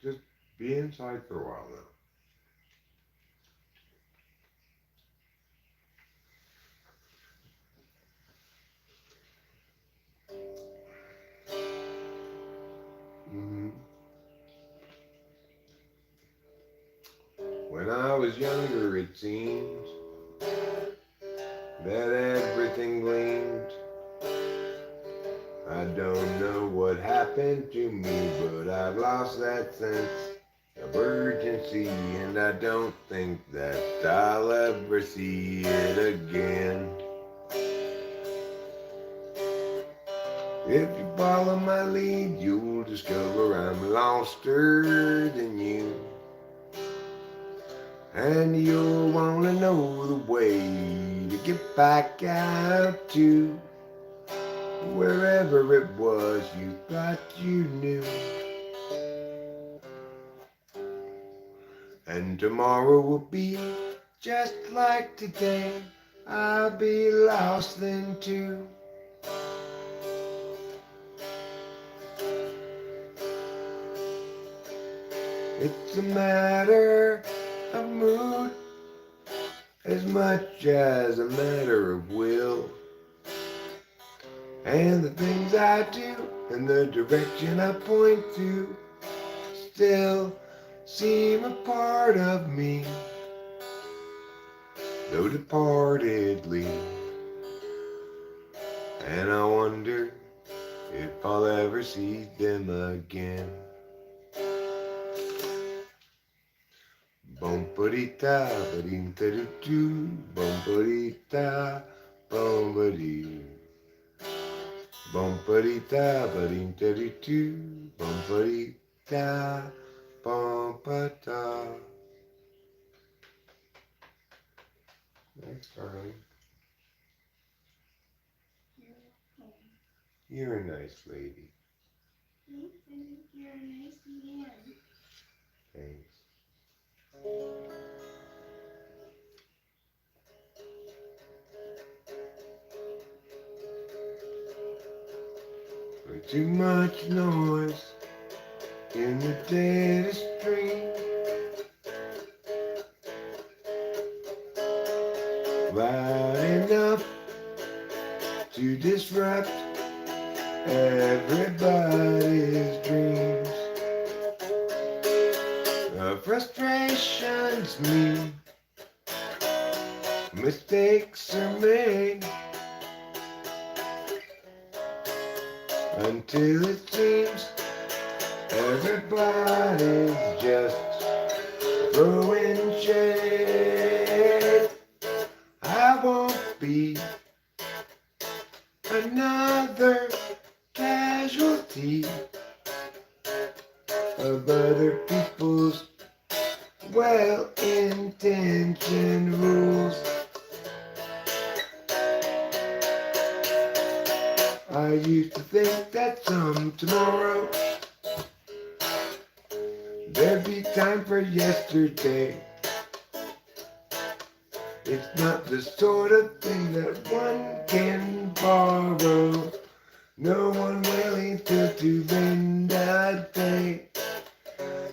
just be inside for a while now. Mm-hmm. When I was younger, it seemed that everything gleamed. I'd don't know what happened to me, but I've lost that sense of urgency, and I don't think that I'll ever see it again. If you follow my lead, you'll discover I'm loster than you. And you'll wanna know the way to get back out to wherever it was you thought you knew. And tomorrow will be just like today. I'll be lost then too. It's a matter of mood as much as a matter of will. And the things I do and the direction I point to still seem a part of me, though departedly. And I wonder if I'll ever see them again. Bum-ba-dee-da, ba-dee-da-doo-doo, bum-ba-dee-da, bum-ba-dee. Bum-ba-dee-da, ba-dee-da-doo-doo, bum-ba-dee-da, bum-ba-da. Thanks, darling. You're a nice lady. Thanks, and you're a nice man. Thanks. Way too much noise in the data stream. Loud enough to disrupt everybody's dreams. The frustrations mean mistakes are made until it seems everybody's just throwing shade. I won't be another casualty of other people's well-intentioned rules. I used to think that some tomorrow there'd be time for yesterday. It's not the sort of thing that one can borrow. No one willing to lend a day.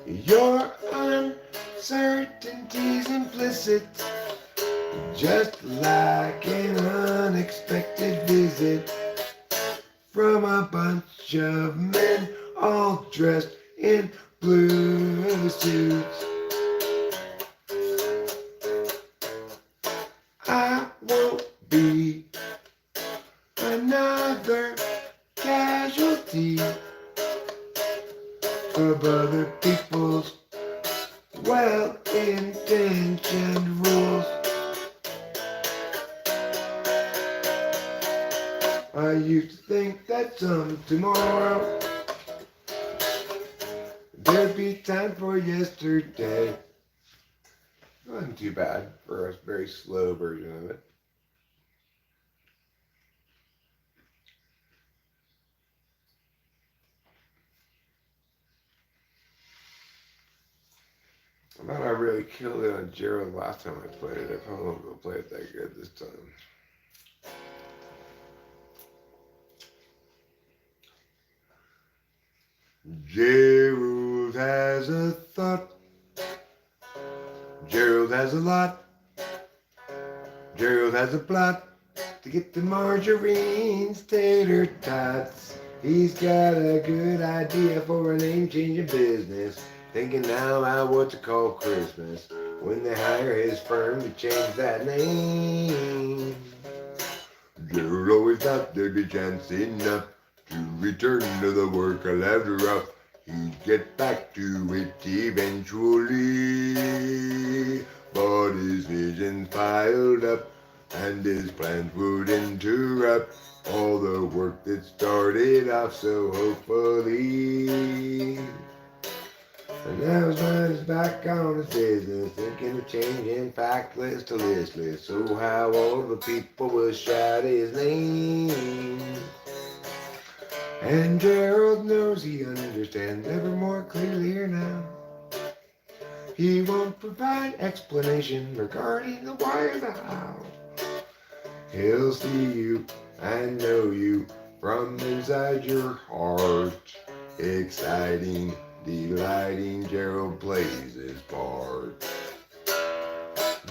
Your uncertainty's implicit, just like an unexpected visit from a bunch of men all dressed in blue suits. I won't be another casualty of other people's well-intentioned rules. I used to think that some tomorrow there'd be time for yesterday. It wasn't too bad for a very slow version of it. I thought I really killed it on Gerald last time I played it. I probably won't go play it that good this time. Gerald has a thought. Gerald has a lot. Gerald has a plot to get the margarine's tater tots. He's got a good idea for a name-changing business. Thinking now about what to call Christmas when they hire his firm to change that name. Gerald always thought there'd be chance enough to return to the work a ladder up. He'd get back to it eventually, but his vision piled up and his plans would interrupt all the work that started off so hopefully. And now his mind is back on his business, thinking of changing factless to listless. So how all the people will shout his name. And Gerald knows he understands ever more clearly now. He won't provide explanation regarding the why or the how. He'll see you and know you from inside your heart. Exciting, delighting, Gerald plays his part.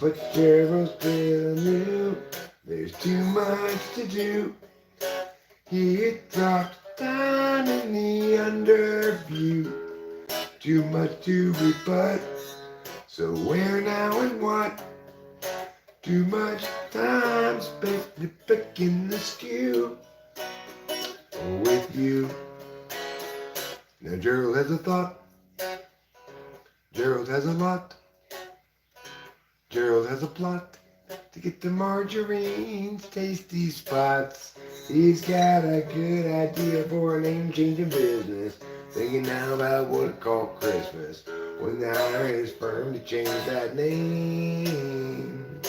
But Gerald still knew there's too much to do. He had dropped down in the underview. Too much to rebut. So where now and what? Too much time spent picking the stew with you. Now Gerald has a thought. Gerald has a lot. Gerald has a plot to get to Marjorie's tasty spots. He's got a good idea for a name-changing business. Thinking now about what to call Christmas when they hire his firm to change that name.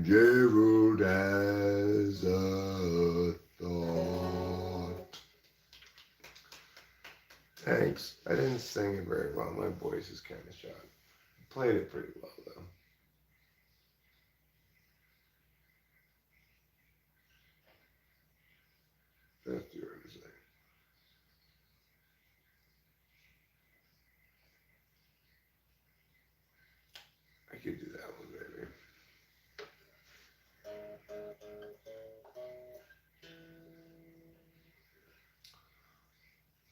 Gerald has a thought. Thanks. I didn't sing it very well. My voice is kind of shot. I played it pretty well though. That's the word to say. I could do that one, maybe.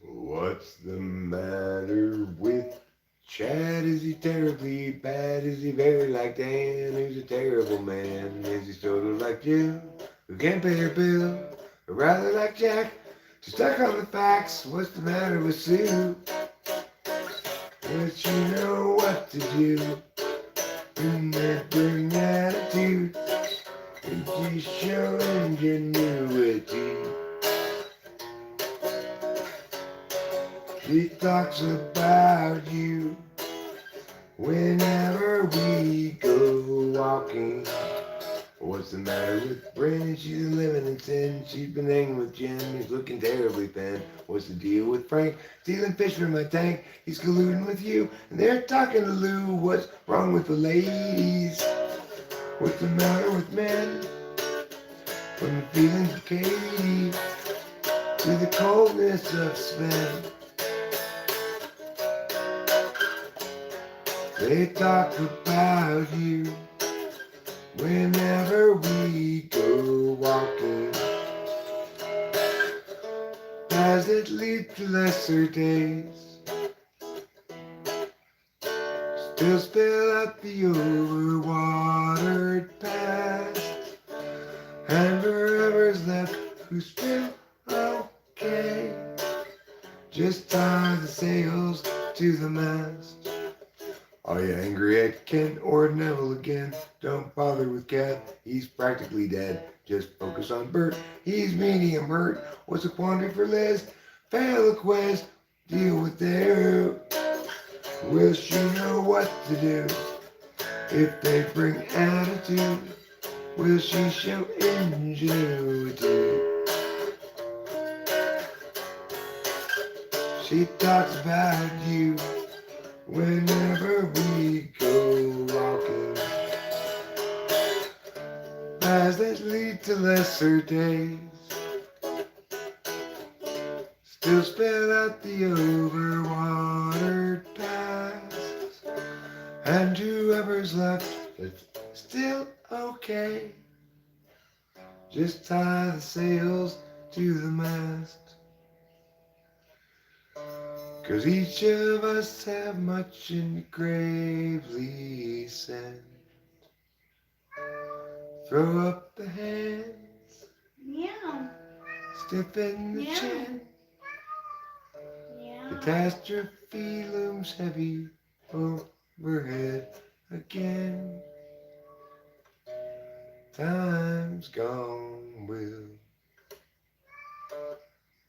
What's the matter with Chad? Is he terribly bad? Is he very like Dan, who's a terrible man? Is he sort of like you, who can't pay her bill? Or rather like Jack, who's stuck on the facts? What's the matter with Sue? But you know what to do in that bring attitude. And you show ingenuity. He talks about you whenever we go walking. What's the matter with Bryn? She's living in sin. She's been hanging with Jim. He's looking terribly thin. What's the deal with Frank? Stealing fish from my tank. He's colluding with you. And they're talking to Lou. What's wrong with the ladies? What's the matter with men? From the feelings of Katie to the coldness of Sven. They talk about you whenever we go walking. As it leads to lesser days, still spill out the overwatered past. And forever's left who's still okay. Just tie the sails to the mast. Are you angry at Kent or Neville again? Don't bother with Cat, he's practically dead. Just focus on Bert, he's medium hurt. What's a quandary for Liz? Fail a quest, deal with their. Will she know what to do? If they bring attitude, will she show ingenuity? She talks about you whenever we go walking. Paths that lead to lesser days, still spell out the overwatered past. And whoever's left, it's still okay. Just tie the sails to the mast. 'Cause each of us have much in gravely sent. Throw up the hands. Meow. stiff in the Yeah. chin. Yeah. Catastrophe looms heavy overhead again. Time's gone will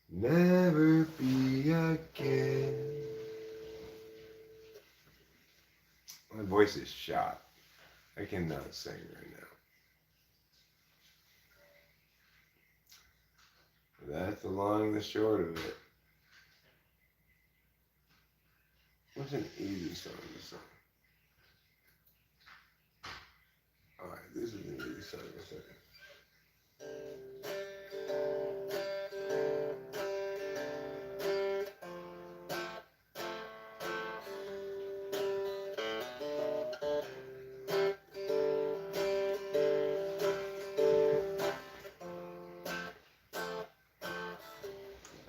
never be again. My voice is shot. I cannot sing right now. That's the long and the short of it. What's an easy song to sing? Alright, this is an easy song to sing.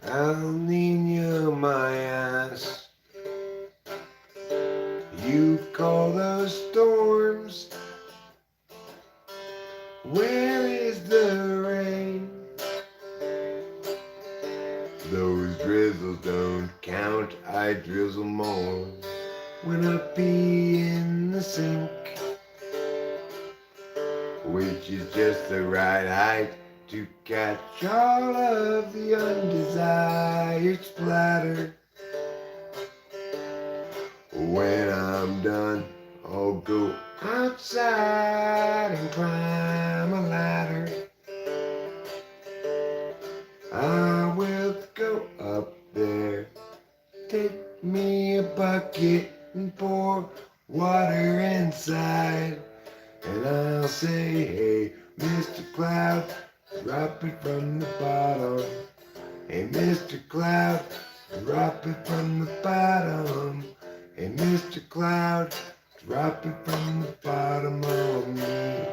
El Nino, my ass. You call those storms. Where is the rain? Those drizzles don't count, I drizzle more. When I pee in the sink, which is just the right height to catch all of the undesired splatter. When I'm done, I'll go outside and climb a ladder. I will go up there, take me a bucket and pour water inside. And I'll say, hey, Mr. Cloud, drop it from the bottom. Hey, Mr. Cloud, drop it from the bottom. Hey, Mr. Cloud, drop it from the bottom of me.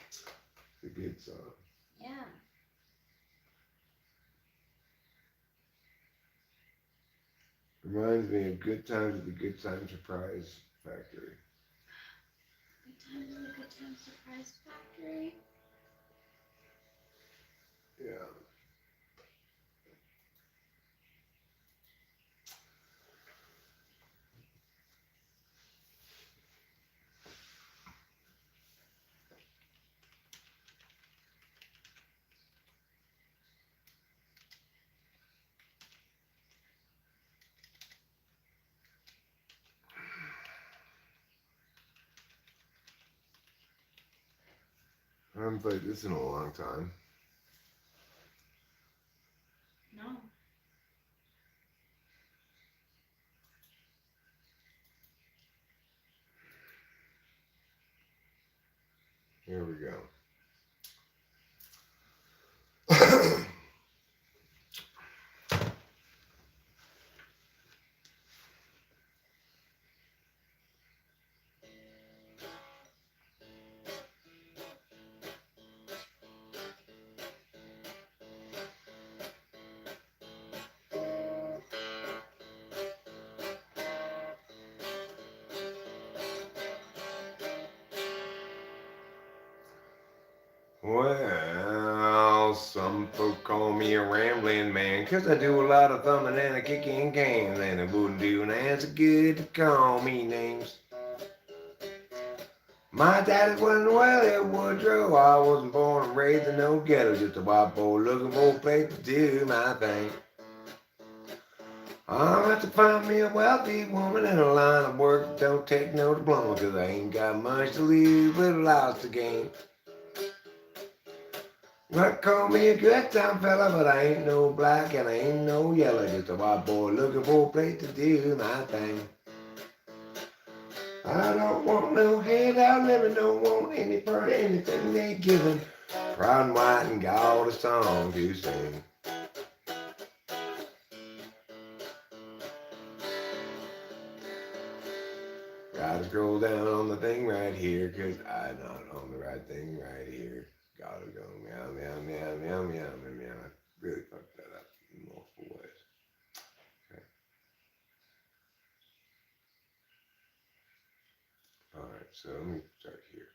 It's a good song. Yeah. Reminds me of Good Times at the Good Time Surprise Factory. Good Times in the Good Times Surprise Factory. Yeah. I haven't played this in a long time. No. Here we go. Well, some folk call me a rambling man, 'cause I do a lot of thumbing and a kicking games, and it wouldn't do an answer good to call me names. My daddy wasn't well at Woodrow, I wasn't born and raised in no ghetto, just a white boy looking for a place to do my thing. I'll have to find me a wealthy woman in a line of work that don't take no diploma, 'cause I ain't got much to lose but a lot to gain. Well, call me a good time fella, but I ain't no black and I ain't no yellow, just a white boy looking for a place to do my thing. I don't want no handout living, don't want any part of anything they giving. Proud and white and got all the song to sing. Gotta scroll down on the thing right here, 'cause I'm not on the right thing right here. Gotta go meow, meow, meow, meow, meow, meow, meow. I really fucked that up in multiple ways. Okay. Alright, so let me start here.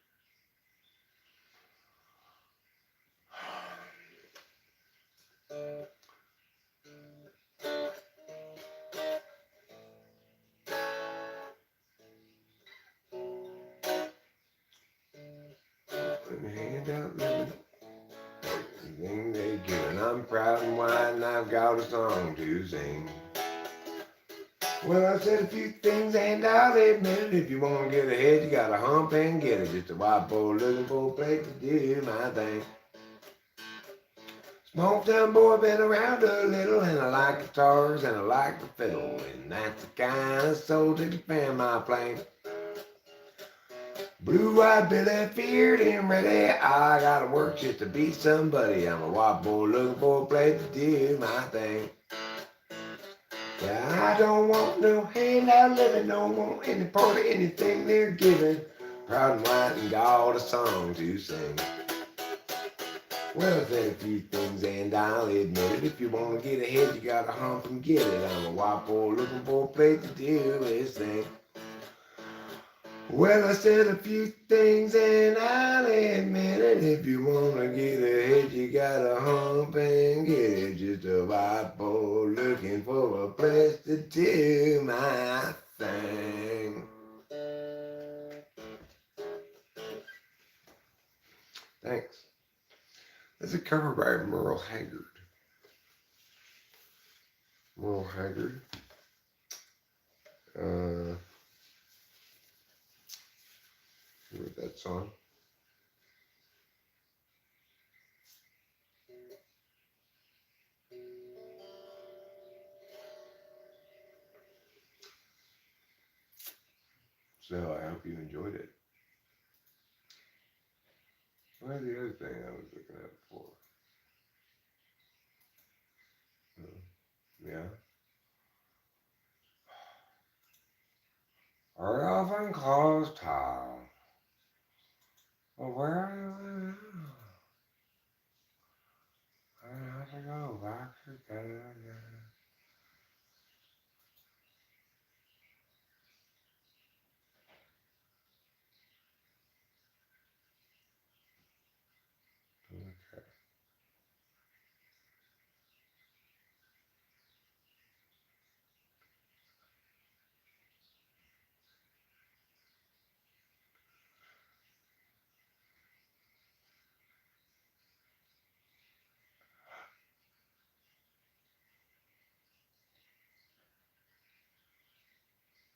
ain't outliving everything they given. I'm proud and white and I've got a song to sing. Well, I said a few things and I'll admit it. If you want to get ahead, you got to hump and get it. Just a white boy looking for a place to do my thing. Small town boy, been around a little, and I like guitars and I like the fiddle, and that's the kind of soul that can fan my plane. Blue-eyed Billy feared him ready. I gotta work just to be somebody. I'm a white boy looking for a place to do my thing. Yeah, I don't want no handout living, don't want any part of anything they're giving. Proud and white and got a song to sing. Well, I said a few things and I'll admit it. If you want to get ahead, you gotta hump and get it. I'm a white boy looking for a place to do this thing. Well, I said a few things and I'll admit it. If you want to get ahead, you gotta hump and get it. Just a white boy looking for a place to do my thing. Thanks. That's a cover by Merle Haggard. Merle Haggard. Who wrote that song? So I hope you enjoyed it. What was the other thing I was looking at before? Yeah. Hurry off and close time. Well, where are you now? I have to go back to get it again. Okay.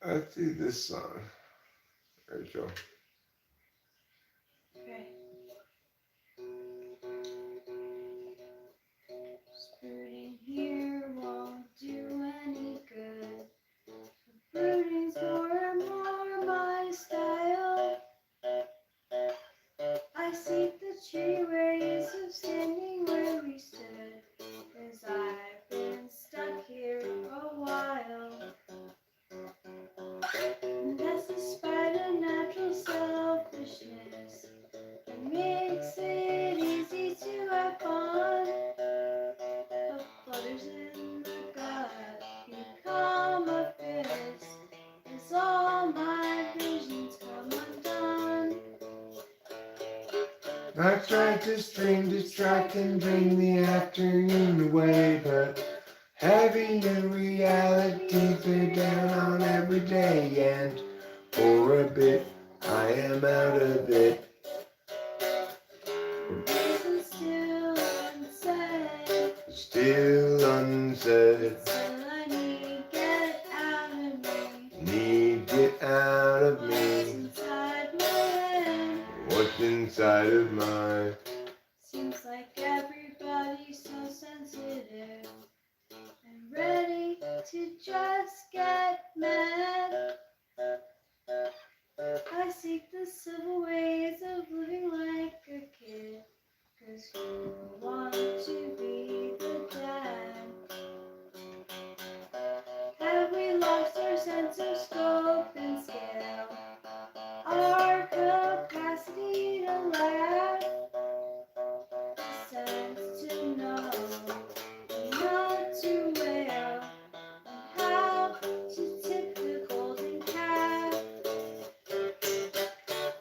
Let's see this song. Rachel. Okay. Brooding here won't do any good. Brooding's more and more my style. I seek the tree ways of standing where we stood, 'cause I've been stuck here a while. And that's despite a natural selfishness that makes it easy to have fun. But flutters in the gut become a fist as all my visions come undone. I tried to string, distract, and bring the afternoon away, but having the reality bear down on every day, and for a bit I am out of it. Reason still unsaid, Still unsaid. still I need get out of me. Need get out of What's me. inside my head? What's inside of mine? Seems like everybody's so sensitive and ready to just get mad. I seek the civil ways of living like a kid, 'cause you want to be the dad. Have we lost our sense of scope and scale? Our capacity to laugh? Sense to know, not to wear, and how to tip the golden calf.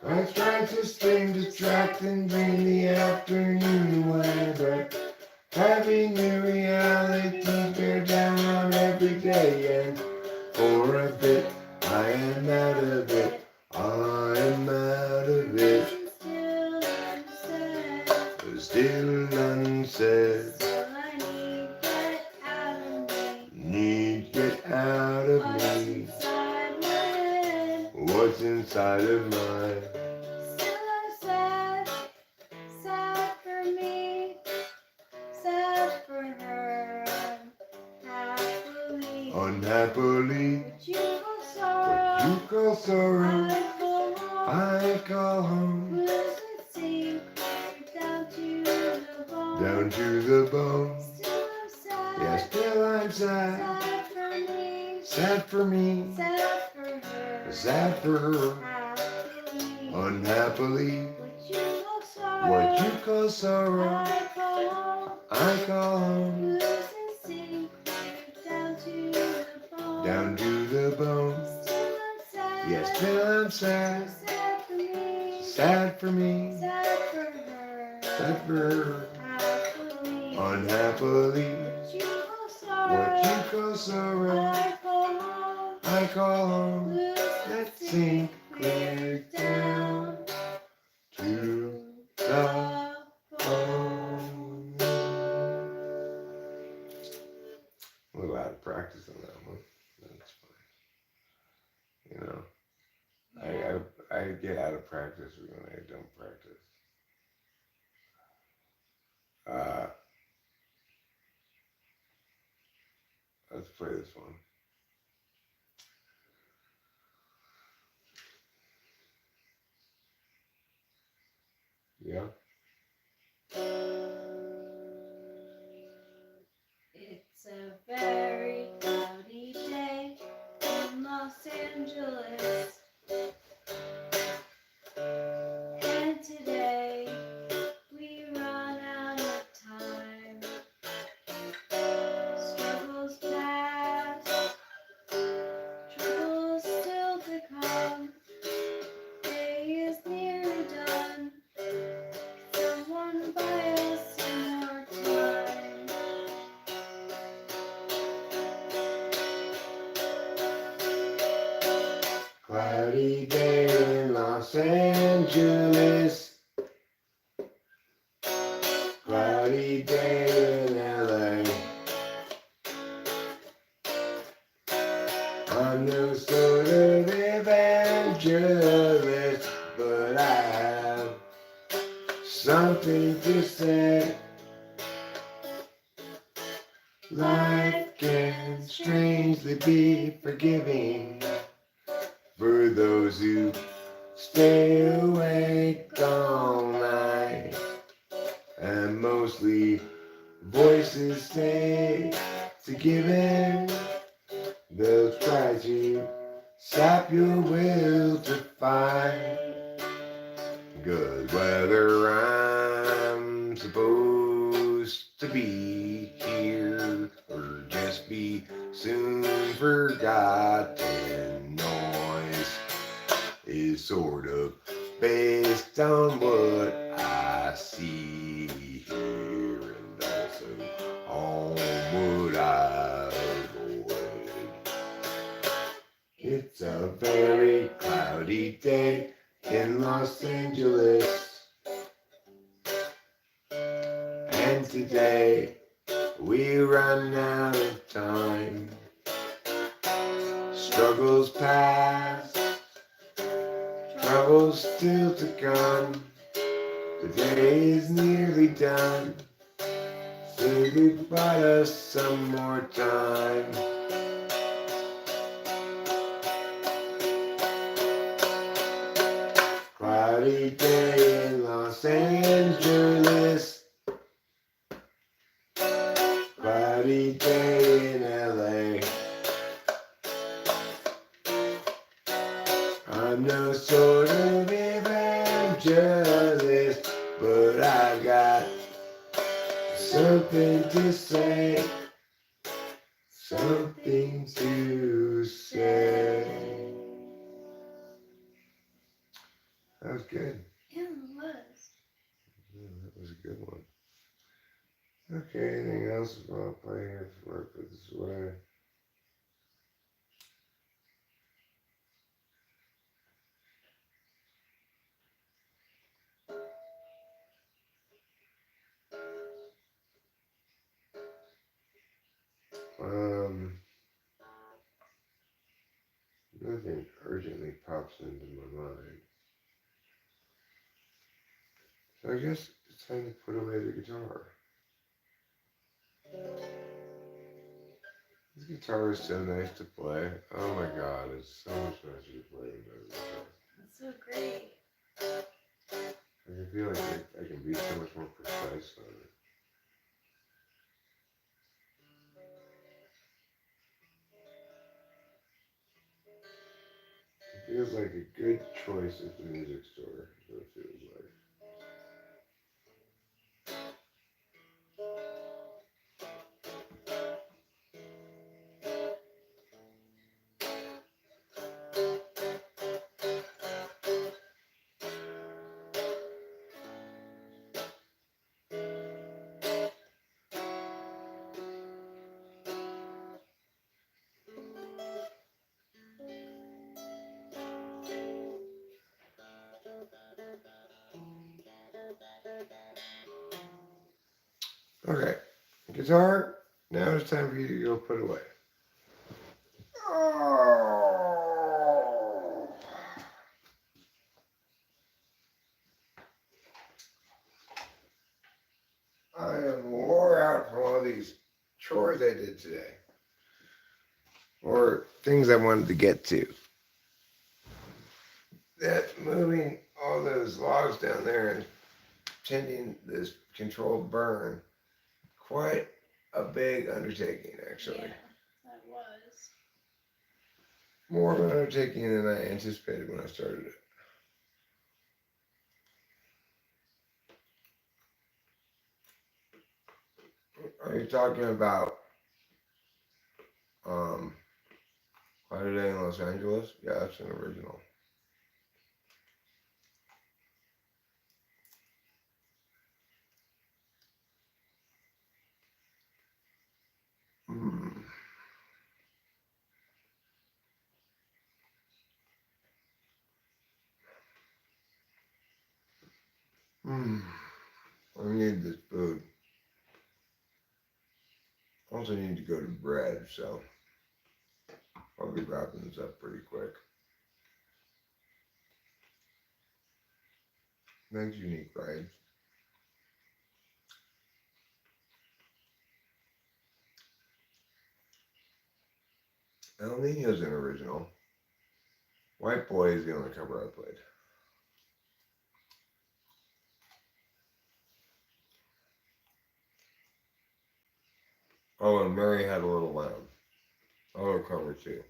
I tried to string, distract, and bring the afternoon away, but having the reality bear down on every day, and for a bit I am out of it. I am out of it. Still unsaid. restless. Still I Need get out of what's me. inside my head. What's inside of mine? Still I'm sad, sad for me, sad for her. Happily, Unhappily, what you call what sorrow, you call sorrow, I call home. I call home. Losing secret down to the bone. Down to the bone. Still I'm sad, Yeah, still I'm sad. sad for me, Sad for me, sad for her. sad for her. Happily, Unhappily, what you call sorrow, what you call sorrow, I call home. I call home. Losing secret down to the bone. Down to the bone. Still I'm sad, Yeah, still I'm sad. sad for me, Sad for me, sad for her. sad for her. Happily, Unhappily, what you call sorrow, what you call sorrow, I call home. I call home. Losing Let's sink clear down to the bone. A little out of practice on that one. That's fine. You know, I get out of practice when I don't practice. Let's play this one. Yeah. It's a very cloudy day in Los Angeles. And today we run out of time. Struggles past, troubles still to come. Day is nearly done. Someone buy us some more time. Cloudy day in Los Angeles. Cloudy day in LA. I'm no sort of evangelist, but I have something to say. Life can strangely be forgiving for those who stay awake all night. And mostly voices say to give in. They'll try to sap your will to fight. Good weather, I'm supposed to be here, or just be soon forgotten. Noise is sort of based on what I see here, and also on what I avoid. It's a very cloudy day in Los Angeles. And today we run out of time. Struggles past, troubles still to come. The day is nearly done. Say goodbye to some more time. Cloudy day in Los Angeles. Cloudy day in LA. I'm no sort of evangelist, but I got something to say. Something to say. That was good. Yeah, it was. Yeah, that was a good one. Okay, anything else about playing it work with this way? pops into my mind. So I guess it's time to put away the guitar. This guitar is so nice to play. Oh my god, it's so much nicer to play than the guitar. That's so great. I can feel like I can be so much more precise on it. It feels like a good choice at the music store, is what it feels like. Okay, guitar, now it's time for you to go put away. Oh. I am wore out from all these chores I did today. Or things I wanted to get to. That moving all those logs down there and tending this controlled burn, quite a big undertaking, actually. Yeah, that was. More of an undertaking than I anticipated when I started it. Are you talking about Holiday in Los Angeles? Yeah, that's an original. Mm. Mm. I need this food. Also need to go to bed, so I'll be wrapping this up pretty quick. Thanks, Unique Vibes. El Nino's an original. White Boy is the only cover I played. Oh, and Mary Had a Little Lamb. Oh, cover too.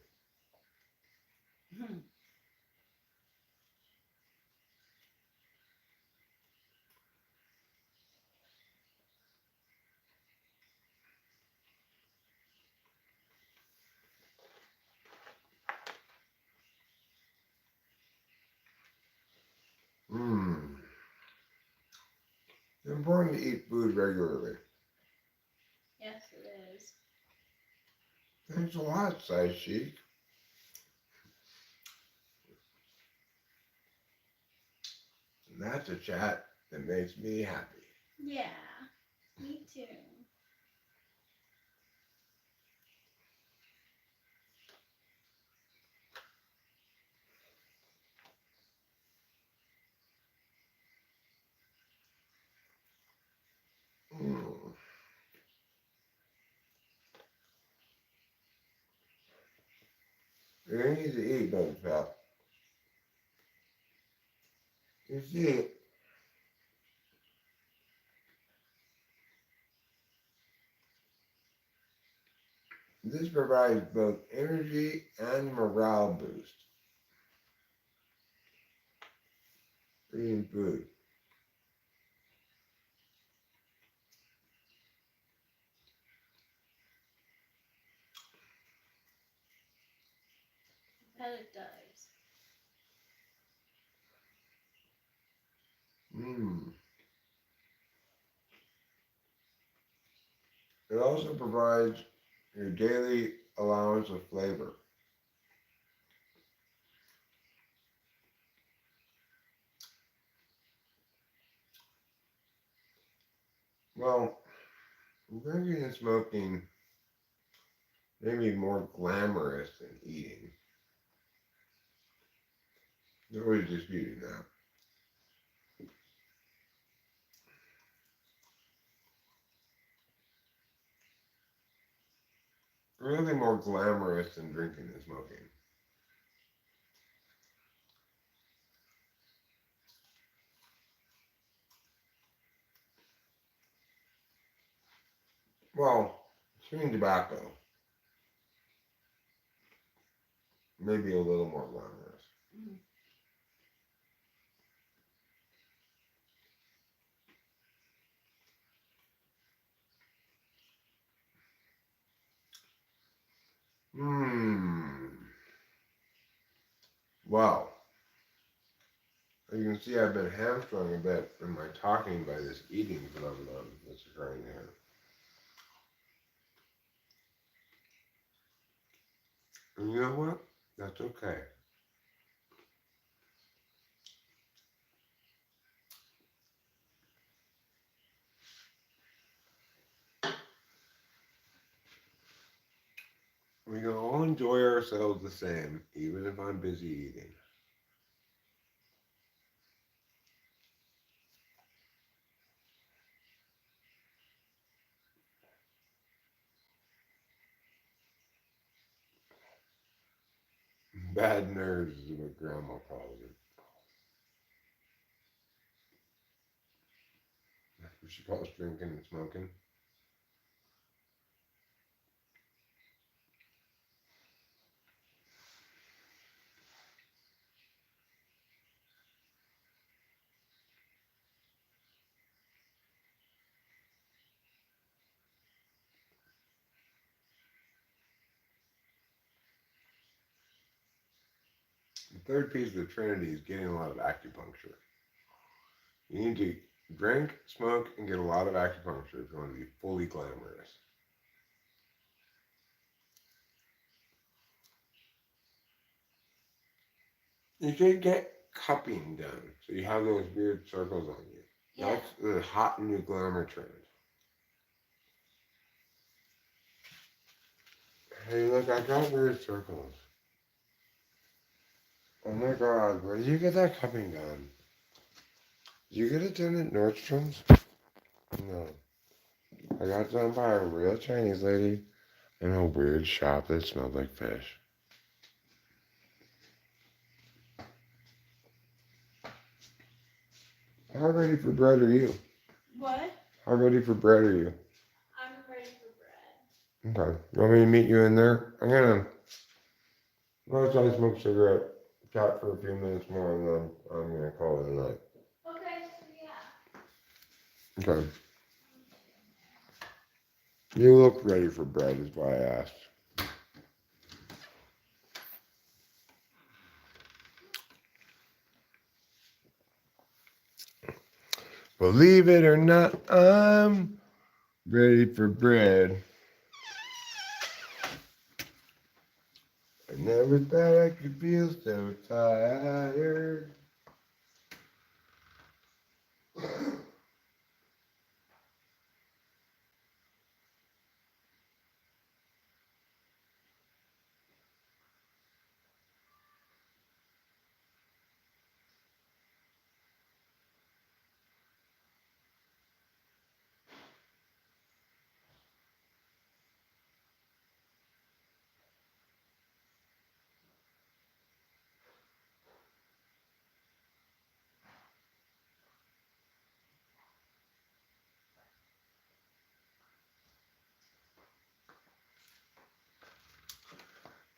Mmm. It's important to eat food regularly. Yes, it is. Thanks a lot, Size Chic. And that's a chat that makes me happy. Yeah, me too. Mm. You need to eat, Bug Pal. You see, this provides both energy and morale boost. Eating food. Bet it does. Mmm. It also provides your daily allowance of flavor. Well, drinking and smoking may be more glamorous than eating. Nobody's disputing that. Really more glamorous than drinking and smoking. Well, chewing tobacco, maybe a little more glamorous. Well, as you can see, I've been hamstrung a bit in my talking by this eating phenomenon that's occurring here. And you know what? That's okay. We can all enjoy ourselves the same, even if I'm busy eating. Bad nerves is what Grandma calls it. That's what she calls drinking and smoking. The third piece of the Trinity is getting a lot of acupuncture. You need to drink, smoke, and get a lot of acupuncture if you want to be fully glamorous. You should get cupping done so you have those weird circles on you. Yeah. That's the hot new glamour trend. Hey, look, I got weird circles. Oh my god, where did you get that cupping done? Did you get it done at Nordstrom's? No. I got it done by a real Chinese lady in a weird shop that smelled like fish. How ready for bread are you? What? How ready for bread are you? I'm ready for bread. Okay. You want me to meet you in there? I'm gonna try to smoke a cigarette, chat for a few minutes more, and then I'm gonna call it a night. Okay, yeah. Okay. You look ready for bread is why I asked. Believe it or not, I'm ready for bread. I never thought I could feel so tired.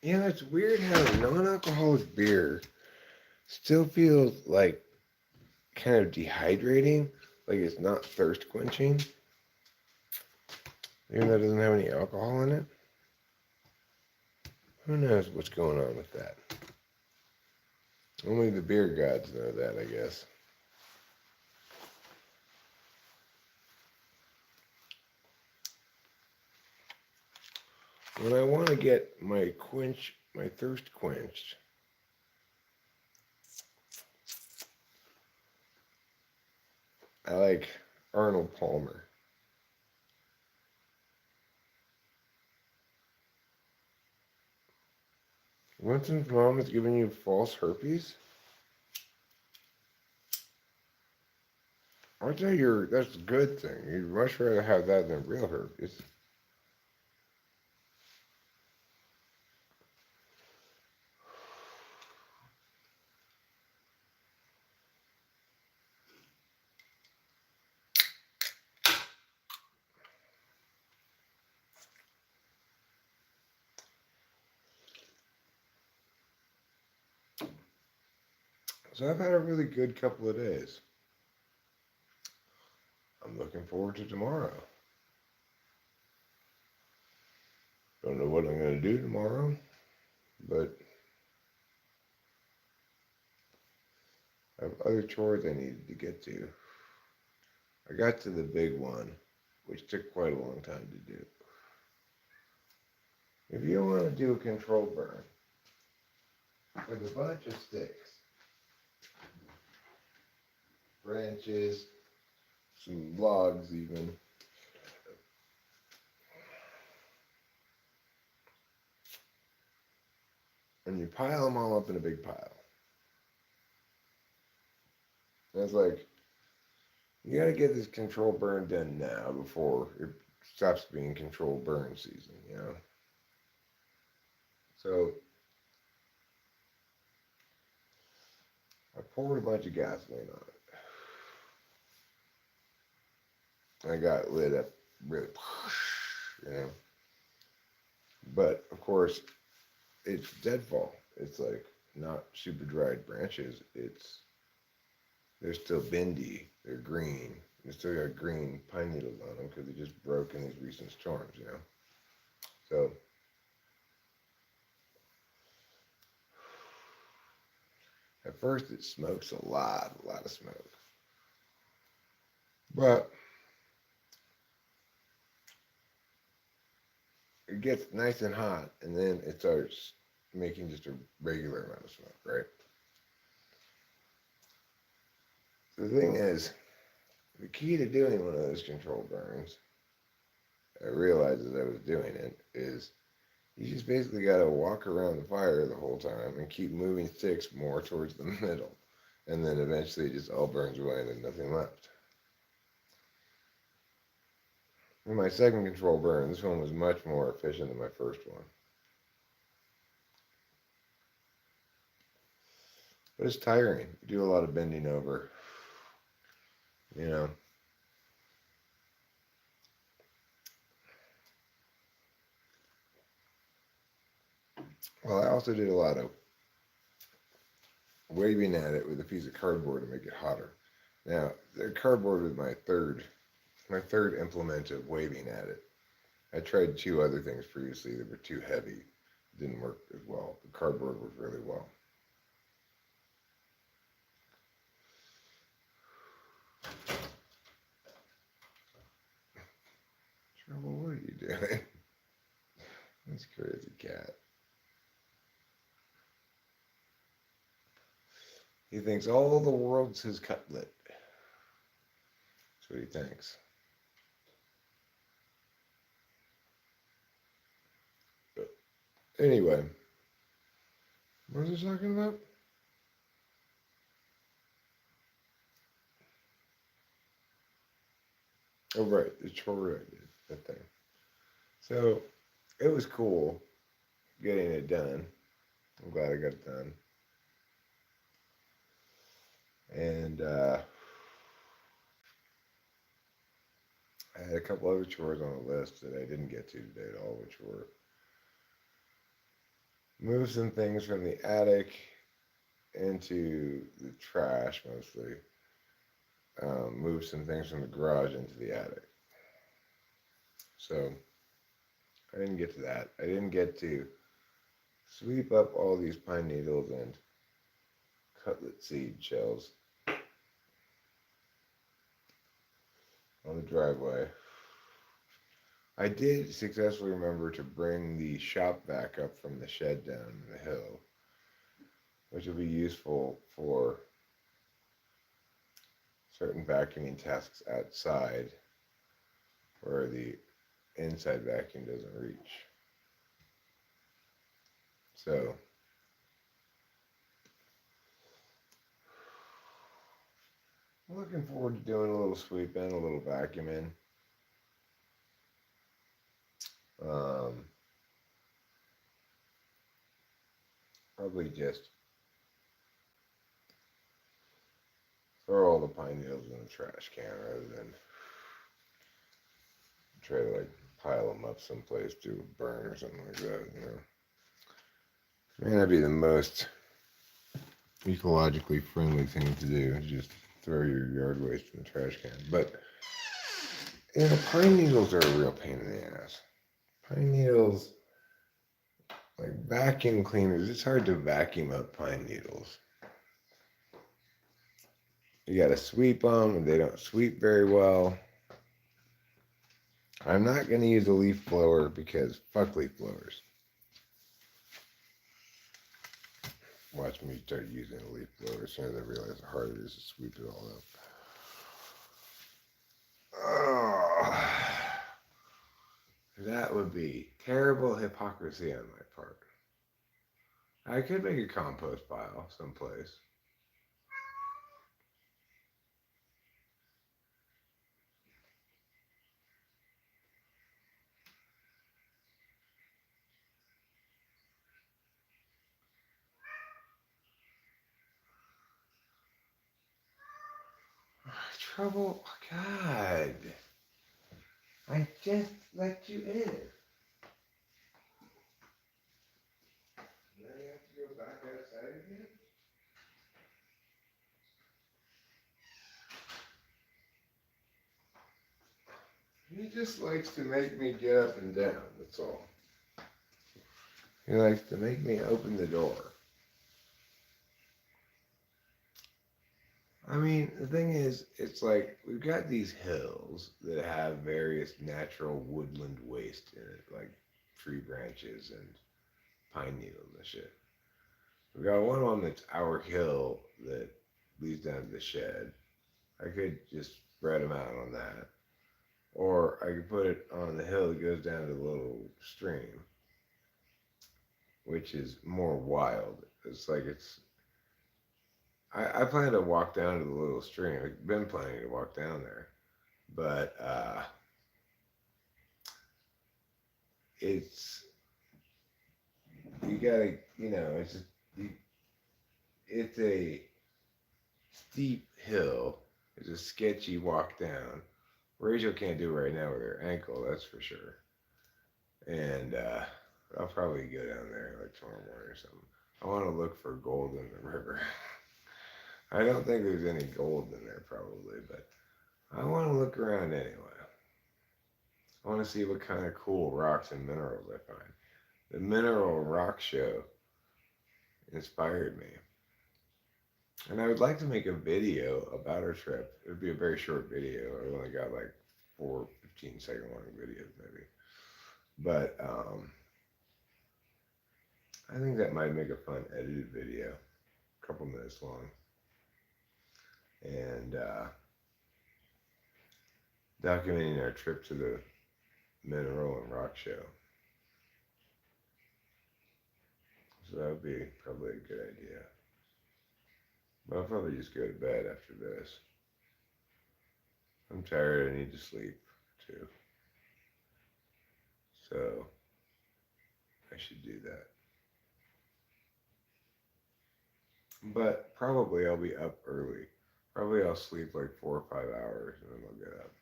You know, it's weird how non-alcoholic beer still feels like kind of dehydrating, like it's not thirst quenching, even though it doesn't have any alcohol in it. Who knows what's going on with that? Only the beer gods know that, I guess. When I want to get my thirst quenched, I like Arnold Palmer. Winston's mom is giving you false herpes? I'll tell you, that's a good thing. You'd much rather have that than real herb. So I've had a really good couple of days. I'm looking forward to tomorrow. Don't know what I'm going to do tomorrow, but I have other chores I needed to get to. I got to the big one, which took quite a long time to do. If you want to do a control burn with a bunch of sticks, branches, some logs even, and you pile them all up in a big pile. And it's like, you gotta get this control burn done now before it stops being control burn season, you know? So I poured a bunch of gasoline on it. I got it lit up really, you know? But of course, it's deadfall. It's like not super dried branches. They're still bendy. They're green. They still got green pine needles on them because they just broke in these recent storms, you know? So at first it smokes a lot of smoke. But it gets nice and hot and then it starts making just a regular amount of smoke, right? The thing is, the key to doing one of those controlled burns, I realized as I was doing it, is you just basically got to walk around the fire the whole time and keep moving sticks more towards the middle. And then eventually it just all burns away and there's nothing left. In my second control burn, this one was much more efficient than my first one. But it's tiring. You do a lot of bending over, you know. Well, I also did a lot of waving at it with a piece of cardboard to make it hotter. Now, the cardboard was my third implement of waving at it. I tried two other things previously that were too heavy. It didn't work as well. The cardboard worked really well. Trouble, what are you doing? That's crazy cat. He thinks all the world's his cutlet. That's what he thinks. But anyway, what was I talking about? Oh, right, the chore I did, that thing. So it was cool getting it done. I'm glad I got it done. And I had a couple other chores on the list that I didn't get to today at all, which were move some things from the attic into the trash mostly. Move some things from the garage into the attic. So I didn't get to that. I didn't get to sweep up all these pine needles and cutlet seed shells on the driveway. I did successfully remember to bring the shop vac up from the shed down the hill, which will be useful for certain vacuuming tasks outside where the inside vacuum doesn't reach. So I'm looking forward to doing a little sweeping, a little vacuuming. Um, Probably just throw all the pine needles in the trash can rather than try to like pile them up someplace to burn or something like that. You know, may not be the most ecologically friendly thing to do. Just throw your yard waste in the trash can. But you know, pine needles are a real pain in the ass. Pine needles, like vacuum cleaners, it's hard to vacuum up pine needles. You got to sweep them, and they don't sweep very well. I'm not going to use a leaf blower because fuck leaf blowers. Watch me start using a leaf blower as soon as I realize how hard it is to sweep it all up. Oh, that would be terrible hypocrisy on my part. I could make a compost pile someplace. Trouble, oh God. I just let you in. Now you have to go back outside again? He just likes to make me get up and down, that's all. He likes to make me open the door. I mean, the thing is, it's like we've got these hills that have various natural woodland waste in it, like tree branches and pine needles and shit. We got one on that's our hill that leads down to the shed. I could just spread them out on that. Or I could put it on the hill that goes down to the little stream, which is more wild. It's like it's. I plan to walk down to the little stream. I've been planning to walk down there. But it's. You gotta, you know, it's just. It's a steep hill. It's a sketchy walk down. Rachel can't do it right now with her ankle, that's for sure. And I'll probably go down there like tomorrow morning or something. I want to look for gold in the river. I don't think there's any gold in there probably, but I want to look around anyway. I want to see what kind of cool rocks and minerals I find. The mineral rock show inspired me. And I would like to make a video about our trip. It would be a very short video. I only got like 4 15-second long videos maybe. But I think that might make a fun edited video, a couple minutes long. And documenting our trip to the mineral and rock show. So that would be probably a good idea. But I'll probably just go to bed after this. I'm tired, I need to sleep too. So I should do that. But probably I'll be up early. Probably I'll sleep like 4 or 5 hours and then I'll get up.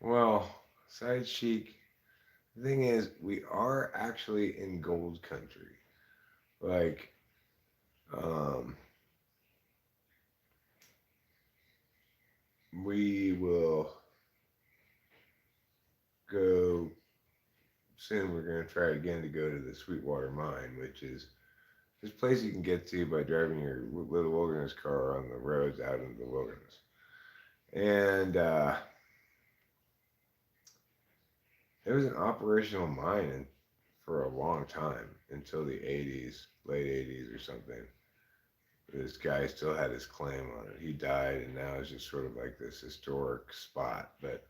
Well, side chic. The thing is, we are actually in gold country. Like, um, we will go soon. We're going to try again to go to the Sweetwater Mine, which is this place you can get to by driving your little wilderness car on the roads out into the wilderness. And it was an operational mine for a long time until the 80s, late 80s or something. This guy still had his claim on it. He died, and now it's just sort of like this historic spot. But,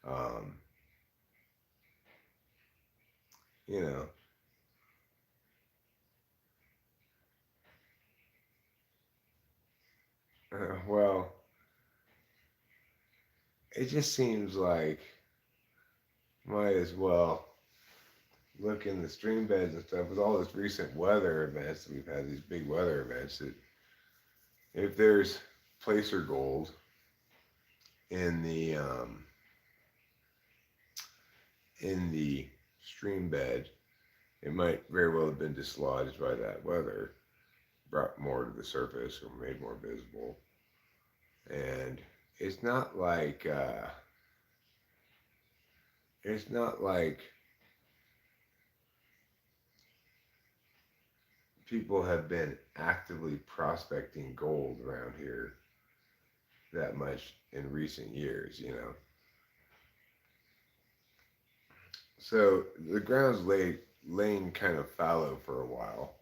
um, you know, Well, it just seems like might as well look in the stream beds and stuff with all this recent weather events that we've had, these big weather events, that if there's placer gold in the stream bed, it might very well have been dislodged by that weather, brought more to the surface or made more visible. And it's not like it's not like people have been actively prospecting gold around here that much in recent years, you know. So the ground's laying kind of fallow for a while.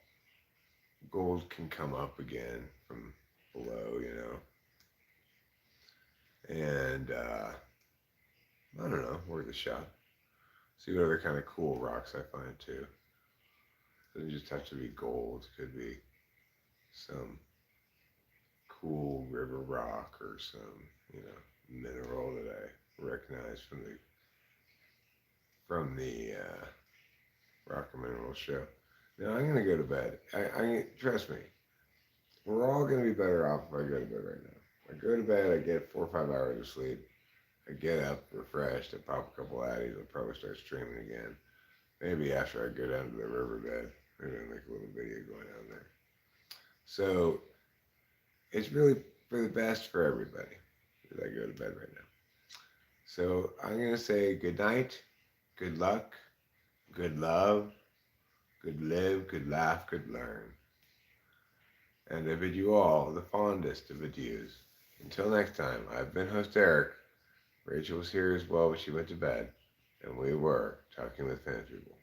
Gold can come up again from below, you know. And I don't know, worth a shot. See what other kind of cool rocks I find too. Doesn't just have to be gold. It could be some cool river rock or some, you know, mineral that I recognize from the rock and mineral show. Now I'm gonna go to bed. I trust me. We're all gonna be better off if I go to bed right now. I go to bed. I get 4 or 5 hours of sleep. I get up refreshed. I pop a couple addies. I'll probably start streaming again. Maybe after I go down to the riverbed, maybe I'll make a little video going down there. So it's really for the best for everybody that I go to bed right now. So I'm going to say good night, good luck, good love, good live, good laugh, good learn. And I bid you all the fondest of adieus. Until next time, I've been host Eric. Rachel was here as well, but she went to bed. And we were talking with fans people.